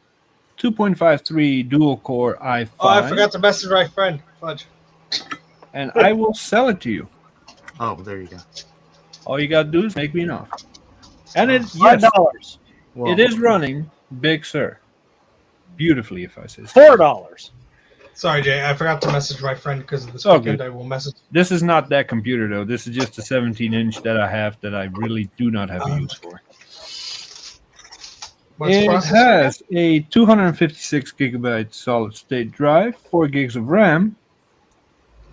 2.53 dual core i5. Oh, I forgot to message my friend. Fudge. And I will sell it to you. Oh, there you go. All you gotta do is make me an offer. And it, $5. yes, Well, it is running, big sir. Beautifully, if I say so. $4. Sorry, Jay. I forgot to message my friend because of this Oh, weekend. good. I will message. This is not that computer, though. This is just a 17-inch that I have that I really do not have a use for. What's the It processor has a 256 gigabyte solid state drive, 4 gigs of RAM,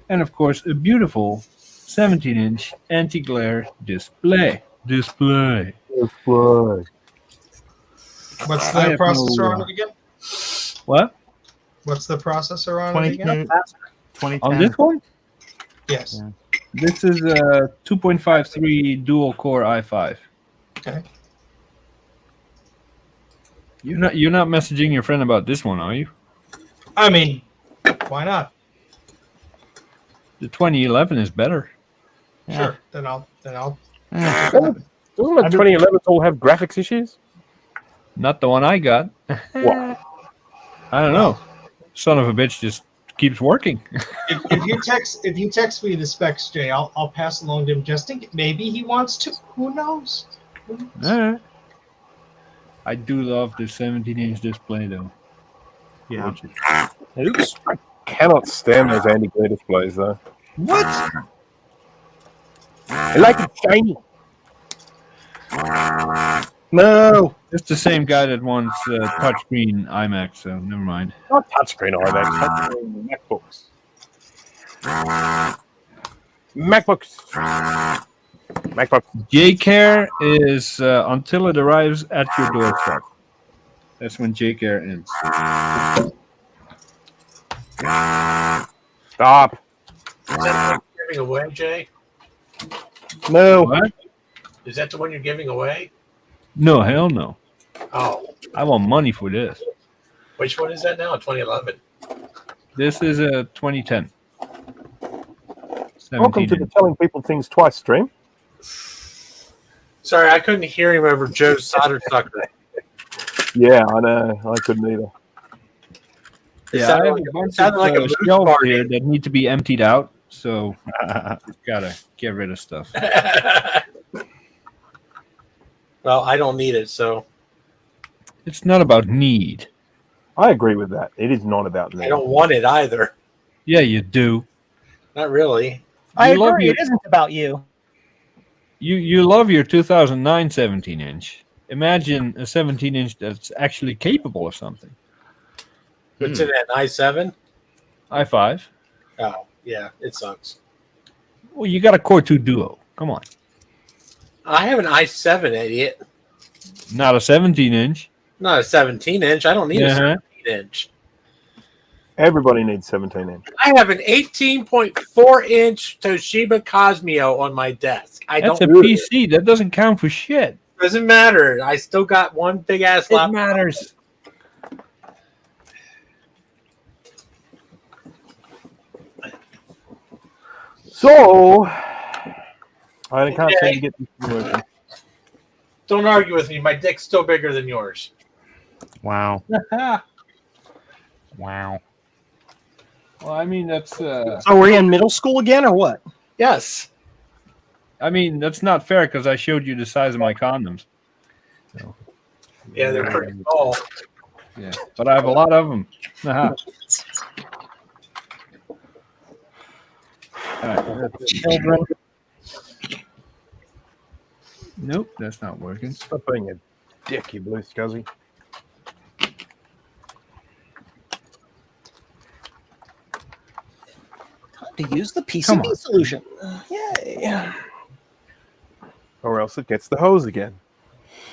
and of course a beautiful 17-inch anti-glare display. again? What's the I have processor no, on it again? What? What's the processor on it again? 2010. On this one? Yes. Yeah. This is a 2.53 dual core i5. Okay. You're not messaging your friend about this one, are you? I mean, why not? The 2011 is better. Sure. Then I'll. Doesn't the 2011 all have graphics issues? Not the one I got. What? I don't know. Son of a bitch just keeps working. If you text me the specs, Jay, I'll pass along to him just in case. Maybe he wants to. Who knows? Alright. I do love the 17-inch display, though. Yeah. Oops. Cannot stand those anti-glare displays, though. What? I like it shiny. No. It's the same guy that wants touchscreen iMac, so never mind. Not touchscreen iMacs, touchscreen MacBooks. MacBooks. J-Care is until it arrives at your doorstep. That's when J-Care ends. Stop. Is that the one you're giving away, Jay? No. What? Is that the one you're giving away? No, hell no. Oh, I want money for this. which one is that now? 2011. This is a 2010. Welcome to the 17-inch. Telling People Things Twice stream. Sorry, I couldn't hear him over Joe's solder sucker. Yeah, I know. I couldn't either. Yeah, sounded I have like- a bunch sounded of like a moose shelves party. here that need to be emptied out, so just gotta get rid of stuff. Well, I don't need it, so It's not about need. I agree with that. It is not about me. I don't want it either. Yeah, you do. Not really. I You love agree. your- It isn't about you. You love your 2009 17-inch. Imagine a 17-inch that's actually capable of something. What's in that, an i7? i5. Oh, yeah, it sucks. Well, you got a Core 2 Duo. Come on. I have an i7, idiot. Not a 17-inch. Not a 17-inch. I don't need a Uh-huh. 17-inch. Everybody needs 17-inch. I have an 18.4-inch Toshiba Cosmeo on my desk. I That's don't. a PC. That doesn't count for shit. Doesn't matter. I still got one big ass It laptop. matters. So, I can't seem to get this working. Don't argue with me. My dick's still bigger than yours. Wow. Wow. Well, I mean, that's So we're in middle school again, or what? Yes. that's not fair because I showed you the size of my condoms. So, Yeah, they're pretty small. yeah, but I have a lot of them. All right. Children. Nope, that's not working. Stop being a dick, you blue scuzzy. Time to use the Come PCB on. solution. Yay. Or else it gets the hose again.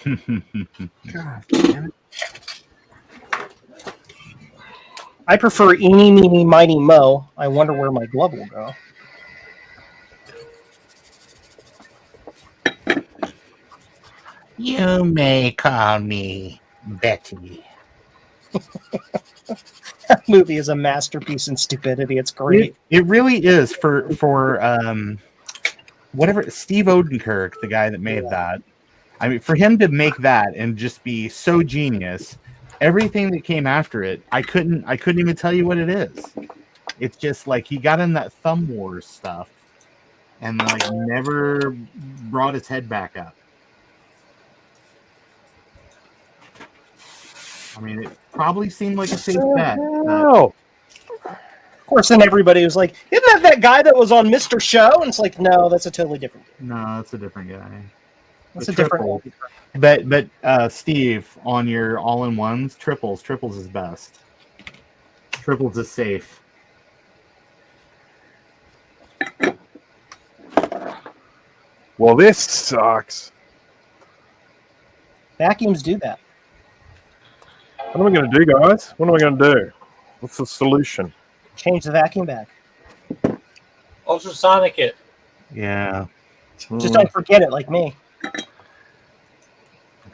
God damn it. I prefer eeny, meeny, miny, mo. I wonder where my glove will go. You may call me Betty. That movie is a masterpiece in stupidity. It's great. It really is for whatever Steve Odenkirk, the guy that made that. I mean, for him to make that and just be so genius, everything that came after it, I couldn't even tell you what it is. It's just like he got in that Thumb Wars stuff and like never brought his head back up. I mean, it probably seemed like a safe bet. No. Of course, then everybody was like, "Isn't that guy that was on Mr. Show?" And it's like, no, that's a totally different guy. No, that's a different guy. That's The a different triple. one. But Steve, on your all-in-ones, triples is best. Triples is safe. Well, this sucks. Vacuums do that. What am I going to do, guys? What am I going to do? What's the solution? Change the vacuum back. Ultrasonic it. Yeah. Just don't forget it, like me. I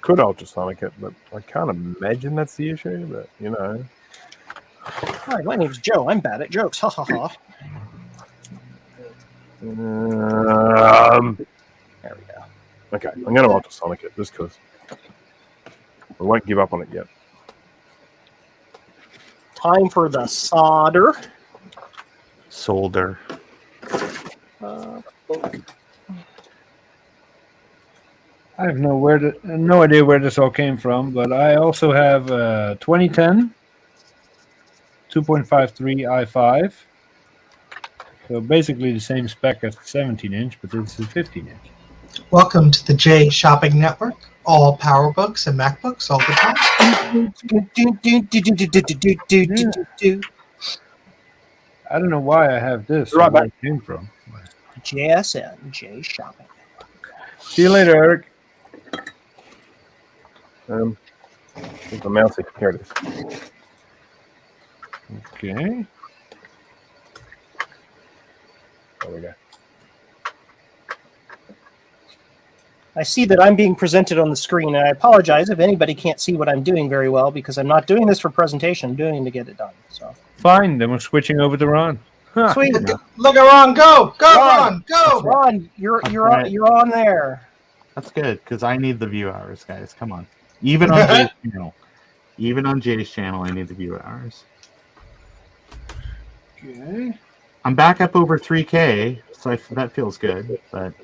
could ultrasonic it, but I can't imagine that's the issue. But you know, Hi, my name's Joe. I'm bad at jokes. Ha ha ha. there There we go. okay, I'm going to ultrasonic it just because I won't give up on it yet. Time for the solder. Solder. I have no idea where this all came from, but I also have 2010 2.53 i5. So basically the same spec as the 17-inch, but this is 15-inch. Welcome to the J Shopping Network. All PowerBooks and MacBooks all the time. I don't know why I have this. Right or where back. it came from. JSN, J Shopping. See you later, Eric. Where's the mouse? Here it is. Okay. There we go. I see that I'm being presented on the screen, and I apologize if anybody can't see what I'm doing very well because I'm not doing this for presentation. I'm doing it to get it done. So Fine, then we're switching over to Ron. Huh. sweet, Look at Ron, go! Go, Ron! Ron, go! Ron, you're on there. That's good because I need the view hours, guys. Come on. Even on Jay's channel. Even on Jay's channel, I need the view hours. Okay. I'm back up over 3K, so that feels good. But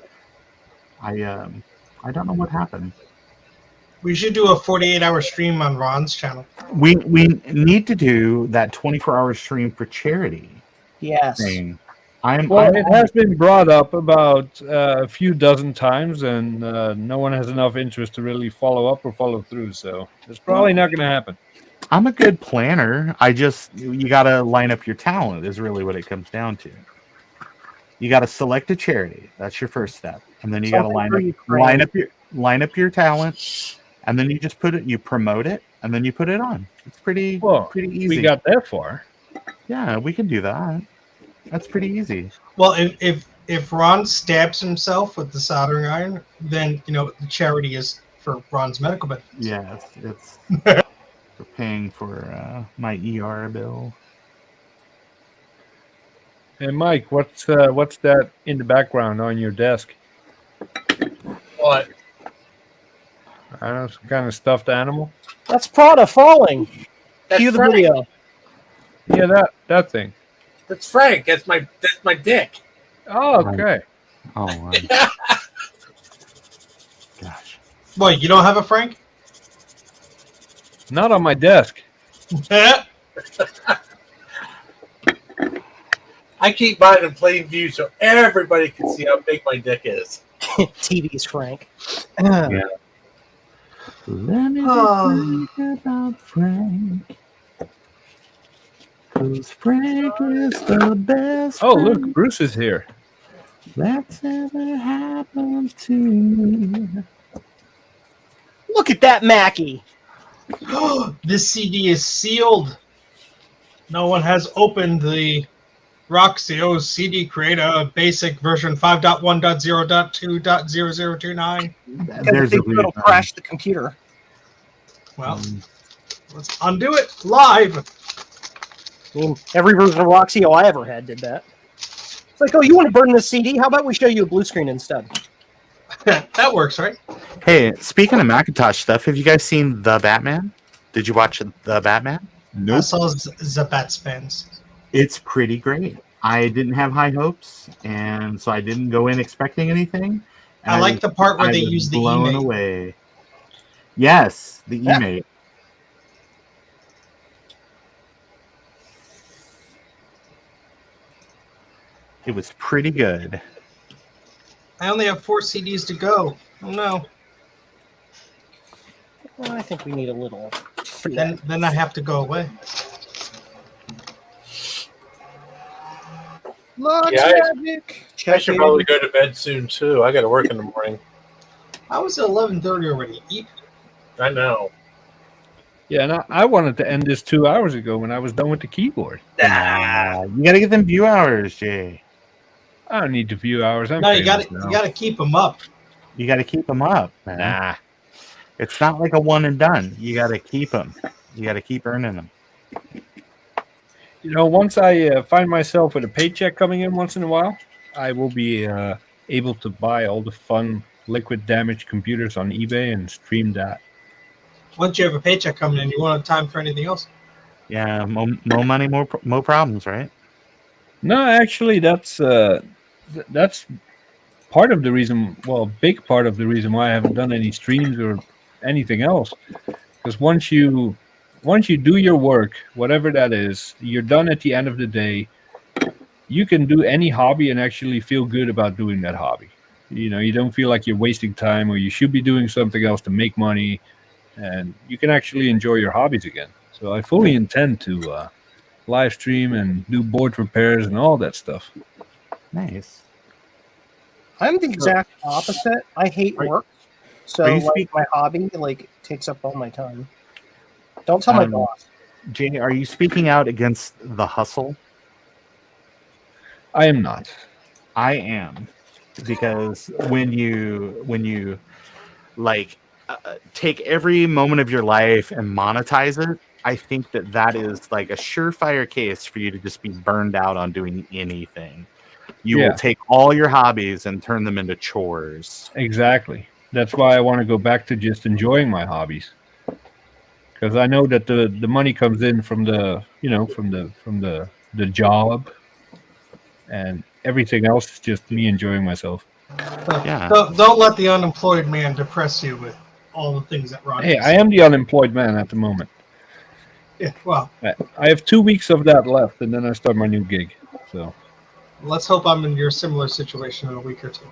I don't know what happened. We should do a 48-hour stream on Ron's channel. We need to do that 24-hour stream for charity Yes. thing. Well, it has been brought up about a few dozen times, and no one has enough interest to really follow up or follow through. So it's probably not going to happen. I'm a good planner. You got to line up your talent is really what it comes down to. You got to select a charity. That's your first step, and then you got to line up your talent, and then you just you promote it, and then you put it on. It's pretty easy. We got that far. Yeah, we can do that. That's pretty easy. Well, if Ron stabs himself with the soldering iron, then the charity is for Ron's medical benefits. Yeah, it's for paying for my ER bill. Hey, Mike, what's that in the background on your desk? What? I don't know, some kind of stuffed animal. That's Prada falling. That's Cue the Frank. video. Yeah, that thing. That's Frank. That's my dick. Oh, okay. Oh, wow. Gosh. Boy, you don't have a Frank? Not on my desk. I keep mine in plain view so everybody can see how big my dick is. TV's Frank. Yeah. Let me think about Frank. 'Cause Frank is the best. Oh, look, Bruce is here. That's ever happened to me. Look at that Mackie. This CD is sealed. No one has opened the Roxio CD Creator Basic version 5.1.0.2.0029. There's a It'll reason. crash the computer. Well, let's undo it live. I mean, every version of Roxio I ever had did that. It's like, oh, you want to burn this CD? How about we show you a blue screen instead? That works, right? Hey, speaking of Macintosh stuff, have you guys seen The Batman? Did you watch The Batman? I saw the Batspans. It's pretty great. I didn't have high hopes, and so I didn't go in expecting anything. And I like the part where they was use the blown e-mate. away. Yes, the Yeah. e-mate. It was pretty good. I only have 4 CDs to go. Oh no. Well, I think we need a little. Then I have to go away. Yeah, I should probably go to bed soon too. I got to work in the morning. I was at 11:30 already. Eep. I know. Yeah, and I wanted to end this 2 hours ago when I was done with the keyboard. You gotta get them view hours, Jay. I don't need the view hours. I'm No, you got famous to now. you got to keep them up. You gotta keep them up, man. Nah. It's not like a one and done. You gotta keep them. You gotta keep earning them. You know, once I find myself with a paycheck coming in once in a while, I will be able to buy all the fun liquid damage computers on eBay and stream that. Once you have a paycheck coming in, you won't have time for anything else. Yeah, more money, more problems, right? No, actually, that's part of the reason. Well, a big part of the reason why I haven't done any streams or anything else. Because once you do your work, whatever that is, you're done at the end of the day. You can do any hobby and actually feel good about doing that hobby. You know, you don't feel like you're wasting time, or you should be doing something else to make money, and you can actually enjoy your hobbies again. So I fully intend to live stream and do board repairs and all that stuff. Nice. I'm the exact opposite. I hate work, so are you like, my hobby takes up all my time. Don't tell my boss. Jay, are you speaking out against the hustle? I am not. I am, because when you like take every moment of your life and monetize it, I think that is like a surefire case for you to just be burned out on doing anything. You will take all your hobbies and turn them into chores. Exactly. That's why I want to go back to just enjoying my hobbies. Because I know that the money comes in from the job, and everything else is just me enjoying myself. Yeah. Don't let the unemployed man depress you with all the things that Ron. Hey, I am the unemployed man at the moment. Yeah, well, I have 2 weeks of that left, and then I start my new gig. So, let's hope I'm in your similar situation in a week or two.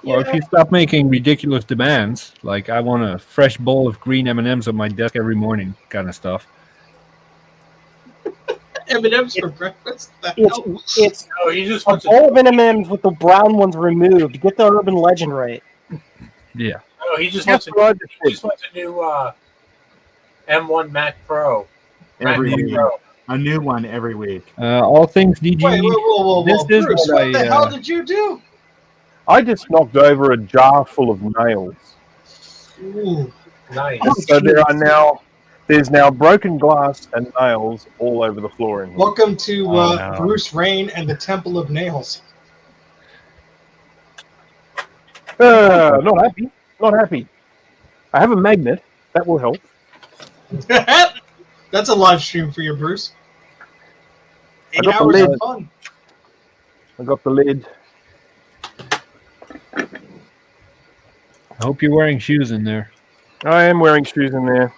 well, if you stop making ridiculous demands, like I want a fresh bowl of green M&Ms on my desk every morning, kind of stuff. M&M's for breakfast. It's No, he just a wants bowl of M&Ms with the brown ones removed. Get the urban legend right. Yeah. he just wants a new M1 Mac Pro. Every Mac week. Pro. A new one every week. All things DG. Wait, whoa, This is Bruce, what what the hell did you do? I just knocked over a jar full of nails. Ooh, Nice. So there's now broken glass and nails all over the floor in here. welcome to no. Bruce Rain and the Temple of Nails. Not happy. Not happy. I have a magnet. That will help. That's a live stream for you, Bruce. I 8 got the hours of lid. fun. I got the lid. I hope you're wearing shoes in there. I am wearing shoes in there.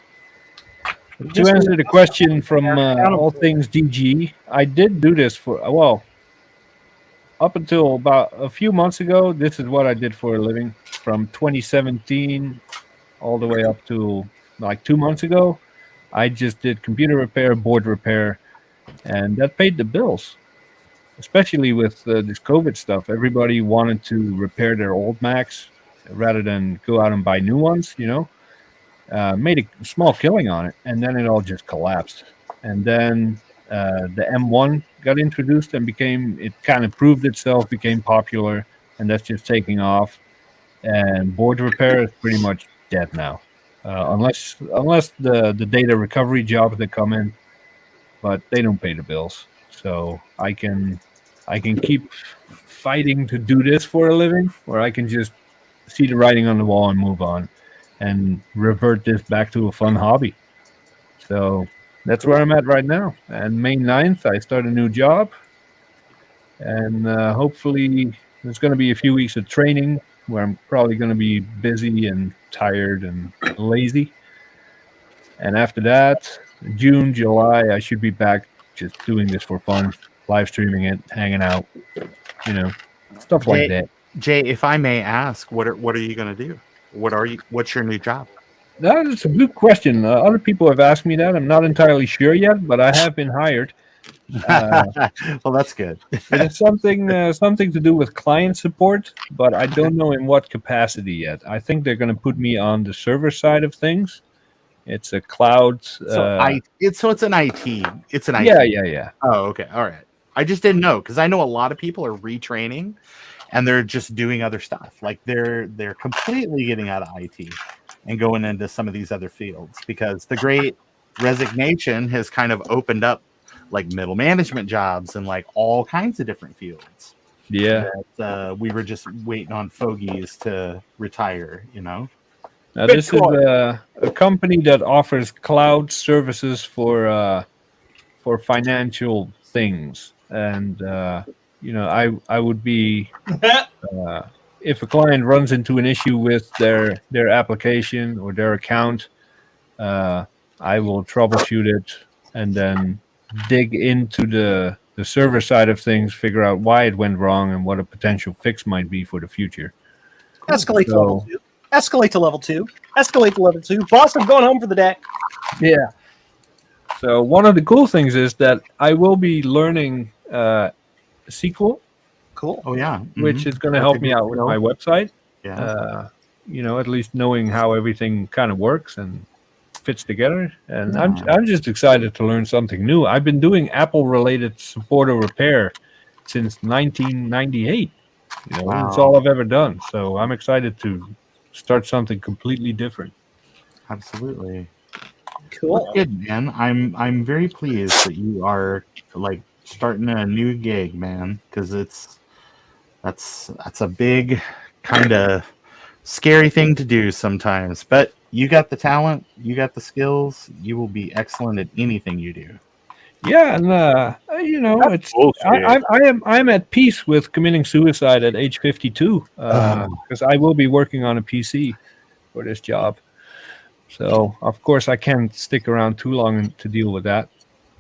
To answer the question from All Things DG, I did do this up until about a few months ago. This is what I did for a living from 2017 all the way up to like 2 months ago. I just did computer repair, board repair, and that paid the bills. Especially with this COVID stuff, everybody wanted to repair their old Macs, rather than go out and buy new ones. Made a small killing on it, and then it all just collapsed. And then the M1 got introduced and it kind of proved itself, became popular, and that's just taking off. And board repair is pretty much dead now, unless the data recovery jobs that come in, but they don't pay the bills. So I can keep fighting to do this for a living, or I can just see the writing on the wall and move on and revert this back to a fun hobby. So that's where I'm at right now. And May 9th, I start a new job. And hopefully, there's going to be a few weeks of training where I'm probably going to be busy and tired and lazy. And after that, June, July, I should be back just doing this for fun, live streaming it, hanging out, stuff like that. Jay, if I may ask, what are you going to do? What's your new job? That is a good question. Other people have asked me that. I'm not entirely sure yet, but I have been hired. Well, that's good. It is something to do with client support, but I don't know in what capacity yet. I think they're going to put me on the server side of things. It's a cloud. It's an IT. It's an IT. Yeah. Oh, okay. All right. I just didn't know because I know a lot of people are retraining, and they're just doing other stuff. Like they're completely getting out of IT and going into some of these other fields because the Great Resignation has kind of opened up like middle management jobs and like all kinds of different fields. Yeah. That, we were just waiting on fogies to retire, Now, this is a company that offers cloud services for financial things, and I would be if a client runs into an issue with their application or their account, I will troubleshoot it and then dig into the server side of things, figure out why it went wrong and what a potential fix might be for the future. Escalate to level 2. Escalate to level 2. Escalate to level 2. Boss, I'm going home for the day. Yeah. So one of the cool things is that I will be learning SQL. Cool. Oh yeah. Which is going to help me out with my website. Yeah. At least knowing how everything kind of works and fits together. And I'm just excited to learn something new. I've been doing Apple-related support or repair since 1998. Wow. It's all I've ever done. So I'm excited to start something completely different. Absolutely. Cool. That's good, man. I'm very pleased that you are like starting a new gig, man, because that's a big kind of scary thing to do sometimes. But you got the talent, you got the skills, you will be excellent at anything you do. Yeah, and it's I'm at peace with committing suicide at age 52 because I will be working on a PC for this job. So of course I can't stick around too long to deal with that.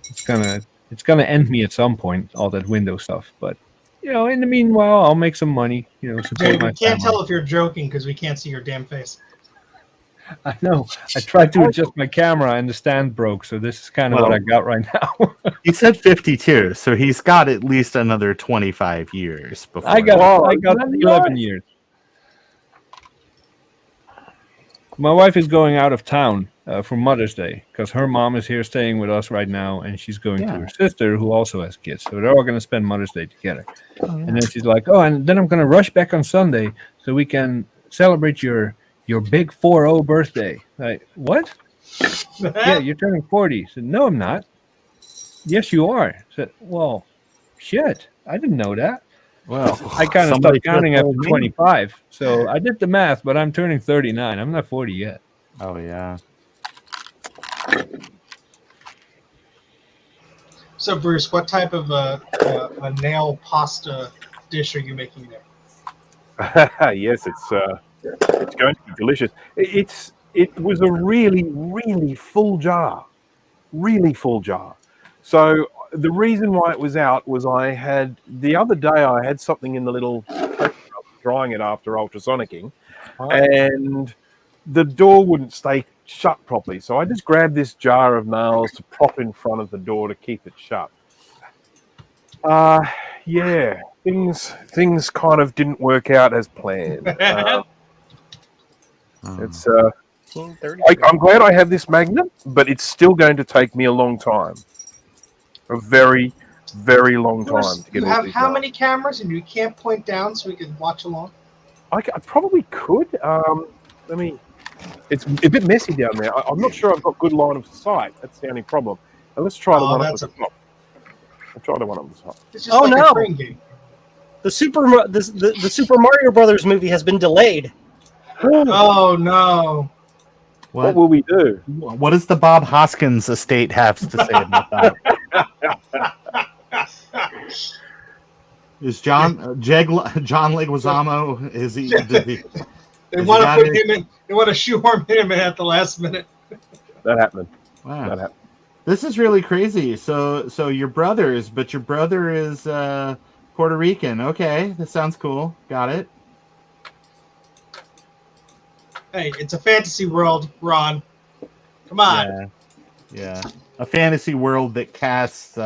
It's gonna end me at some point, all that Windows stuff. But in the meanwhile, I'll make some money. Support Dave, my we can't family. tell if you're joking because we can't see your damn face. I know. I tried to adjust my camera and the stand broke, so this is kind of what I got right now. He said 52, so he's got at least another 25 years before. I got 11 years. My wife is going out of town for Mother's Day because her mom is here staying with us right now, and she's going to her sister who also has kids. So they're all going to spend Mother's Day together. And then she's like, and then I'm going to rush back on Sunday so we can celebrate your big 4-0 birthday. Like, what? Yeah, you're turning 40. I said, no, I'm not. Yes, you are. I said, well, shit, I didn't know that. Well, I kind of stopped counting after 25. So I did the math, but I'm turning 39. I'm not 40 yet. Oh, yeah. So, Bruce, what type of a nail pasta dish are you making there? Yes, it's going to be delicious. It was a really, really full jar. Really full jar. So the reason why it was out was the other day I had something in the little drying it after ultrasonicking, and the door wouldn't stay shut properly. So I just grabbed this jar of nails to prop in front of the door to keep it shut. Things kind of didn't work out as planned. It's 1930. I'm glad I have this magnet, but it's still going to take me a long time, a very, very long time to get You all have these how done. many cameras, and you can't point down so we can watch along? I probably could. Let me. It's a bit messy down there. I'm not sure I've got good line of sight. That's the only problem. Now let's try the Oh, one up that's the okay. top. I'll try the one up the top. It's just Oh, like no. a train game. The Super Mario Brothers movie has been delayed. Oh no! What will we do? What does the Bob Hoskins estate have to say about that? Is John Leguizamo? Is he? They want to put him in. They want to shoehorn him in at the last minute. That happened. Wow. That happened. This is really crazy. So your brothers, but your brother is Puerto Rican. Okay, that sounds cool. Got it. Hey, it's a fantasy world, Ron. Come on. Yeah. A fantasy world that casts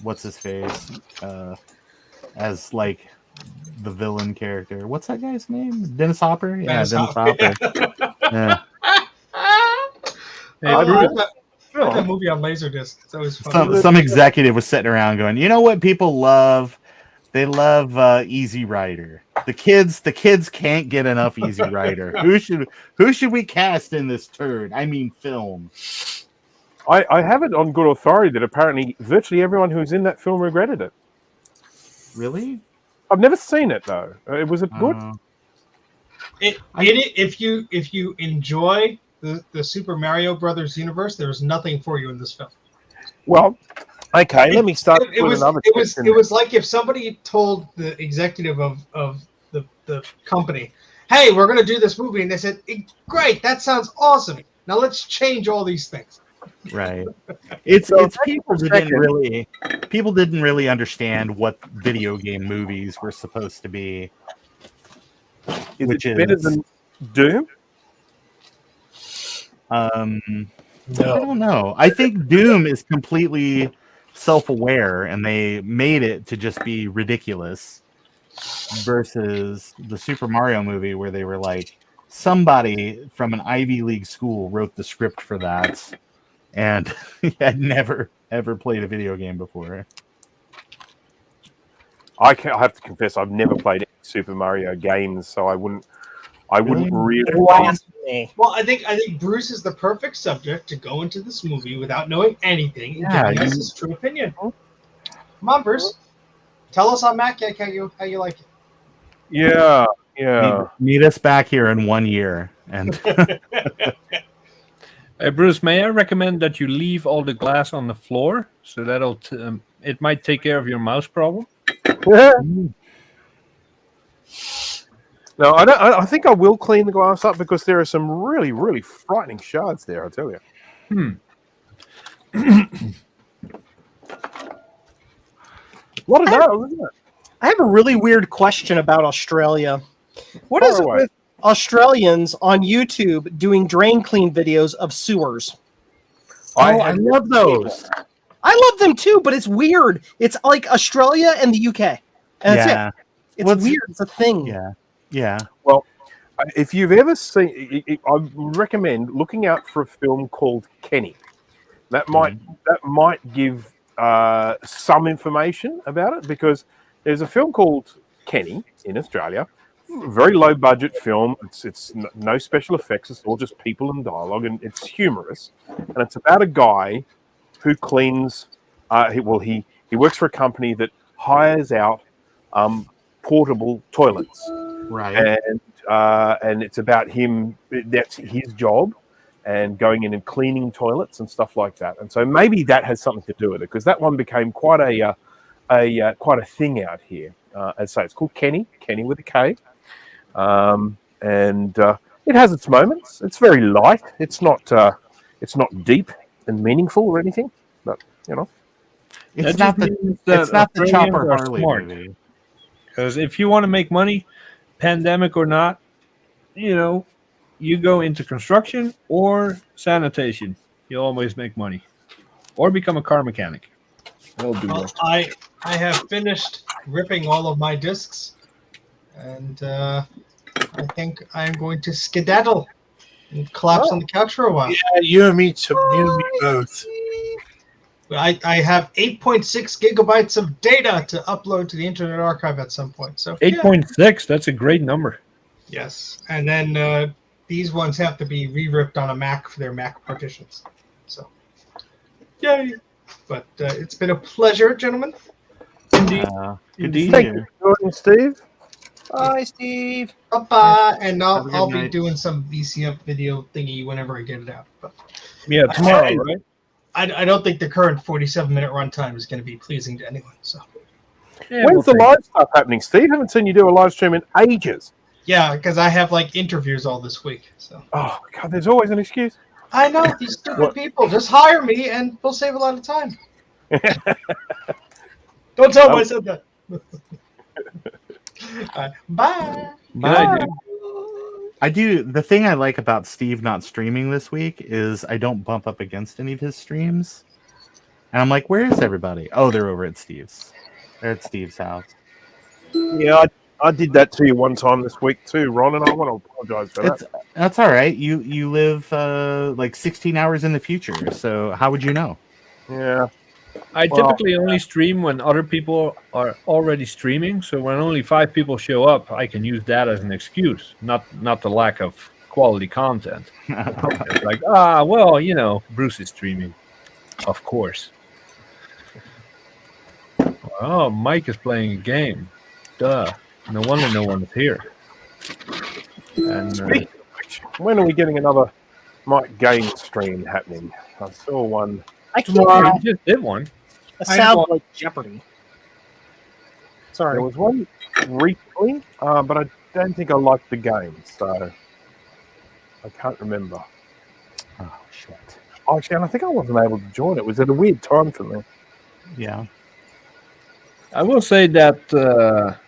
what's his face as like the villain character. What's that guy's name? Dennis Hopper? Yeah, Dennis Hopper. Yeah. I read that movie on Laserdisc. It's always funny. Some executive was sitting around going, you know what people love? They love Easy Rider. The kids can't get enough Easy Rider. Who should we cast in this turd? I mean, film. I have it on good authority that apparently virtually everyone who's in that film regretted it. Really? I've never seen it though. Was it good? If you enjoy the Super Mario Brothers universe, there's nothing for you in this film. Well, okay. Let me start It with another question. was like if somebody told the executive of the company, "Hey, we're going to do this movie," and they said, "Great, that sounds awesome. Now let's change all these things." Right. It's people didn't really understand what video game movies were supposed to be. Is it better than Doom? I don't know. I think Doom is completely self-aware, and they made it to just be ridiculous. Versus the Super Mario movie, where they were like, somebody from an Ivy League school wrote the script for that, and had never ever played a video game before. I have to confess, I've never played any Super Mario games, so I wouldn't really. Well, I think Bruce is the perfect subject to go into this movie without knowing anything and giving us his true opinion. Come on, Bruce. Tell us on Mac how you like it. Yeah. Meet us back here in 1 year, and Bruce, may I recommend that you leave all the glass on the floor so that'll it might take care of your mouse problem. No, I don't. I think I will clean the glass up because there are some really, really frightening shards there. I tell you. What a no, isn't it? I have a really weird question about Australia. What is it with Australians on YouTube doing drain clean videos of sewers? I love those. I love them too, but it's weird. It's like Australia and the UK. And that's it. It's weird. It's a thing. Yeah. Well, if you've ever seen, I recommend looking out for a film called Kenny. That might give some information about it, because there's a film called Kenny in Australia. Very low budget film. It's no special effects. It's all just people and dialogue, and it's humorous. And it's about a guy who cleans. He works for a company that hires out portable toilets. Right. And it's about him. That's his job, and going in and cleaning toilets and stuff like that. And so maybe that has something to do with it, because that one became quite a thing out here. As I say, it's called Kenny with a K. And it has its moments. It's very light. It's not deep and meaningful or anything, but it's not the Chopper Harley movie. Because if you want to make money, pandemic or not, you go into construction or sanitation. You'll always make money, or become a car mechanic. That'll do Well, that. I have finished ripping all of my discs, and I think I'm going to skedaddle and collapse on the couch for a while. Yeah, you and me too. You and me both. I have 8.6 gigabytes of data to upload to the Internet Archive at some point. So 8.6. That's a great number. yes, and then these ones have to be re-ripped on a Mac for their Mac partitions. So yay! But it's been a pleasure, gentlemen. Indeed. Good to see Thank you. you for joining, Steve. Bye, Steve. Bye-bye, and Have a good I'll be night. doing some VCF video thingy whenever I get it out. But Yeah, tomorrow, Hey. right? I don't think the current 47-minute runtime is going to be pleasing to anyone. So Yeah, When's we'll the take live stuff happening, Steve? Haven't seen you do a live stream in ages. yeah, because I have like interviews all this week. So Oh God, there's always an excuse. I know these stupid What? people. Just hire me, and we'll save a lot of time. Don't tell them I said that. Bye. Good night, dude. I do. The thing I like about Steve not streaming this week is I don't bump up against any of his streams. And I'm like, where is everybody? Oh, they're over at Steve's. They're at Steve's house. Yeah, I did that to you one time this week too, Ron, and I want to apologise for that. That's all right. You live like 16 hours in the future, so how would you know? Yeah. I Well- typically only stream when other people are already streaming. So when only 5 people show up, I can use that as an excuse, not the lack of quality content. It's like, well, Bruce is streaming, of course. Oh, Mike is playing a game. Duh. No wonder no one is here. And Speaking of which, when are we getting another Mike game stream happening? I saw one. I tomorrow, can't. you just did one. That sounds like Jeopardy. Sorry. There was one recently, but I don't think I liked the game, so I can't remember. Oh shit. Actually, and I think I wasn't able to join. It was at a weird time for me. Yeah. I will say that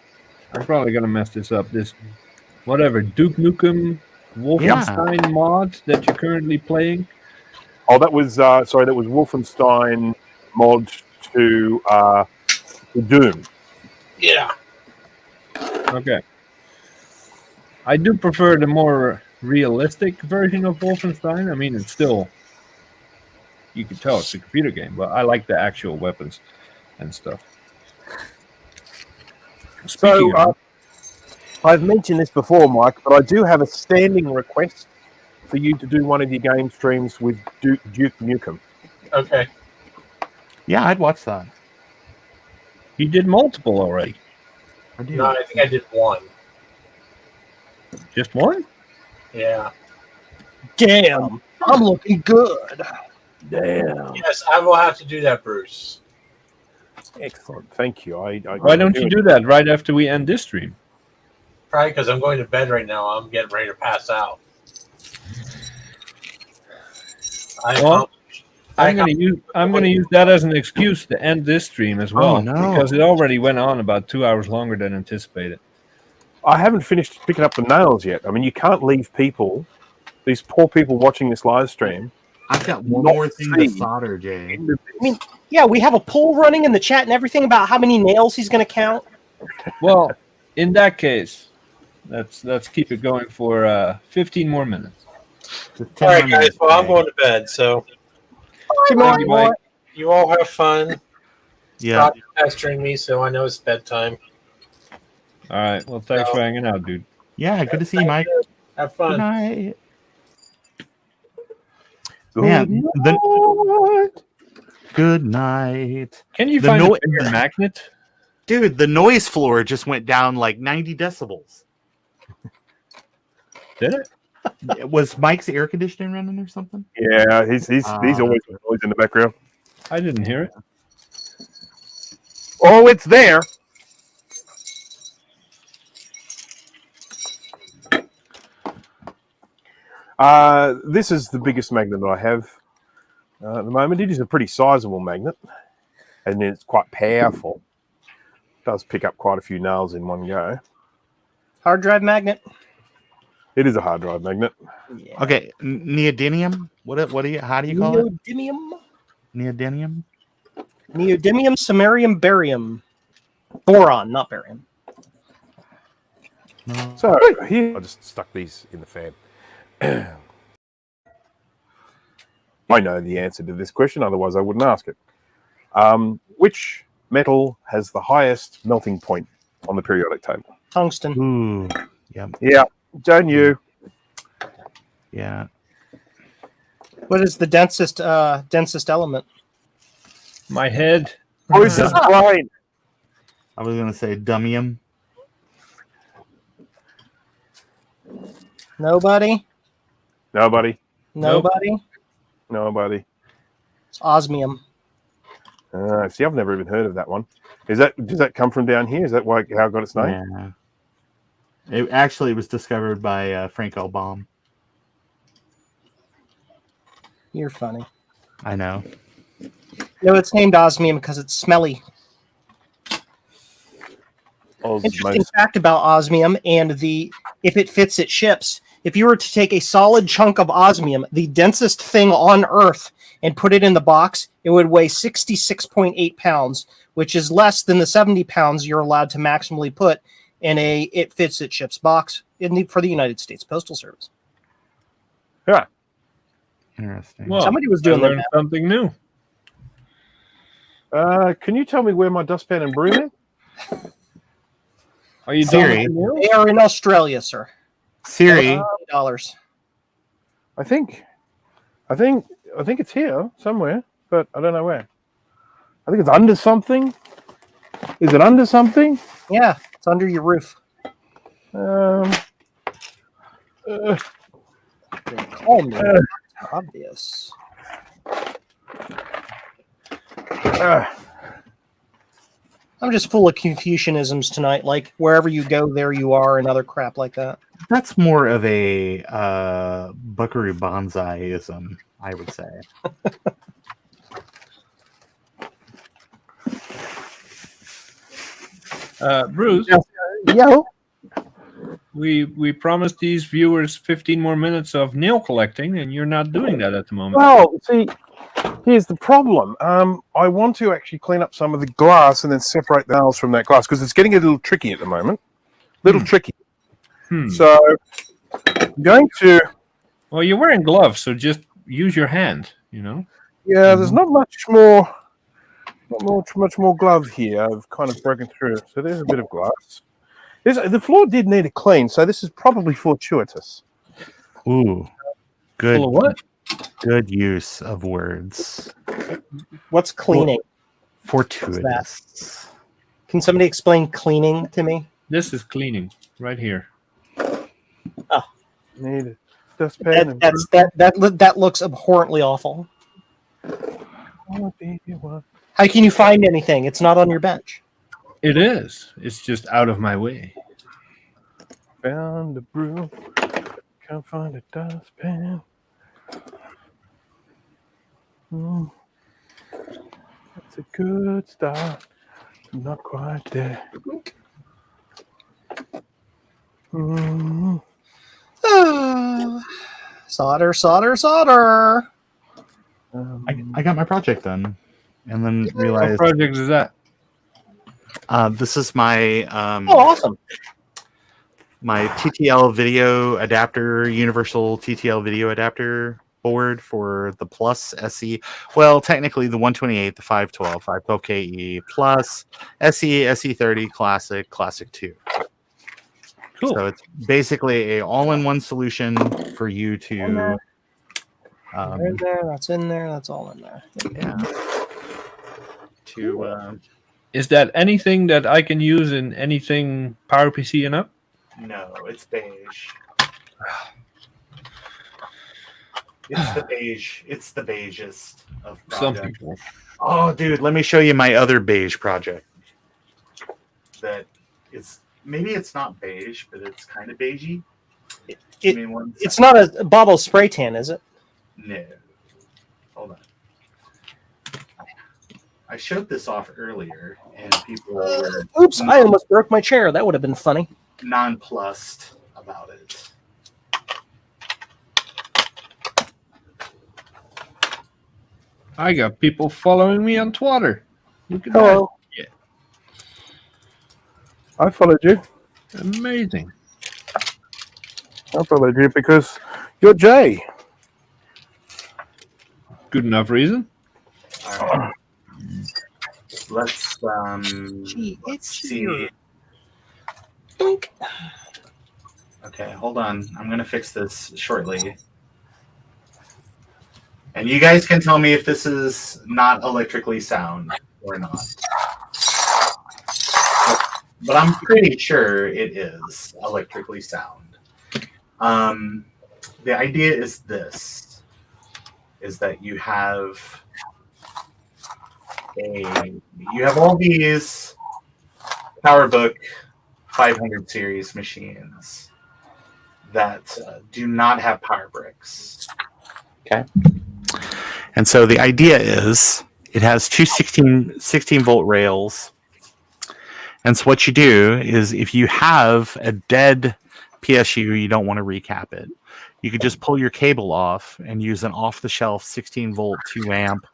I'm probably gonna mess this up. This whatever Duke Nukem Wolfenstein mod that you're currently playing. Oh, that was that was Wolfenstein mod to Doom. Yeah. Okay. I do prefer the more realistic version of Wolfenstein. I mean, it's still, you can tell it's a computer game, but I like the actual weapons and stuff. Speaking So of, I've mentioned this before, Mike, but I do have a standing request for you to do one of your game streams with Duke Nukem. Okay. Yeah, I'd watch that. he did multiple already. I do. No, I think I did one. Just one? Yeah. Damn, I'm looking good. Damn. Yes, I will have to do that, Bruce. Excellent. Thank you. Why don't you do that right after we end this stream? Probably because I'm going to bed right now. I'm getting ready to pass out. Well, I'm gonna use that as an excuse to end this stream as well, Oh, no. because it already went on about 2 hours longer than anticipated. I haven't finished picking up the nails yet. I mean, you can't leave people, these poor people watching this live stream. I've got one Not more thing to see. solder, Jay. I mean, yeah, we have a poll running in the chat and everything about how many nails he's going to count. Well, in that case, let's keep it going for 15 more minutes. Just 10 All right, more guys. minutes, Well, I'm Jay. going to bed. So Thank you, Mike. you all have fun. Yeah. Stop pestering me, so I know it's bedtime. All right. Well, thanks for hanging out, dude. Yeah, good to see you, Mike. Have Good fun. night. Man, good night. Can you The find no- a bigger magnet? Dude, the noise floor just went down like 90 decibels. Did it? Was Mike's air conditioning running or something? Yeah, he's always in the background. I didn't hear it. Oh, it's there. This is the biggest magnet I have at the moment. It is a pretty sizable magnet, and it's quite powerful. It does pick up quite a few nails in one go. Hard drive magnet. It is a hard drive magnet. Yeah. Okay, neodymium. What do you? How do you call it? Neodymium. Neodymium. Neodymium, samarium, barium. Boron, not barium. No. So here, I just stuck these in the fan. I know the answer to this question, otherwise I wouldn't ask it. Which metal has the highest melting point on the periodic table? Tungsten. Ooh. Yep. Yeah, Joan, you. Yeah. What is the densest element? My head. Bruce's brain. I was gonna say dummium. Nobody. Nobody. Nobody. Nobody. It's osmium. See, I've never even heard of that one. Does that come from down here? Is that how it got its name? Yeah. It actually was discovered by Frank L. Baum. You're funny. I know. No, it's named osmium because it's smelly. Interesting fact about osmium and if it fits at ships. If you were to take a solid chunk of osmium, the densest thing on Earth, and put it in the box, it would weigh 66.8 pounds, which is less than the 70 pounds you're allowed to maximally put in a it fits at ships box for the United States Postal Service. Yeah. Interesting. Well, Somebody was I doing learned that. something new. Can you tell me where my dustpan and broom is? Are you Siri. done? They are in Australia, sir. Siri. $20. I think it's here somewhere, but I don't know where. I think it's under something. Is it under something? Yeah, it's under your roof. Call me. Obvious. I'm just full of Confucianisms tonight. Like wherever you go, there you are, and other crap like that. That's more of a Buckaroo Banzai-ism, I would say. Bruce, Yeah. we promised these viewers 15 more minutes of nail collecting, and you're not doing that at the moment. Well, see, here's the problem. I want to actually clean up some of the glass and then separate the nails from that glass because it's getting a little tricky at the moment. Tricky. So I'm going to. Well, you're wearing gloves, so just use your hand. You know. Yeah, there's not much more glove here. I've kind of broken through. So there's a bit of glass. The floor did need a clean, so this is probably fortuitous. Ooh. Good. Full of what? Good use of words. What's cleaning? Fortuitous. Can somebody explain cleaning to me? This is cleaning right here. Need a dustpan. That looks abhorrently awful. How can you find anything? It's not on your bench. It is. It's just out of my way. Found a broom. Can't find a dustpan. That's a good start. Not quite there. Solder, solder, solder. I got my project done, and then What realized project is that? this is my Oh, awesome. my TTL video adapter, universal TTL video adapter board for the Plus SE. Well, technically the 128, the 512, 512KE Plus, SE, SE30, Classic 2. Cool. So it's basically a all-in-one solution for you to In there, that's in there, that's all in there. yeah. To Is that anything that I can use in anything PowerPC and up? no, it's beige. It's the beige. It's the beigest of Some projects. people. Oh, dude, let me show you my other beige project. That is maybe it's not beige, but it's kind of beigey. Give me one It's second. not a bottle spray tan, is it? No. Hold on. I showed this off earlier, and people were Oops, I almost broke my chair. That would have been funny. nonplussed about it. I got people following me on Twitter. Look at Hello. I followed you. that. Amazing. I thought they did because you're Jay. Good enough reason. All right. Let's see. Blink. Okay, hold on. I'm gonna fix this shortly. And you guys can tell me if this is not electrically sound or not. But I'm pretty sure it is electrically sound. The idea is this, is that you have all these PowerBook 500 series machines that do not have power bricks. Okay. And so the idea is it has two 16 volt rails. And so what you do is if you have a dead PSU, you don't want to recap it. You could just pull your cable off and use an off-the-shelf 16 volt 2 amp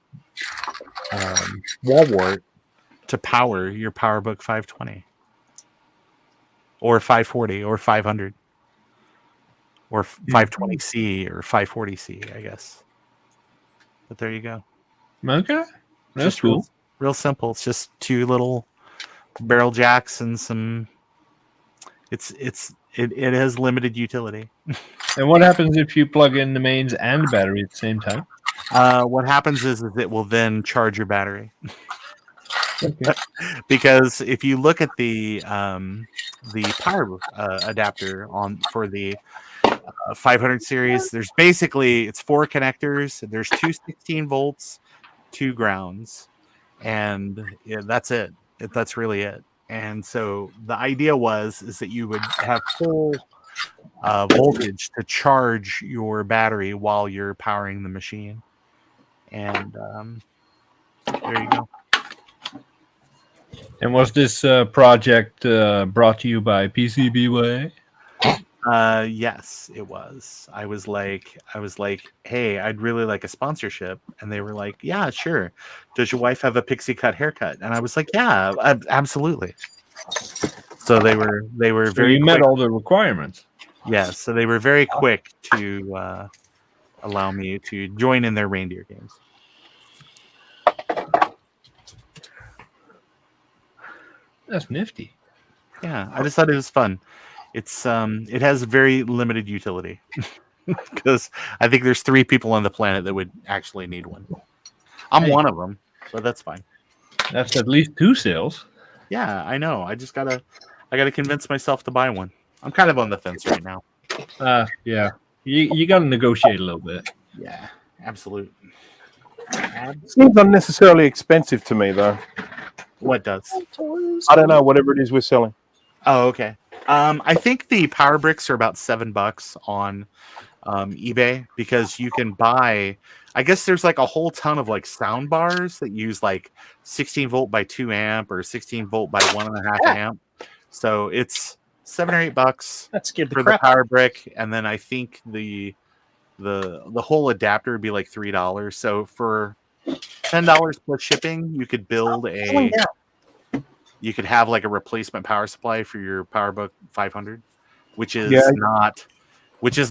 wall wart to power your PowerBook 520 or 540 or 500 or 520C or 540C, I guess. But there you go. Okay, that's Just cool. real simple. It's just two little barrel jacks and some. It has limited utility. And what happens if you plug in the mains and the battery at the same time? What happens is it will then charge your battery. Okay. Because if you look at the power adapter for the 500 series, there's basically it's 4 connectors. There's 2 16 volts, 2 grounds, and that's it. That's really it. And so the idea is that you would have full voltage to charge your battery while you're powering the machine. And there you go. And was this project brought to you by PCBWay? Yes, it was. I was like, hey, I'd really like a sponsorship, and they were like, yeah, sure. Does your wife have a pixie cut haircut? And I was like, yeah, absolutely. So they were So very you met quick. all the requirements. Yes, so they were very quick to allow me to join in their reindeer games. That's nifty. Yeah, I just thought it was fun. It's it has very limited utility because I think there's 3 people on the planet that would actually need one. I'm one of them, but that's fine. That's at least 2 sales. Yeah, I know. I gotta convince myself to buy one. I'm kind of on the fence right now. Yeah. You got to negotiate a little bit. Yeah, absolute. Seems unnecessarily expensive to me, though. What does? I don't know, whatever it is we're selling. Oh, okay. I think the power bricks are about $7 on eBay because you can buy. I guess there's like a whole ton of like sound bars that use like 16 volt by 2 amp or 16 volt by 1.5 amp. So it's $7 or $8 That scared the for the crap. power brick, and then I think the whole adapter would be like $3. So for $10 plus shipping, you could build you could have like a replacement power supply for your PowerBook 500, which is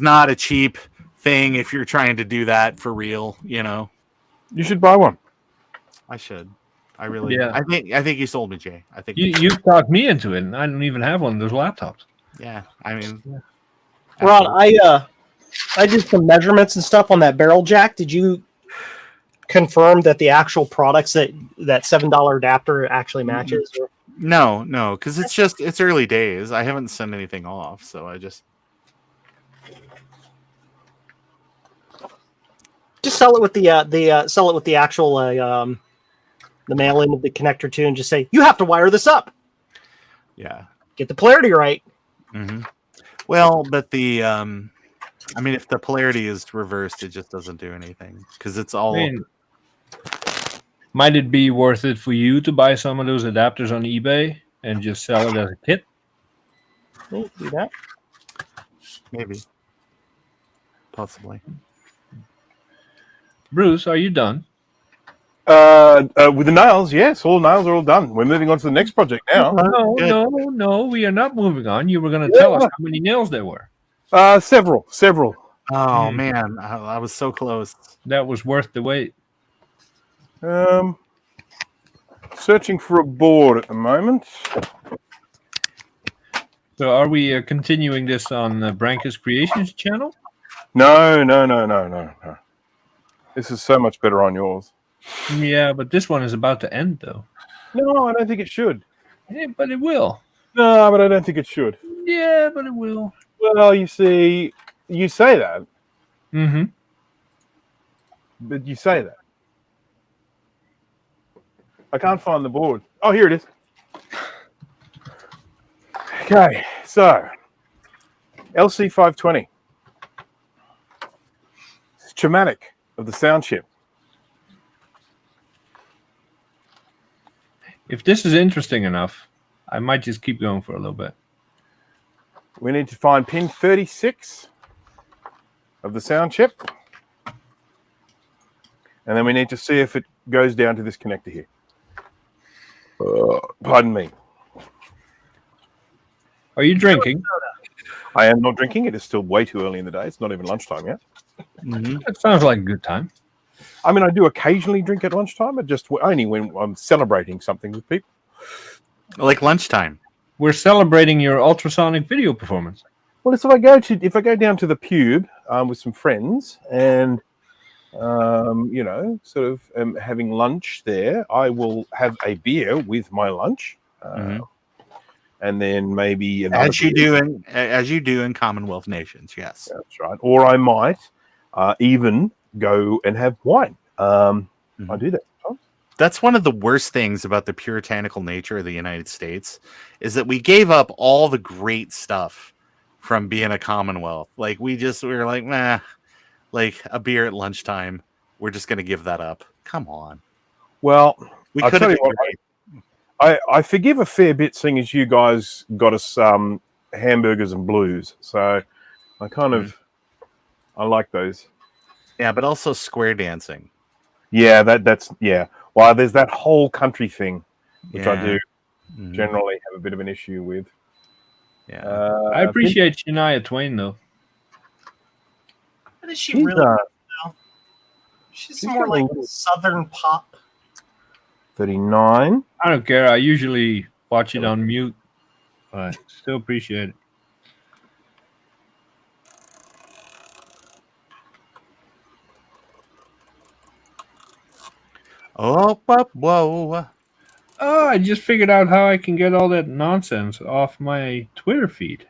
not a cheap thing if you're trying to do that for real, you know. You should buy one. I should. I really. Yeah. I think you sold me, Jay. I think You've talked me into it, and I don't even have one of those laptops. Yeah. I mean, Ron, I did some measurements and stuff on that barrel jack. Did you confirm that the actual products that $7 adapter actually matches? Or? no, because it's early days. I haven't sent anything off, so I just Sell it with the actual the mail in of the connector too, and just say you have to wire this up. yeah. Get the polarity right. Mm-hmm. Well, but the I mean, if the polarity is reversed, it just doesn't do anything because it's all. I mean, might it be worth it for you to buy some of those adapters on eBay and just sell it as a kit? Do that. Maybe. Possibly. Bruce, are you done? With the nails, yes, all nails are all done. We're moving on to the next project now. No, we are not moving on. You were going to tell us how many nails there were. Several. Oh man, I was so close. That was worth the wait. Searching for a board at the moment. So are we continuing this on Branca's Creations channel? No. This is so much better on yours. Yeah, but this one is about to end, though. No, I don't think it should. Yeah, but it will. No, but I don't think it should. Yeah, but it will. Well, you see, you say that, Mm-hmm. but you say that. I can't find the board. Oh, here it is. Okay, so LC520. Schematic of the sound chip. If this is interesting enough, I might just keep going for a little bit. We need to find pin 36 of the sound chip. And then we need to see if it goes down to this connector here. Pardon me. Are you drinking? I am not drinking. It is still way too early in the day. It's not even lunchtime yet. That sounds like a good time. I mean, I do occasionally drink at lunchtime, but just only when I'm celebrating something with people. Like lunchtime. We're celebrating your ultrasonic video performance. Well, if I go down to the pube with some friends and sort of having lunch there, I will have a beer with my lunch, and then maybe as you do in Commonwealth nations. Yes, that's right. Or I might even go and have wine. I do that. That's one of the worst things about the puritanical nature of the United States is that we gave up all the great stuff from being a Commonwealth. Like we were like, nah, like a beer at lunchtime. We're just going to give that up. Come on. Well, we I'll could tell have. you what, I forgive a fair bit, seeing as you guys got us hamburgers and blues. So I kind of I like those. Yeah, but also square dancing. Yeah, that's yeah. Well, there's that whole country thing, which I do generally have a bit of an issue with. Yeah, I appreciate Shania Twain, though. What is she really? She's more like southern pop. 39. I don't care. I usually watch it on mute, but still appreciate it. Oh, whoa. Oh, I just figured out how I can get all that nonsense off my Twitter feed.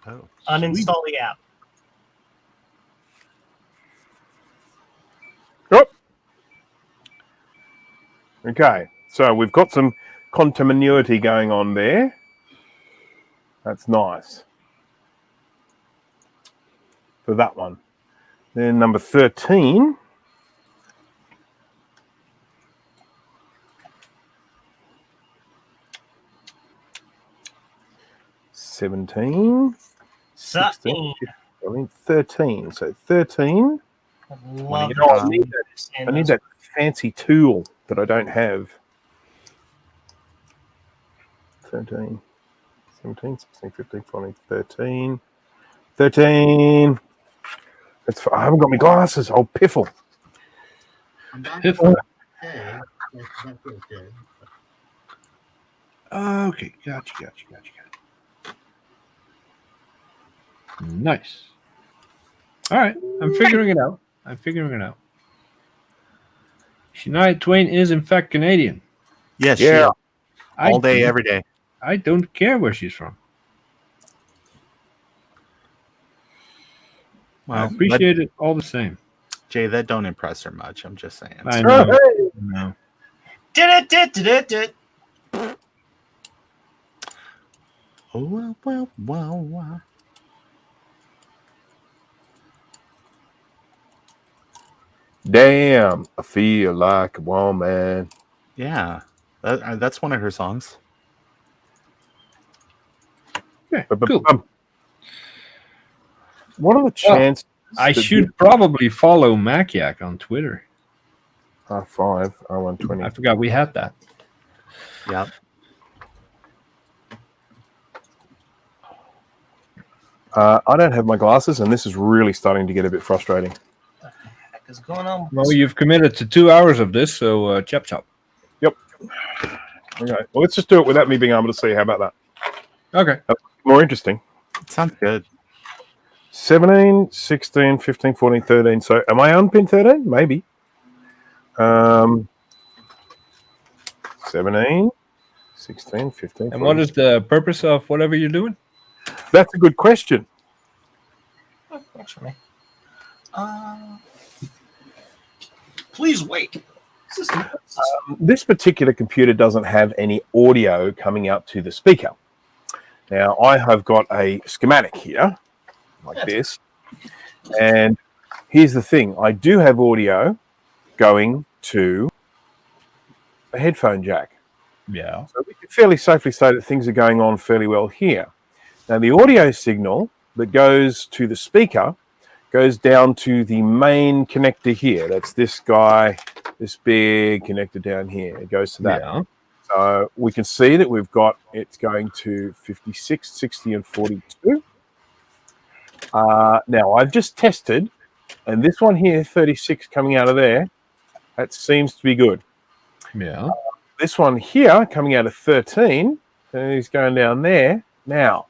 Oh, Uninstall the app. Yep. Okay, so we've got some continuity going on there. That's nice. For that one. Then number 13. $17, 16, 13. So 13. Love I need that fancy tool that I don't have. 13, 17, 16, 15, 14, 13. 13. I haven't got my glasses. Oh, piffle. Piffle. Okay, gotcha. Nice. All right, I'm figuring it out. Shania Twain is, in fact, Canadian. yes, Yeah. all day, every day. I don't care where she's from. I Well, appreciate it all the same. Jay, that don't impress her much. I'm just saying. I know. Did. Oh, well. Damn, I feel like a woman. Yeah, that's one of her songs. Okay, cool. What are the chances? I should probably follow Maciac on Twitter. R5, R120. I forgot we had that. Yeah. I don't have my glasses, and this is really starting to get a bit frustrating. What the heck is going on? Well, you've committed to 2 hours of this, so chop chop. Yep. Okay. Well, let's just do it without me being able to see. How about that? Okay. More interesting. Sounds good. 17, 16, 15, 14, 13. So am I on pin 13? Maybe. 17, 16, 15, 14. And what is the purpose of whatever you're doing? That's a good question. Oh, works for me. Please wait. This particular computer doesn't have any audio coming out to the speaker. Now, I have got a schematic here, like this. And here's the thing. I do have audio going to a headphone jack. Yeah. So we can fairly safely say that things are going on fairly well here. Now, the audio signal that goes to the speaker goes down to the main connector here. That's this guy, this big connector down here. It goes to that. Yeah. So we can see that we've got it's going to 56, 60, and 42. Now, I've just tested, and this one here, 36 coming out of there, that seems to be good. Yeah. This one here coming out of 13, he's going down there. Now,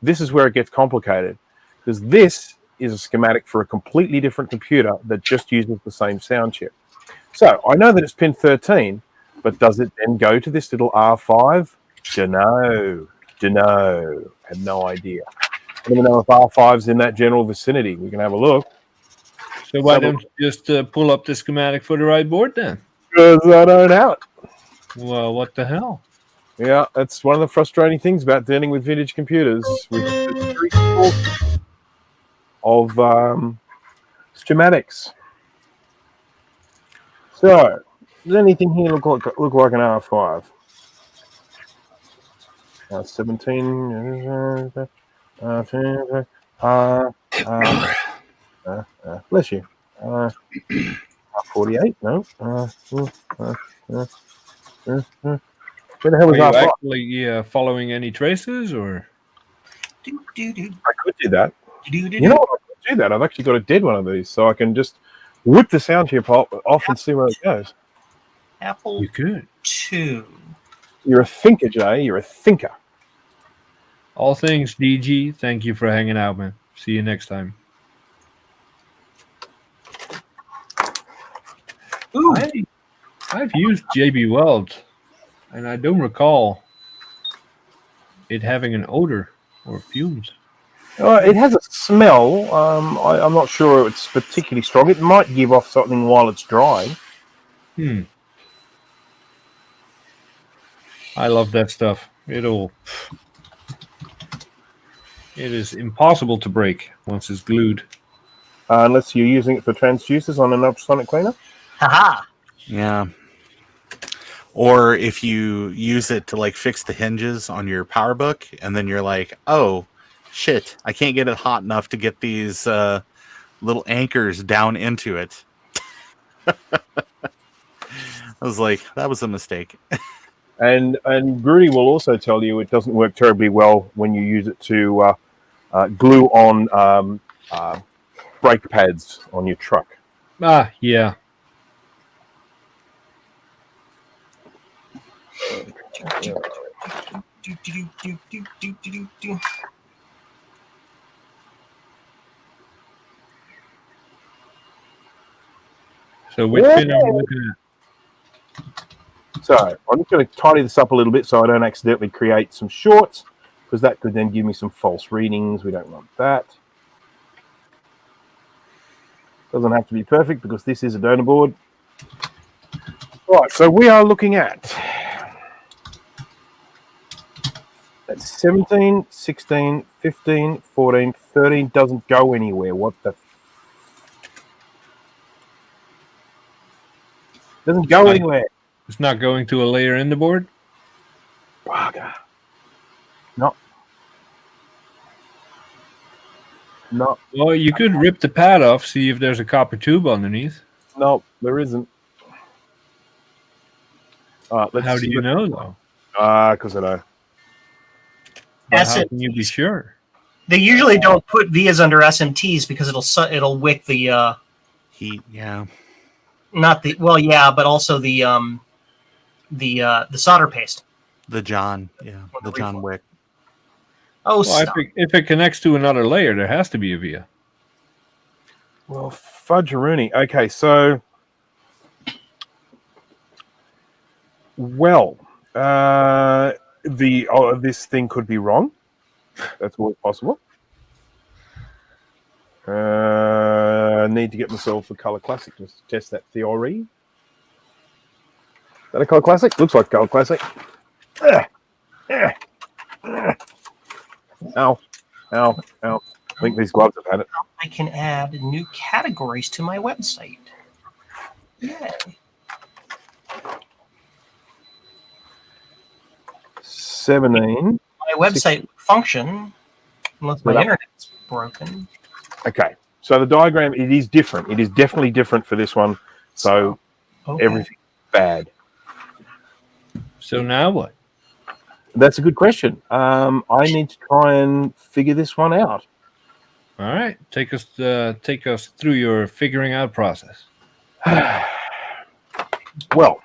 this is where it gets complicated, because this is a schematic for a completely different computer that just uses the same sound chip. So I know that it's pin 13, but does it then go to this little R5? Dunno. Had no idea. I don't even know if R5's in that general vicinity. We can have a look. So why don't you just pull up the schematic for the right board then? Because I don't have it. Well, what the hell? Yeah, that's one of the frustrating things about dealing with vintage computers. With the three of schematics. So, does anything here look like an R5? 17. Bless you. 48. No. Where the hell Are is you R5? actually following any traces, or? I could do that. You know what? I could do that. I've actually got a dead one of these, so I can just whip the sound chip off and see where it goes. Apple You could. 2. You're a thinker, Jay. You're a thinker. All things DG, thank you for hanging out, man. See you next time. Ooh. I've used JB Weld, and I don't recall it having an odor or fumes. It has a smell. I'm not sure it's particularly strong. It might give off something while it's drying. I love that stuff. It is impossible to break once it's glued. Unless you're using it for transducers on an ultrasonic cleaner. Haha. Yeah. Or if you use it to like fix the hinges on your PowerBook, and then you're like, oh shit, I can't get it hot enough to get these little anchors down into it. I was like, that was a mistake. And Grudy will also tell you it doesn't work terribly well when you use it to glue on brake pads on your truck. Yeah. So which pin are we looking at? So I'm just going to tidy this up a little bit so I don't accidentally create some shorts, because that could then give me some false readings. We don't want that. Doesn't have to be perfect because this is a donor board. Right, so we are looking at 17, 16, 15, 14, 13 doesn't go anywhere. What the? Doesn't go anywhere. It's not going to a layer in the board? Bugger. No. No. Well, you could rip the pad off, see if there's a copper tube underneath. No, there isn't. How do you know, though? Because I know. But how can you be sure? They usually don't put vias under SMTs because it'll wick the Heat, yeah. but also the solder paste. The John, yeah. The John Wick. Oh, Well, stop. if it connects to another layer, there has to be a via. Well, fudgeroonie. Okay, so this thing could be wrong. That's always possible. I need to get myself a Color Classic just to test that theory. Is that a Color Classic? Looks like Color Classic. Ow. I think these gloves have had it. I can add new categories to my website. Yay. 17. My website would function unless my internet's broken. Okay, so the diagram, it is different. It is definitely different for this one. So everything's bad. So now what? That's a good question. I need to try and figure this one out. All right, take us through your figuring out process. Well,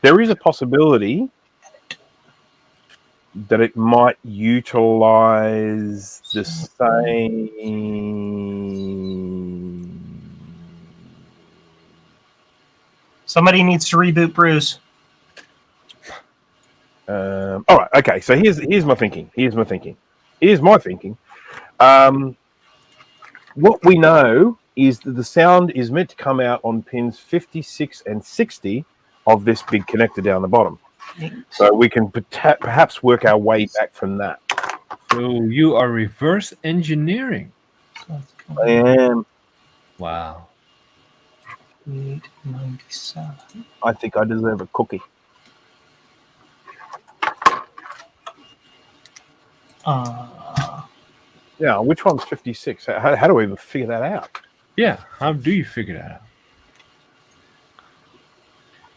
there is a possibility that it might utilize the same. Somebody needs to reboot Bruce. All right. Okay. So here's my thinking. What we know is that the sound is meant to come out on pins 56 and 60 of this big connector down the bottom. So we can perhaps work our way back from that. So you are reverse engineering. I am. Wow. 897. I think I deserve a cookie. Yeah, which one's 56? How do we even figure that out? Yeah, how do you figure that out?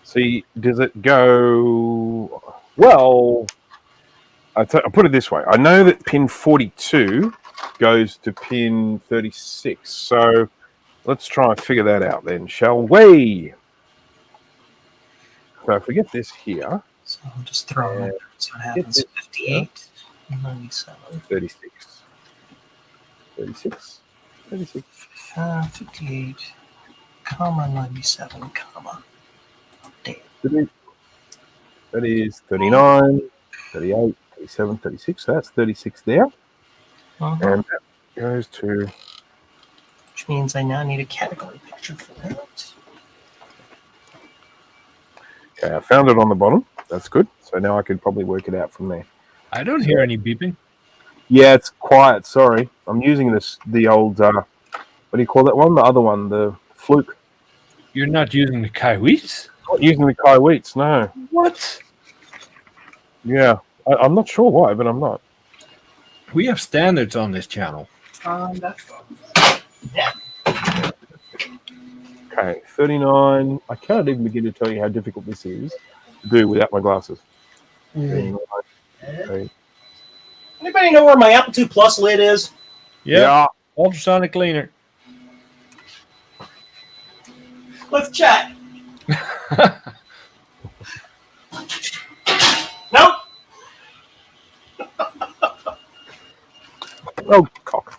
See, does it go... Well, I'll put it this way. I know that pin 42 goes to pin 36. So let's try and figure that out then, shall we? So if we get this here... So I'll just throw it. So it happens 58, 97. 36. 36. 36. 58, comma, 97, comma. That is 39, 38, 37, 36. So that's 36 there. And that goes to... Which means I now need a category picture for that. Okay, I found it on the bottom. That's good. So now I could probably work it out from there. I don't hear any beeping. Yeah, it's quiet. Sorry. I'm using the old... what do you call that one? The other one, the Fluke. You're not using the Kaiwits? Not using the Kaiwits, no. What? Yeah. I'm not sure why, but I'm not. We have standards on this channel. That's Okay, 39. I cannot even begin to tell you how difficult this is to do without my glasses. 39. Okay. Anybody know where my Apple II Plus lid is? Yeah. Ultrasonic cleaner. Let's check. Nope. Oh, cock.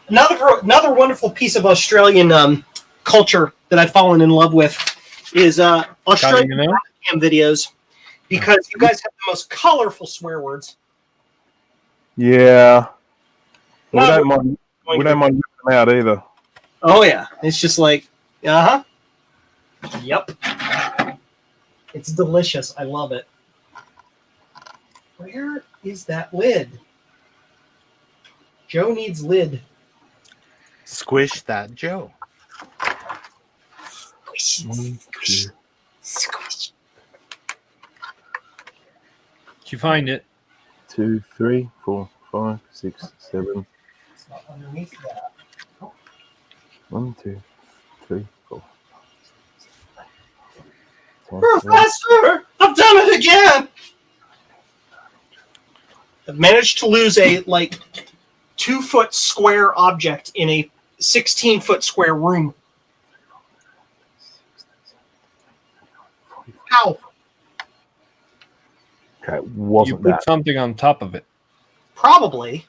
Another wonderful piece of Australian culture that I've fallen in love with is Australian cam videos, because you guys have the most colorful swear words. Yeah. We don't mind ripping them out either. Oh yeah, it's just like, yep. It's delicious. I love it. Where is that lid? Joe needs lid. Squish that Joe. Squish. Did you find it? 2, 3, 4, 5, 6, 7. It's not underneath that. 1, 2, 3, 4, Professor, I've done it again. I've managed to lose a 2-foot square object in a 16-foot square room. How? Okay, You wasn't put that. something on top of it. Probably.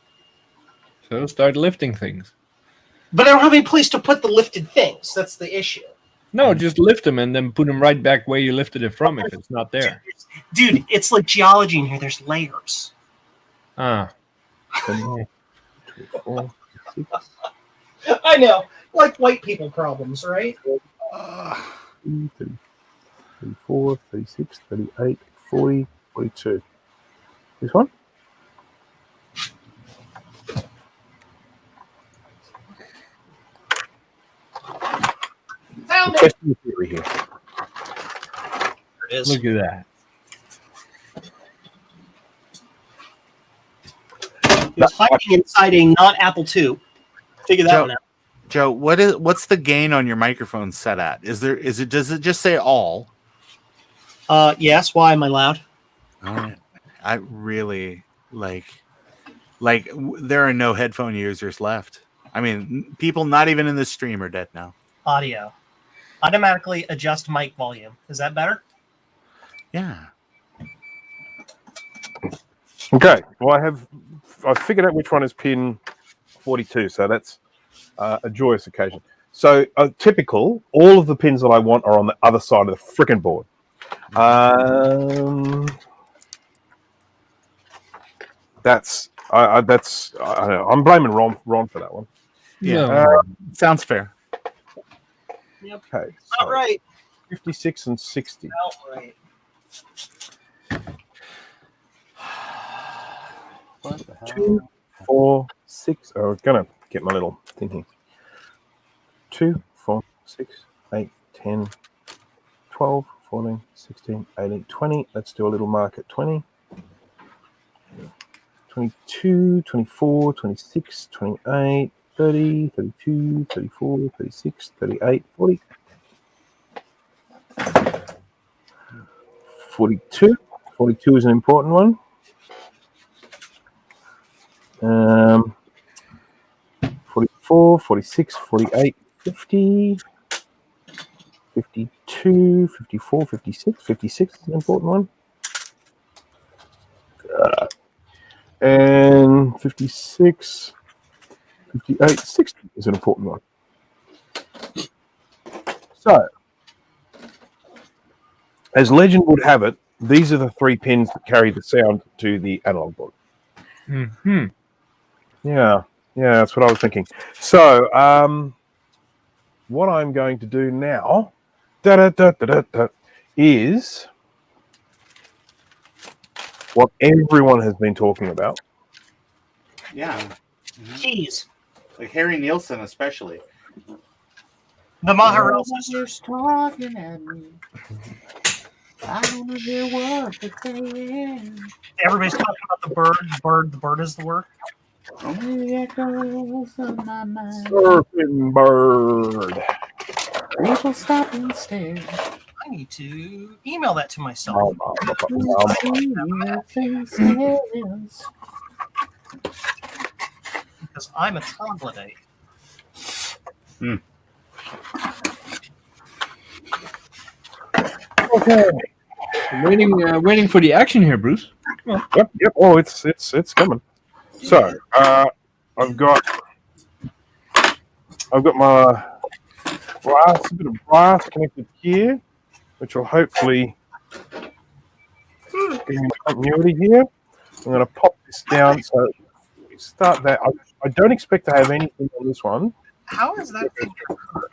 So start lifting things. But I don't have any place to put the lifted things. That's the issue. No, just lift them and then put them right back where you lifted it from if it's not there. Dude, it's like geology in here. There's layers. Ah. 24, 6, I know. Like white people problems, right? 34, 36, 38, 40, 42. This one? Found it. Testing the theory here. There it is. Look at that. It's hiding inside a not Apple II. Figure that one out. Joe, what's the gain on your microphone set at? Does it just say all? Yes. Why am I loud? All right. I really like there are no headphone users left. I mean, people not even in the stream are dead now. Audio. Automatically adjust mic volume. Is that better? Yeah. Okay. Well, I've figured out which one is pin 42, so that's a joyous occasion. So, typical, all of the pins that I want are on the other side of the frickin' board. I don't know. I'm blaming Ron for that one. Yeah. No. Sounds fair. Yep. Okay. Not right. 56 and 60. Not right. What the hell? 2, 4, 6. Oh, I'm gonna get my little thing here. 2, 4, 6, 8, 10, 12, 14, 16, 18, 20. Let's do a little mark at 20. 22, 24, 26, 28, 30, 32, 34, 36, 38, 40. 42. 42 is an important one. 44, 46, 48, 50, 52, 54, 56. 56 is an important one. And 56, 58, 60 is an important one. So, as legend would have it, these are the 3 pins that carry the sound to the analog board. Mm-hmm. Yeah, that's what I was thinking. So, what I'm going to do now is what everyone has been talking about. Yeah. Keys. Like Harry Nielsen especially. The Maharel sisters. Talking at me. I don't hear what they're saying. Everybody's talking about the bird. The bird is the word. Only echoes of my mind. Surfing bird. People stop and stare. I need to email that to myself. Because I'm a troglodyte. Okay. Waiting for the action here, Bruce. Yep. Oh, it's coming. So, I've got my brass, a bit of brass connected here, which will hopefully give me continuity here. I'm going to pop this down. So we start that. I don't expect to have anything on this one. How is that going to occur?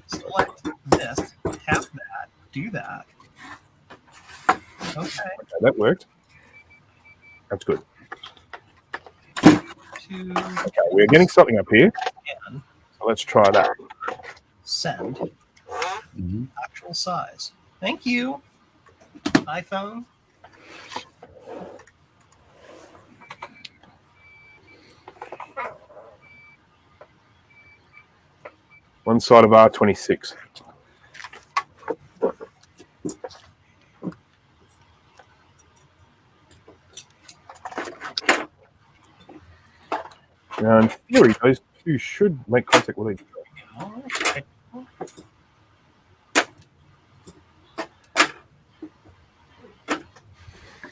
Select this, tap that, do that. Okay. That worked. That's good. Okay, we're getting something up here. So let's try that. Send. Actual size. Thank you. iPhone. One side of R26. Now, in theory, those two should make contact with each other.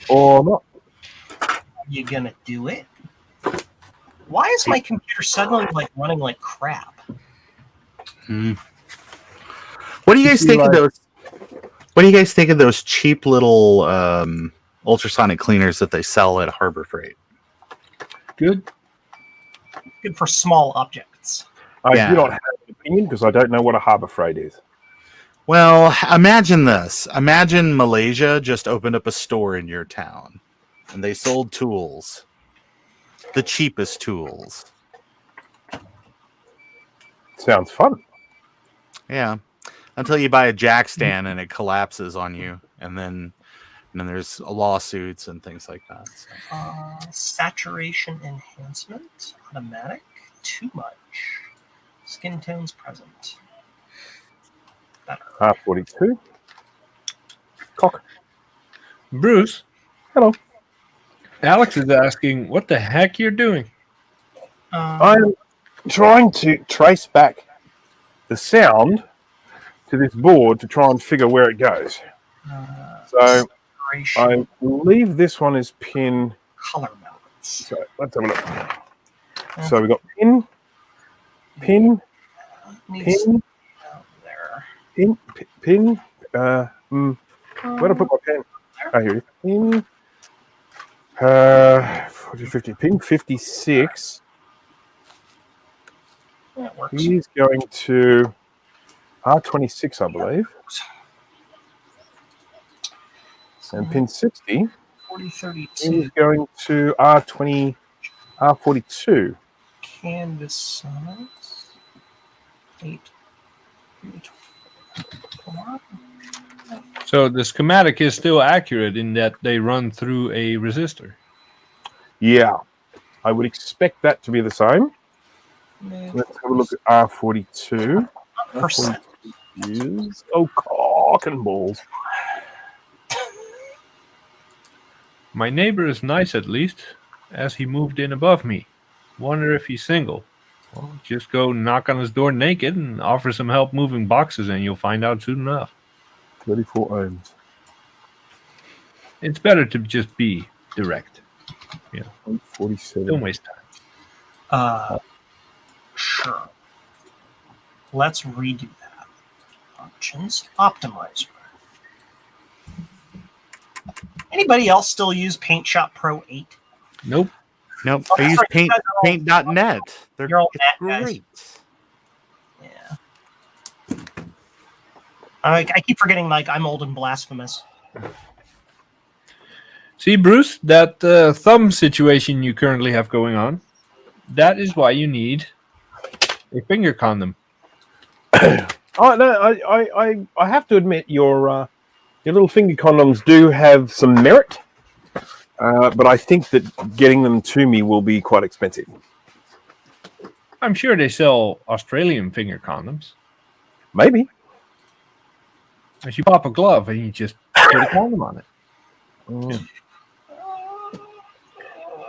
Or not. You gonna do it? Why is my computer suddenly like running like crap? What do you guys think of those? What do you guys think of those cheap little ultrasonic cleaners that they sell at Harbor Freight? Good. Good for small objects. I Yeah. do not have an opinion because I don't know what a Harbor Freight is. Well, imagine this. Imagine Malaysia just opened up a store in your town and they sold tools. The cheapest tools. Sounds fun. Yeah. Until you buy a jack stand and it collapses on you. And then there's lawsuits and things like that. So. Saturation enhancement, automatic, too much. Skin tones present. Better. R42. Cock. Bruce, Hello. Alex is asking what the heck you're doing. I'm trying to trace back the sound to this board to try and figure where it goes. So I believe this one is pin. Color balance. So let's have a look. So we've got pin, pin, Needs pin, out there. pin. Where did I put my pen? Oh, here it is. Pin. 40, 50, pin 56. That works. He's going to R26, I believe. And pin 60 40, 32. is going to R20, R42. Canvas size. 8. 4. So the schematic is still accurate in that they run through a resistor. Yeah, I would expect that to be the same. Let's have a look at R42. Percent. Is, oh, cock and balls. My neighbor is nice at least, as he moved in above me. Wonder if he's single. Well, just go knock on his door naked and offer some help moving boxes and you'll find out soon enough. 34 ohms. It's better to just be direct. 47. Don't waste time. Sure. Let's redo that. Options. Optimizer. Anybody else still use Paint Shop Pro 8? Nope. Nope. Oh, I use sorry, paint, you guys are all- paint.net. You're all It's Mac guys. great. Yeah. I keep forgetting, like, I'm old and blasphemous. See, Bruce, that thumb situation you currently have going on, that is why you need a finger condom. Oh no, I have to admit your little finger condoms do have some merit, but I think that getting them to me will be quite expensive. I'm sure they sell Australian finger condoms. Maybe. As you pop a glove and you just put a condom on it. Mm.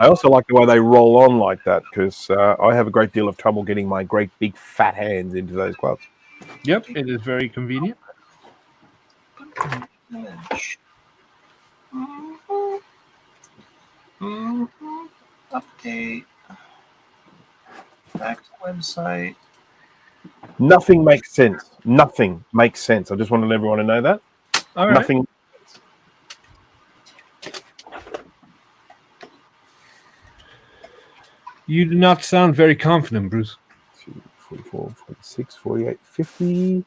I also like the way they roll on like that because I have a great deal of trouble getting my great big fat hands into those gloves. Yep, it is very convenient. Update. Back to website. Nothing makes sense. Nothing makes sense. I just wanted everyone to know that. All right. Nothing. You do not sound very confident, Bruce. 44, 46, 48, 50.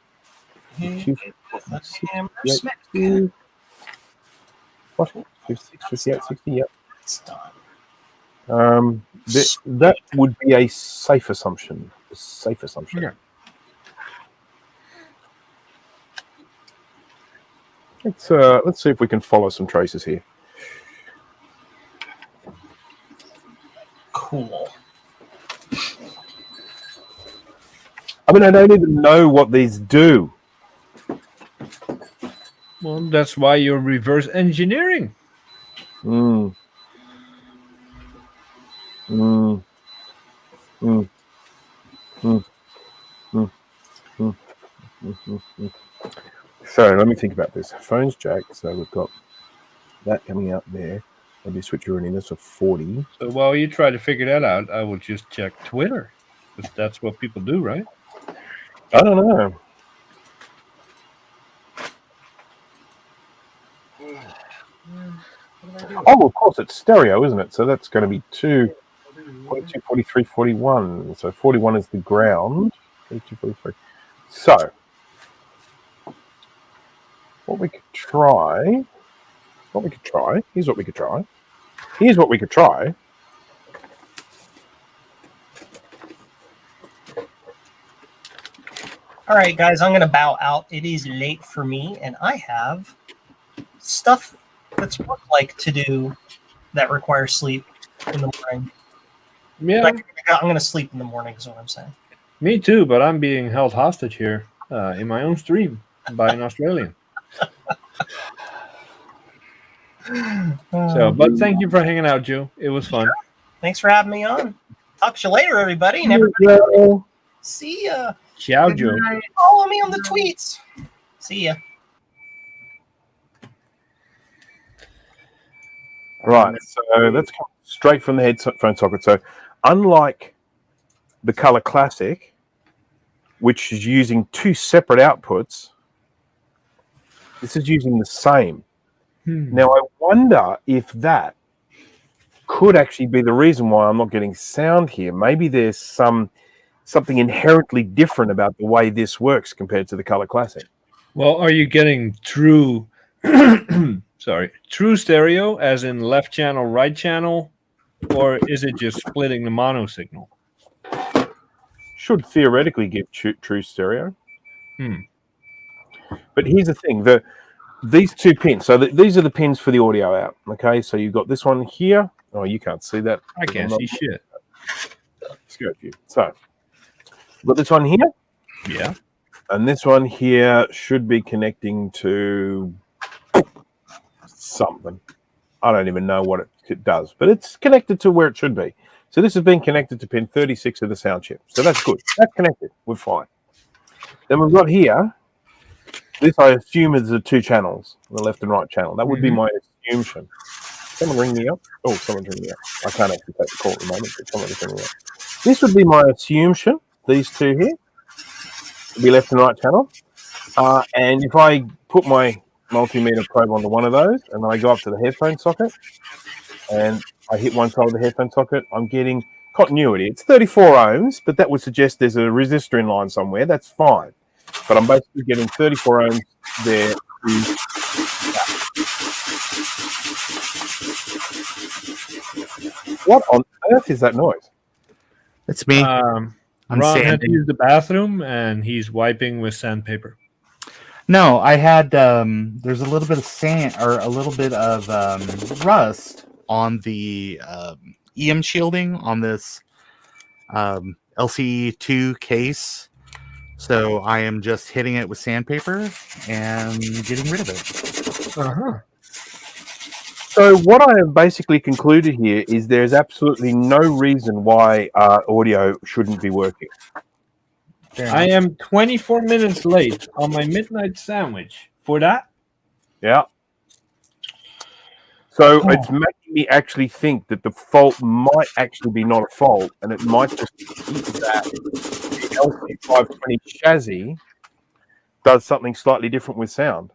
52, 56, 58, what? 56, 58, 60, yep. It's done. That would be a safe assumption. A safe assumption. Yeah. Let's see if we can follow some traces here. Cool. I mean, I don't even know what these do. Well, that's why you're reverse engineering. Mm. Mm. Mm. Mm. Mm. So let me think about this. Phone's jack, so we've got that coming out there. Maybe switch your in. That's a 40. So while you try to figure that out, I will just check Twitter, because that's what people do, right? I don't know. Oh, of course, it's stereo, isn't it? So that's going to be 2, 42, 43, 41. So 41 is the ground. 42, 43. So what we could try, here's what we could try. All right, guys, I'm going to bow out. It is late for me, and I have stuff that's work-like to do that requires sleep in the morning. Yeah, Like, I'm going to sleep in the morning is what I'm saying. me too, but I'm being held hostage here in my own stream by an Australian. So, but thank you for hanging out, Joe. It was fun. Thanks for having me on. Talk to you later, everybody. And everybody, see ya. Ciao, Joe. Follow me on the tweets. See ya. Right, so that's come straight from the headphone socket. So unlike the Color Classic, which is using 2 separate outputs, this is using the same. Now, I wonder if that could actually be the reason why I'm not getting sound here. Maybe there's something inherently different about the way this works compared to the Color Classic. Well, are you getting true true stereo, as in left channel, right channel, or is it just splitting the mono signal? Should theoretically give true stereo. Hmm. But here's the thing: these 2 pins. So these are the pins for the audio out. Okay, so you've got this one here. Oh, you can't see that. I can't see shit. Let's go for you. So you've got this one here. Yeah. And this one here should be connecting to something. I don't even know what it does, but it's connected to where it should be. So this has been connected to pin 36 of the sound chip. So that's good. That's connected. We're fine. Then we've got here, this I assume is the 2 channels, the left and right channel. That would be my assumption. Someone ring me up. Oh, someone's ringing me up. I can't actually take the call at the moment, but someone's ringing me up. This would be my assumption. These 2 here would be left and right channel. And if I put my multimeter probe onto one of those, and then I go up to the headphone socket, and I hit one side of the headphone socket, I'm getting continuity. It's 34 ohms, but that would suggest there's a resistor in line somewhere. That's fine. But I'm basically getting 34 ohms there. What on earth is that noise? It's me. Ron had to use the bathroom, and he's wiping with sandpaper. No, I had there's a little bit of sand or a little bit of rust on the EM shielding on this LCE2 case. So I am just hitting it with sandpaper and getting rid of it. Uh-huh. So what I have basically concluded here is there's absolutely no reason why audio shouldn't be working. I am 24 minutes late on my midnight sandwich. For that? Yeah. So it's making me actually think that the fault might actually be not a fault, and it might just be that the LC520 chassis does something slightly different with sound.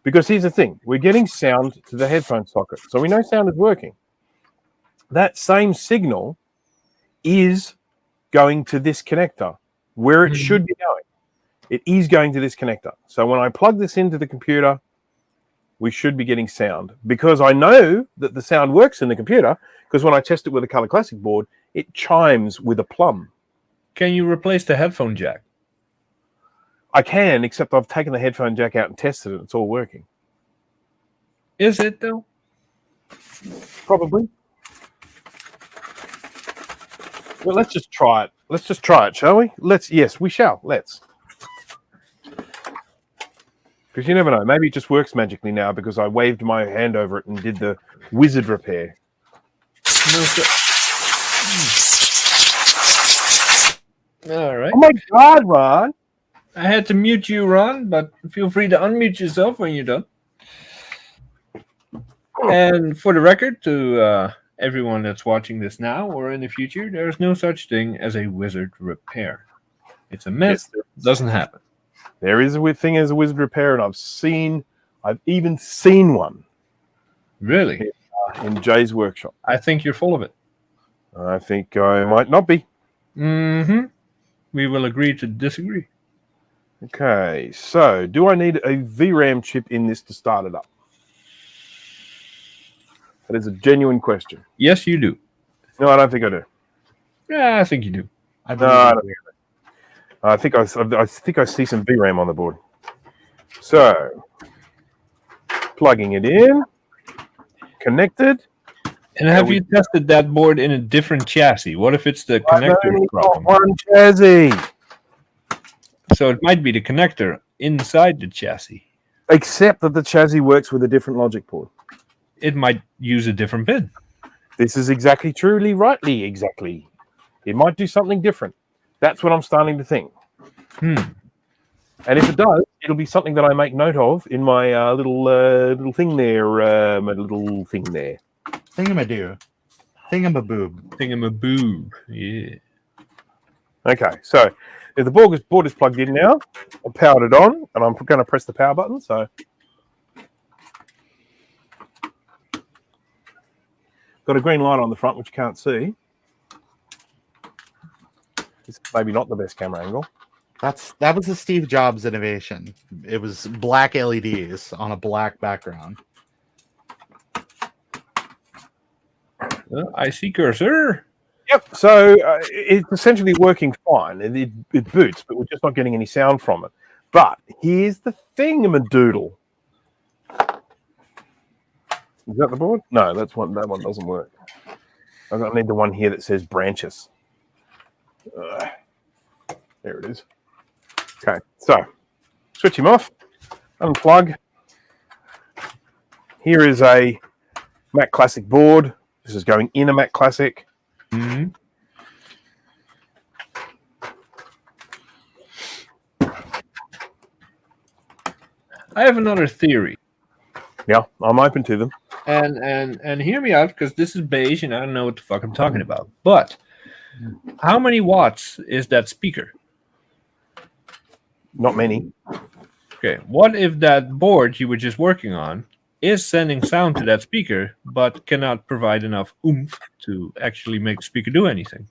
Because here's the thing, we're getting sound to the headphone socket, so we know sound is working. That same signal is going to this connector, where it should be going. It is going to this connector. So when I plug this into the computer, we should be getting sound. Because I know that the sound works in the computer, because when I test it with a Color Classic board, it chimes with a plum. Can you replace the headphone jack? I can, except I've taken the headphone jack out and tested it. It's all working. Is it, though? Probably. Well, let's just try it. Let's just try it, shall we? Yes, we shall. Let's. Because you never know. Maybe it just works magically now because I waved my hand over it and did the wizard repair. All right. Oh my God, Ron! I had to mute you, Ron, but feel free to unmute yourself when you're done. And for the record, to everyone that's watching this now or in the future, there is no such thing as a wizard repair. It's a myth. Yes, Doesn't happen. there is a thing as a wizard repair, and I've even seen one Really? in Jay's workshop. I think you're full of it. I think I might not be. Mm-hmm. We will agree to disagree. Okay, so do I need a VRAM chip in this to start it up? That is a genuine question. Yes, you do. No, I don't think I do. Yeah, I think you do. I No, believe I you. don't think I think I see some VRAM on the board. So, plugging it in, connected. And have you tested that board in a different chassis? What if it's the I've connector only got problem? one chassis, So it might be the connector inside the chassis. except that the chassis works with a different logic port. It might use a different pin. This is exactly, truly, rightly, exactly. It might do something different. That's what I'm starting to think. And if it does, it'll be something that I make note of in my little thing there. My little thing there. Thingamadoo. Thingamaboob. Thingamaboo. Yeah. Okay, so if the board is plugged in now, I've powered it on, and I'm going to press the power button. So, got a green light on the front, which you can't see. It's maybe not the best camera angle. That was a Steve Jobs innovation. It was black LEDs on a black background. I see cursor. Yep. So it's essentially working fine. It boots, but we're just not getting any sound from it. But here's the thingamadoodle. Is that the board? No, that one doesn't work. I need the one here that says branches. There it is. Okay, so switch him off, unplug. Here is a Mac Classic board. This is going in a Mac Classic. Mm-hmm. I have another theory. Yeah, I'm open to them. And hear me out, because this is beige and I don't know what the fuck I'm talking about. But how many watts is that speaker? Not many. Okay, what if that board you were just working on is sending sound to that speaker, but cannot provide enough oomph to actually make the speaker do anything?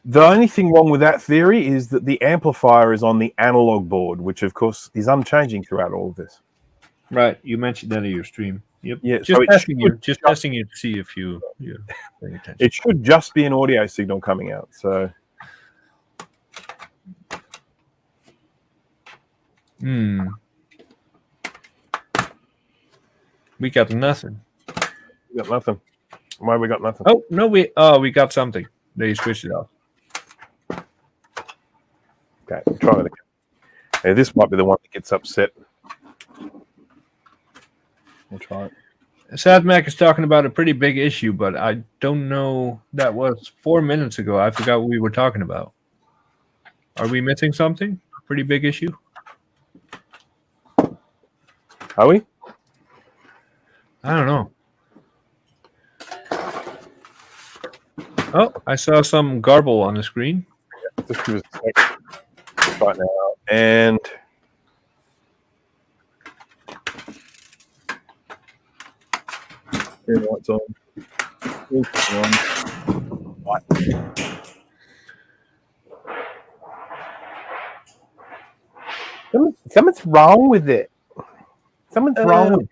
The only thing wrong with that theory is that the amplifier is on the analog board, which of course is unchanging throughout all of this. Right, you mentioned that in your stream. Yep. Yeah, Just so it testing you. should Just just- testing you to see if you're paying attention. It should just be an audio signal coming out. So We got nothing. we got nothing. Why we got nothing? Oh no, we got something. They switched it off. Okay, we'll try it again. Hey, this might be the one that gets upset. We'll try it. Sad Mac is talking about a pretty big issue, but I don't know. That was 4 minutes ago. I forgot what we were talking about. Are we missing something? Pretty big issue? Are we? I don't know. Oh, I saw some garble on the screen. Just give us a second. Right now. And here, lights on. Lights on. Right. Something's wrong with it. Something's wrong with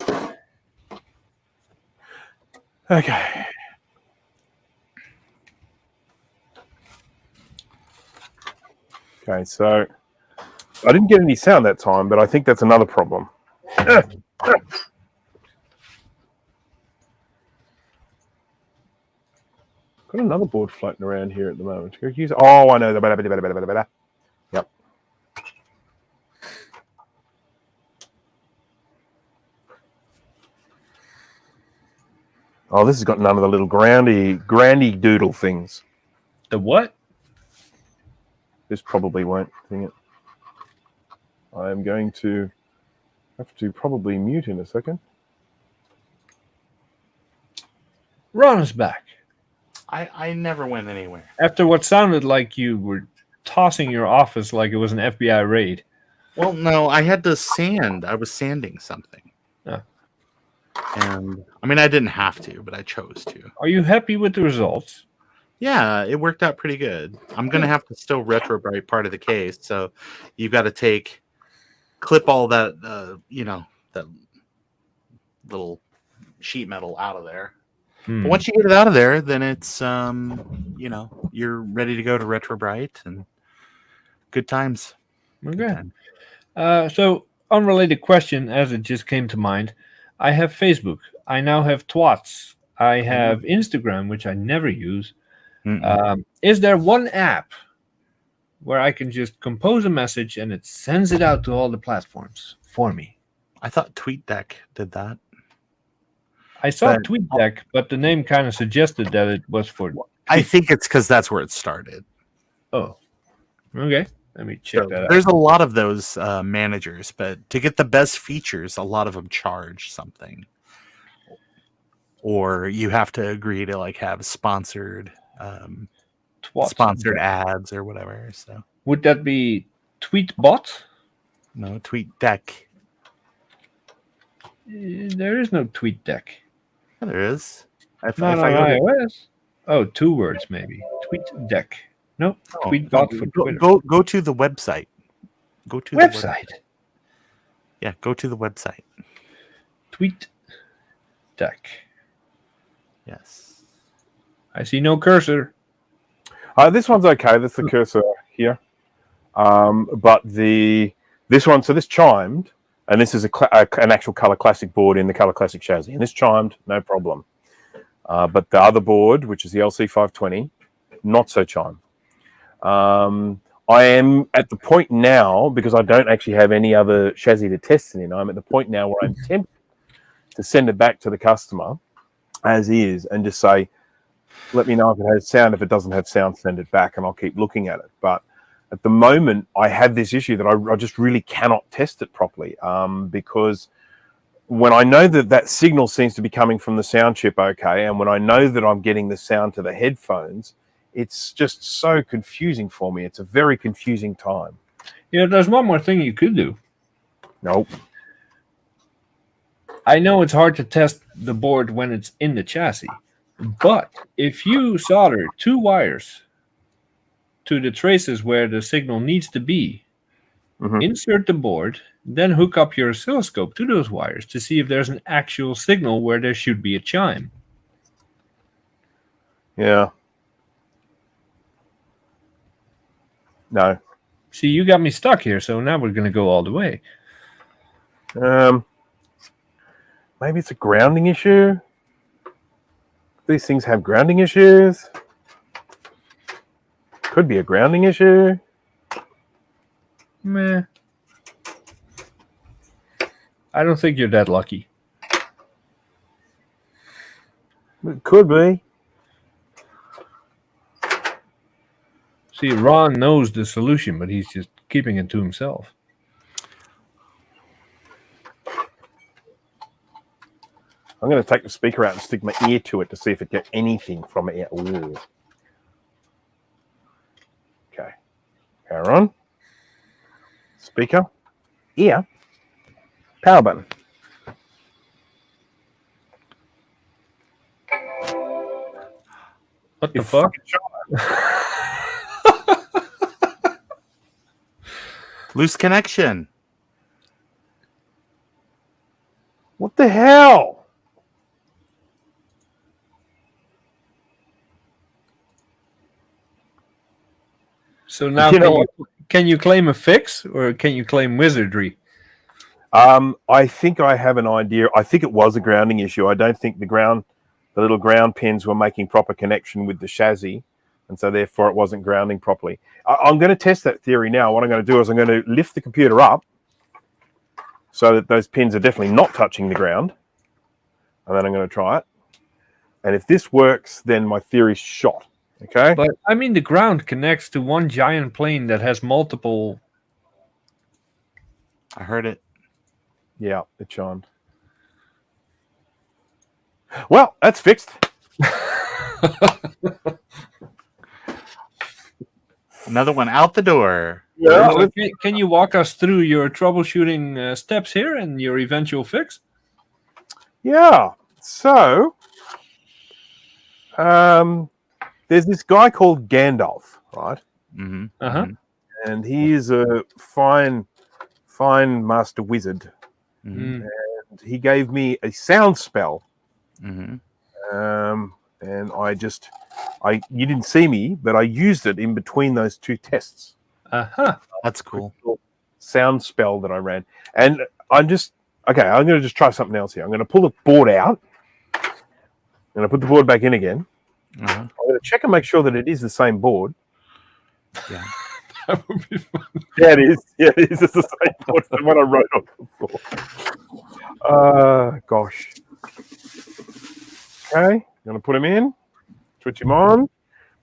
it. Okay. Okay, so I didn't get any sound that time, but I think that's another problem. Got another board floating around here at the moment. Oh, I know. Yep. Oh, this has got none of the little grandy doodle things. The what? This probably won't thing it. I am going to have to probably mute in a second. Ron is back. I never went anywhere. After what sounded like you were tossing your office like it was an FBI raid. Well, no, I had to sand. I was sanding something. Oh. And I mean, I didn't have to, but I chose to. Are you happy with the results? Yeah, it worked out pretty good. I'm going to have to still retrobrite part of the case. So you've got to clip all that, that little sheet metal out of there. But once you get it out of there, then it's, you're ready to go to retrobrite and good times. Okay. Good time. So, unrelated question, as it just came to mind. I have Facebook. I now have Twats. I have Instagram, which I never use. Is there one app where I can just compose a message and it sends it out to all the platforms for me? I thought TweetDeck did that. I saw TweetDeck, but the name kind of suggested that it was for... I think it's because that's where it started. Oh, okay. Let me check that out. There's a lot of those managers, but to get the best features, a lot of them charge something. Or you have to agree to have sponsored ads or whatever. So would that be Tweetbot? No, TweetDeck. There is no TweetDeck. Yeah, there is. Not on iOS. Oh, 2 words maybe. TweetDeck. Nope. Tweetbot for Twitter. Go to the website. Go to website. The website. Yeah, go to the website. TweetDeck. Yes. I see no cursor. This one's okay. That's the cursor here. But this one, so this chimed, and this is an actual Color Classic board in the Color Classic chassis, and this chimed, no problem. But the other board, which is the LC520, not so chime. I am at the point now, because I don't actually have any other chassis to test it in, I'm at the point now where I'm tempted to send it back to the customer as is and just say, let me know if it has sound. If it doesn't have sound, send it back and I'll keep looking at it. But at the moment, I have this issue that I just really cannot test it properly because when I know that signal seems to be coming from the sound chip okay, and when I know that I'm getting the sound to the headphones, it's just so confusing for me. It's a very confusing time. Yeah, there's one more thing you could do. Nope. I know it's hard to test the board when it's in the chassis, but if you solder 2 wires to the traces where the signal needs to be, insert the board, then hook up your oscilloscope to those wires to see if there's an actual signal where there should be a chime. Yeah. No. See, you got me stuck here, so now we're going to go all the way. Maybe it's a grounding issue. These things have grounding issues. Could be a grounding issue. Meh. I don't think you're that lucky. It could be. See, Ron knows the solution, but he's just keeping it to himself. I'm going to take the speaker out and stick my ear to it to see if it gets anything from it. Ooh. Okay. Power on. Speaker. Ear. Power button. What the fuck? Loose connection. What the hell? So now can you claim a fix or can you claim wizardry? I think I have an idea. I think it was a grounding issue. I don't think the little ground pins were making proper connection with the chassis, and so therefore it wasn't grounding properly. I'm going to test that theory now. What I'm going to do is I'm going to lift the computer up so that those pins are definitely not touching the ground, and then I'm going to try it. And if this works, then my theory's shot. Okay. But I mean, the ground connects to one giant plane that has multiple. I heard it. Yeah, it chimed. Well, that's fixed. Another one out the door. Yeah. So can you walk us through your troubleshooting steps here and your eventual fix? Yeah. So, there's this guy called Gandalf, right? Mm-hmm. Uh-huh. And he is a fine master wizard. Mm-hmm. Mm. And he gave me a sound spell. Mm-hmm. And you didn't see me, but I used it in between those two tests. Uh-huh. That's cool. Sound spell that I ran. And I'm going to just try something else here. I'm going to pull the board out. I'm going to put the board back in again. Uh-huh. I'm going to check and make sure that it is the same board. Yeah. That would be fun. Yeah, it is. Yeah, it is. It's the same board as what I wrote on before. Gosh. Okay, I'm going to put him in. Switch him on.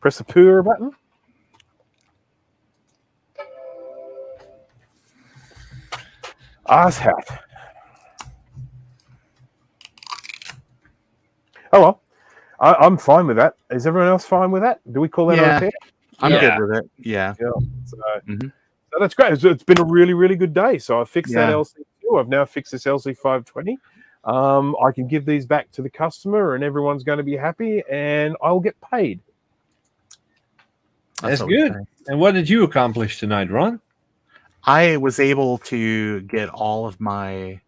Press the pooer button. Ass hat. Oh well, I'm fine with that. Is everyone else fine with that? Do we call that Yeah. a repair? I'm Yeah. good with it. Yeah. Yeah. So, Mhm. so that's great. It's been a really, really good day. So I fixed that Yeah. LC2. I've now fixed this LC520. I can give these back to the customer, and everyone's going to be happy, and I'll get paid. That's always good. nice. And what did you accomplish tonight, Ron? I was able to get all of my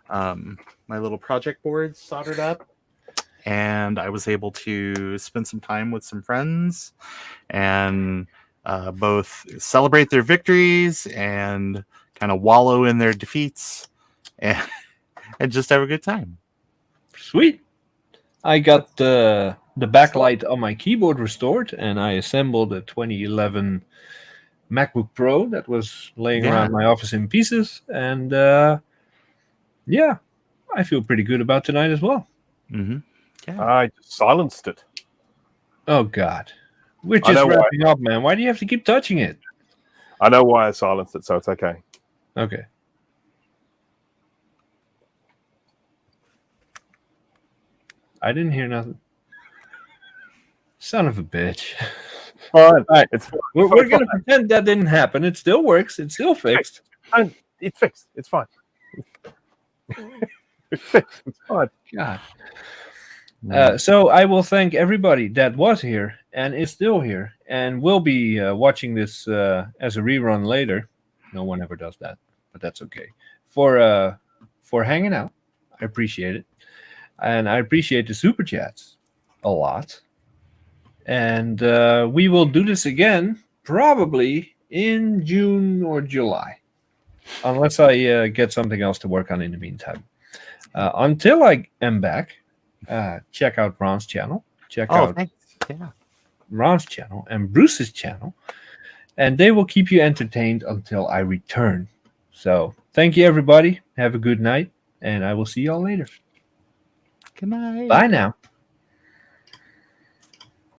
my little project boards soldered up, and I was able to spend some time with some friends and both celebrate their victories and kind of wallow in their defeats and, and just have a good time. Sweet. I got the backlight on my keyboard restored, and I assembled a 2011 MacBook Pro that was laying Yeah. around my office in pieces. And yeah, I feel pretty good about tonight as well. Mm-hmm. Yeah. I just silenced it. Oh, God. We're I just know why. wrapping up, man. Why do you have to keep touching it? I know why I silenced it, so it's okay. Okay. I didn't hear nothing. Son of a bitch. Fine. right. It's fine. We're going to pretend that didn't happen. It still works. It's still fixed. It's fixed. It's fine. It's fixed. It's fine. God. So I will thank everybody that was here and is still here and will be watching this as a rerun later. No one ever does that, but that's okay. For hanging out, I appreciate it, and I appreciate the super chats a lot. And we will do this again probably in June or July, unless I get something else to work on in the meantime. Until I am back. Check out Ron's channel. Check out Thanks. Yeah. Ron's channel and Bruce's channel, and they will keep you entertained until I return. So thank you, everybody. Have a good night, and I will see y'all later. Good night. Bye now.